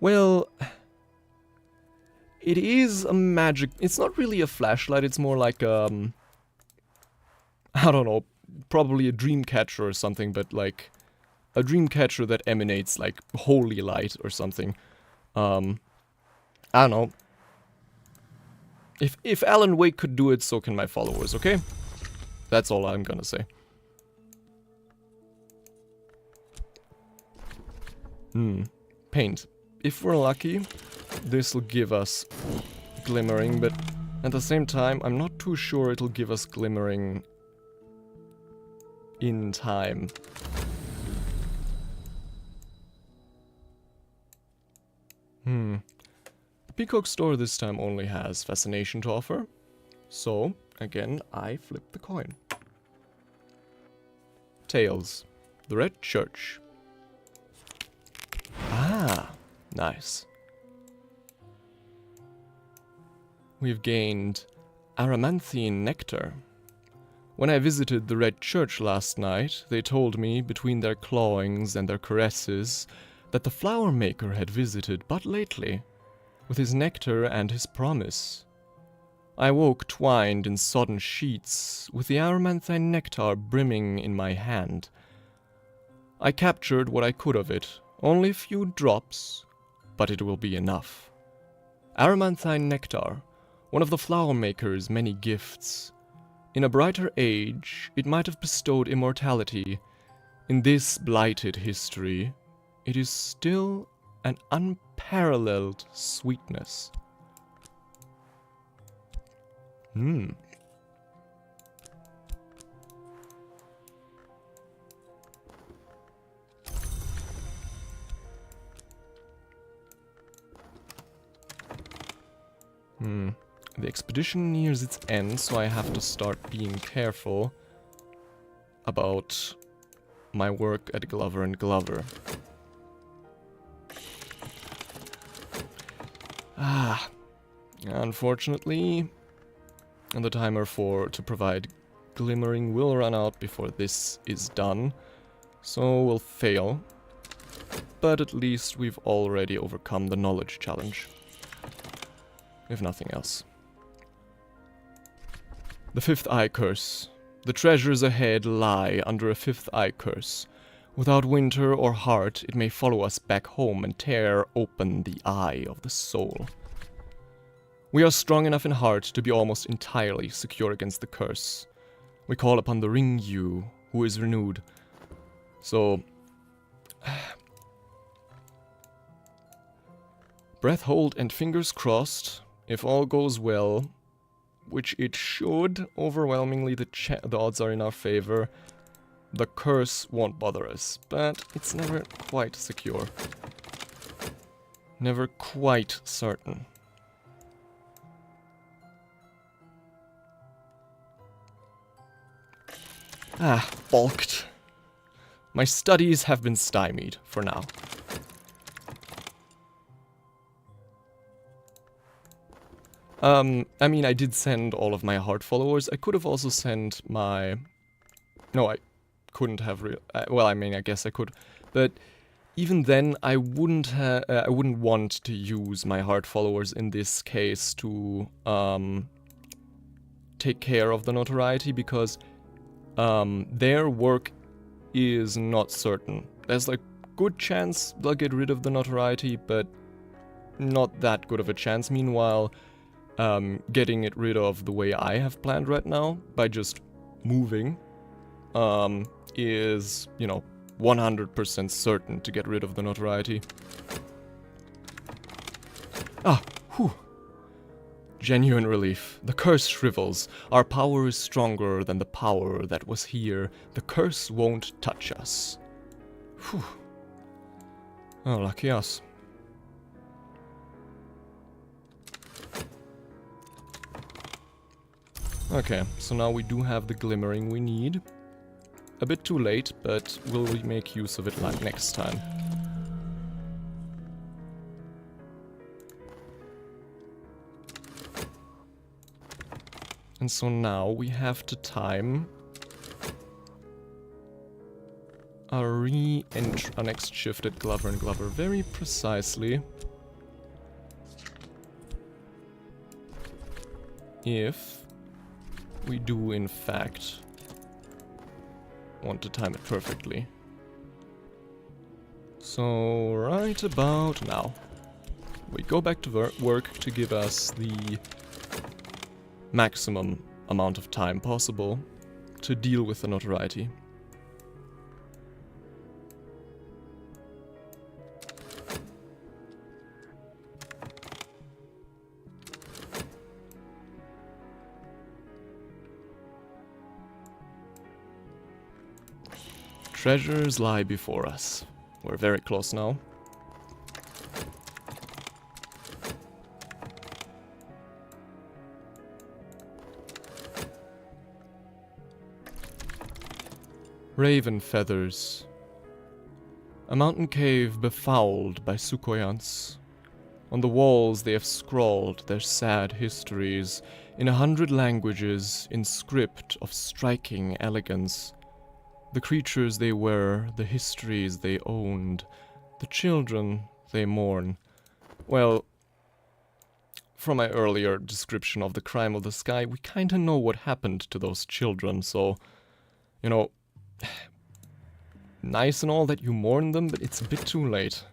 Well, it is a magic... It's not really a flashlight, it's more like I don't know, probably a dream catcher or something, but like a dream catcher that emanates like holy light or something. I don't know. If Alan Wake could do it, so can my followers, okay? That's all I'm gonna say. Paint. If we're lucky, this will give us glimmering, but at the same time, I'm not too sure it'll give us glimmering in time. The Peacock store this time only has fascination to offer. So, again, I flip the coin. Tails. The Red Church. Ah, nice. We've gained Aramanthine Nectar. When I visited the Red Church last night, they told me, between their clawings and their caresses, that the flower maker had visited but lately, with his nectar and his promise. I woke twined in sodden sheets, with the Aramanthine nectar brimming in my hand. I captured what I could of it, only a few drops, but it will be enough. Aramanthine nectar, one of the flower maker's many gifts. In a brighter age, it might have bestowed immortality. In this blighted history, it is still an unparalleled sweetness. The expedition nears its end, so I have to start being careful about my work at Glover and Glover. Unfortunately, the timer to provide glimmering will run out before this is done, so we'll fail. But at least we've already overcome the knowledge challenge, if nothing else. The 5th eye curse. The treasures ahead lie under a 5th eye curse. Without winter or heart, it may follow us back home and tear open the eye of the soul. We are strong enough in heart to be almost entirely secure against the curse. We call upon the Ringyu, who is renewed. So... breath hold and fingers crossed. If all goes well, which it should, overwhelmingly the odds are in our favor, the curse won't bother us, but it's never quite secure. Never quite certain. Balked. My studies have been stymied for now. I mean, I did send all of my heart followers. I could have also sent my... No, I couldn't have well, I mean, I guess I could. But even then, I wouldn't want to use my heart followers in this case to take care of the notoriety, because their work is not certain. There's like good chance they'll get rid of the notoriety, but not that good of a chance. Meanwhile, getting it rid of the way I have planned right now, by just moving, is, you know, 100% certain to get rid of the notoriety. Ah, whew. Genuine relief. The curse shrivels. Our power is stronger than the power that was here. The curse won't touch us. Whew. Oh, lucky us. Okay, so now we do have the glimmering we need. A bit too late, but we'll make use of it like next time. And so now we have to time our next shifted Glover and Glover very precisely. If we do in fact want to time it perfectly. So right about now, we go back to work to give us the maximum amount of time possible to deal with the notoriety. Treasures lie before us. We're very close now. Raven feathers. A mountain cave befouled by Sukoyants. On the walls they have scrawled their sad histories in 100 languages in script of striking elegance. The creatures they were, the histories they owned, the children they mourn. Well, from my earlier description of the crime of the sky, we kinda know what happened to those children, so, you know, nice and all that you mourn them, but it's a bit too late.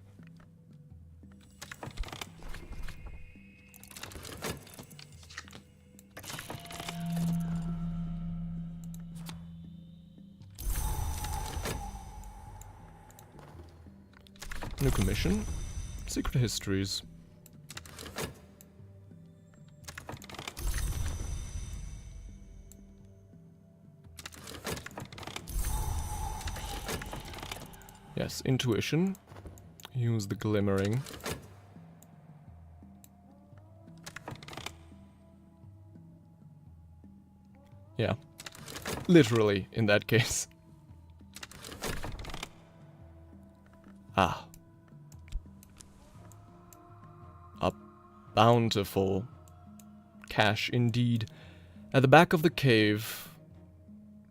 New commission. Secret histories. Yes, intuition. Use the glimmering. Yeah. Literally, in that case. Ah. A bountiful cache indeed. At the back of the cave,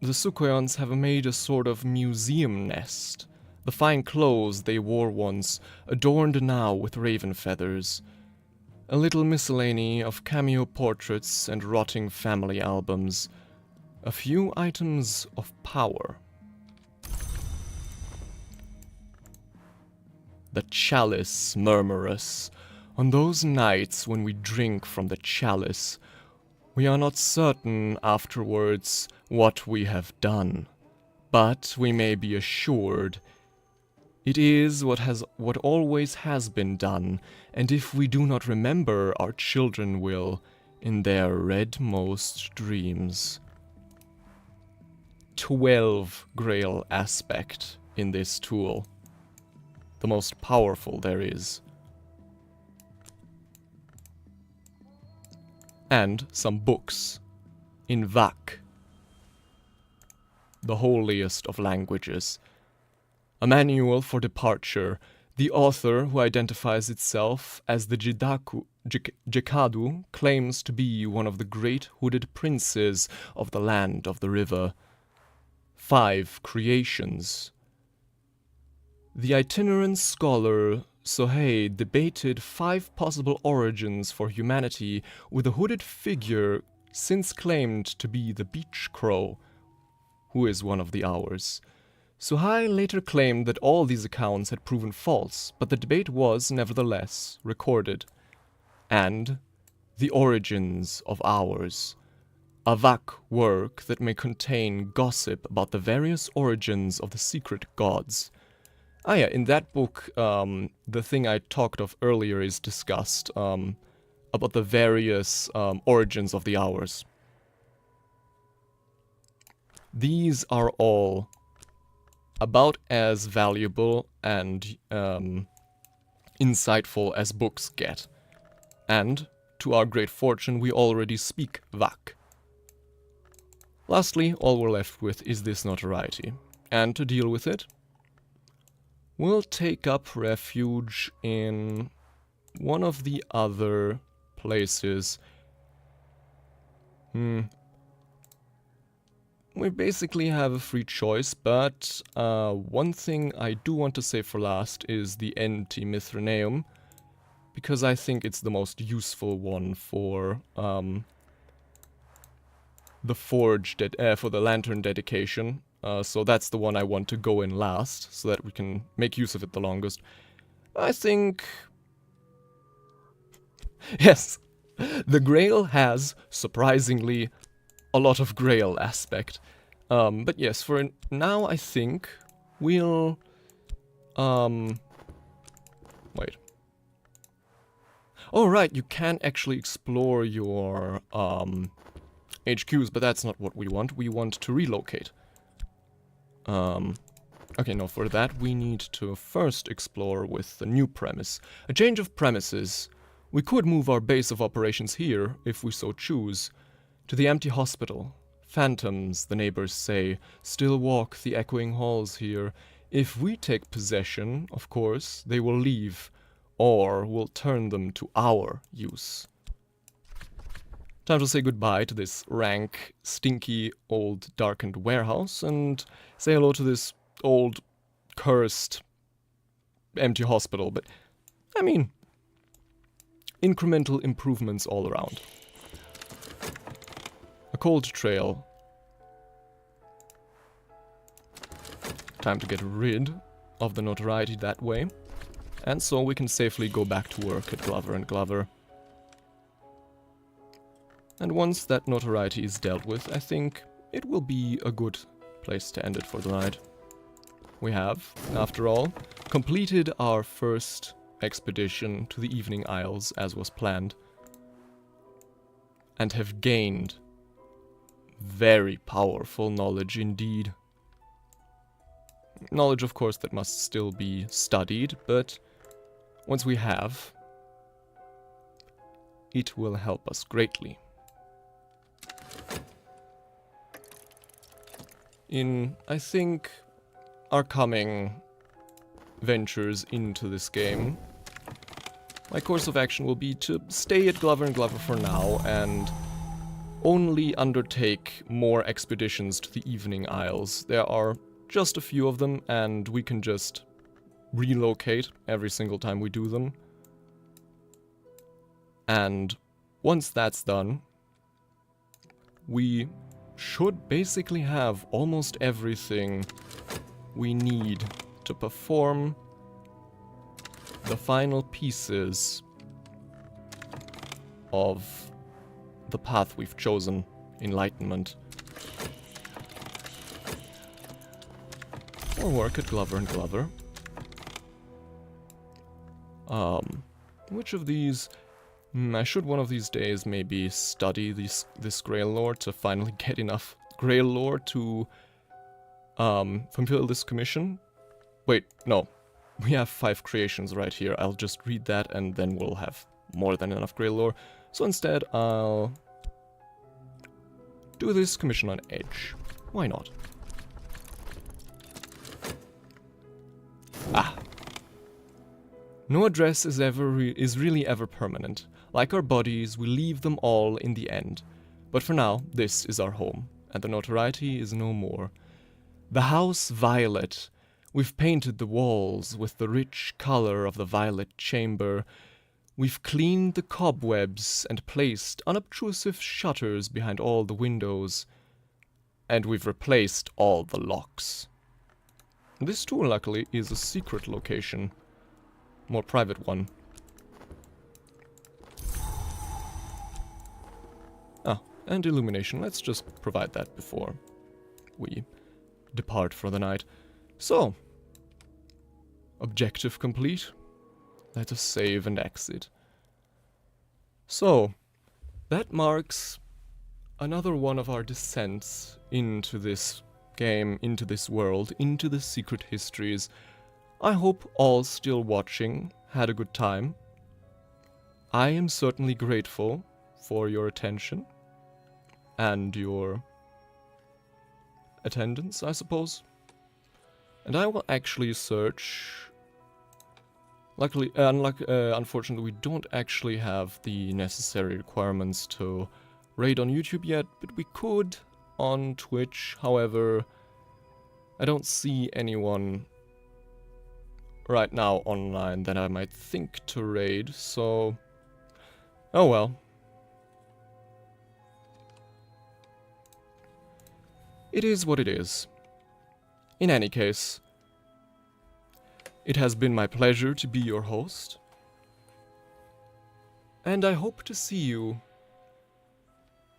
the Sukoyans have made a sort of museum nest. The fine clothes they wore once, adorned now with raven feathers. A little miscellany of cameo portraits and rotting family albums. A few items of power. The chalice, murmurous. On those nights when we drink from the chalice, we are not certain afterwards what we have done. But we may be assured it is what always has been done, and if we do not remember, our children will, in their redmost dreams. 12 Grail aspect in this tool. The most powerful there is. And some books. In Vak. The holiest of languages. A manual for departure, The author, who identifies itself as the Jekadu, claims to be one of the great hooded princes of the land of the river. 5 creations. The itinerant scholar Sohei debated 5 possible origins for humanity with a hooded figure since claimed to be the beach crow, who is one of the hours. Suhai later claimed that all these accounts had proven false, but the debate was, nevertheless, recorded. And The Origins of Hours, a Vak work that may contain gossip about the various origins of the secret gods. Ah yeah, in that book, the thing I talked of earlier is discussed, about the various origins of the hours. These are all about as valuable and insightful as books get. And, to our great fortune, we already speak Vak. Lastly, all we're left with is this notoriety. And to deal with it, we'll take up refuge in one of the other places. We basically have a free choice, but one thing I do want to say for last is the Anti-Mithraneum, because I think it's the most useful one for the forge, for the lantern dedication. So that's the one I want to go in last, so that we can make use of it the longest. I think... Yes, the Grail has, surprisingly, a lot of Grail aspect. But yes, for now I think we'll... Wait. Oh right, you can actually explore your HQs, but that's not what we want. We want to relocate. Okay, no, for that we need to first explore with the new premise. A change of premises. We could move our base of operations here, if we so choose, to the empty hospital. Phantoms, the neighbors say, still walk the echoing halls here. If we take possession, of course, they will leave, or we'll turn them to our use. Time to say goodbye to this rank, stinky, old, darkened warehouse, and say hello to this old, cursed, empty hospital. But, I mean, incremental improvements all around. A cold trail. Time to get rid of the notoriety that way. And so we can safely go back to work at Glover & Glover. And once that notoriety is dealt with, I think it will be a good place to end it for the night. We have, after all, completed our first expedition to the Evening Isles as was planned. And have gained very powerful knowledge indeed. Knowledge, of course, that must still be studied, but once we have, it will help us greatly. In, I think, our coming ventures into this game, my course of action will be to stay at Glover & Glover for now and only undertake more expeditions to the Evening Isles. There are just a few of them, and we can just relocate every single time we do them. And once that's done, we should basically have almost everything we need to perform the final pieces of the path we've chosen, Enlightenment. Or work at Glover & Glover. Which of these... I should one of these days maybe study this Grail lore to finally get enough Grail lore to fulfill this commission. Wait, no. We have 5 creations right here. I'll just read that and then we'll have more than enough Grail lore. So instead I'll do this commission on Edge. Why not? Ah. No address is really ever permanent. Like our bodies, we leave them all in the end. But for now, this is our home, and the notoriety is no more. The house violet. We've painted the walls with the rich color of the violet chamber. We've cleaned the cobwebs and placed unobtrusive shutters behind all the windows. And we've replaced all the locks. This too, luckily, is a secret location. More private one. Ah, and illumination. Let's just provide that before we depart for the night. So, objective complete. Let us save and exit. So, that marks another one of our descents into this game, into this world, into the secret histories. I hope all still watching had a good time. I am certainly grateful for your attention and your attendance, I suppose. And I will actually search. Luckily, unfortunately, we don't actually have the necessary requirements to raid on YouTube yet, but we could on Twitch. However, I don't see anyone right now online that I might think to raid, so oh well. It is what it is. In any case, it has been my pleasure to be your host, and I hope to see you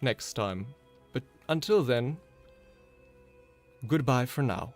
next time. But until then, goodbye for now.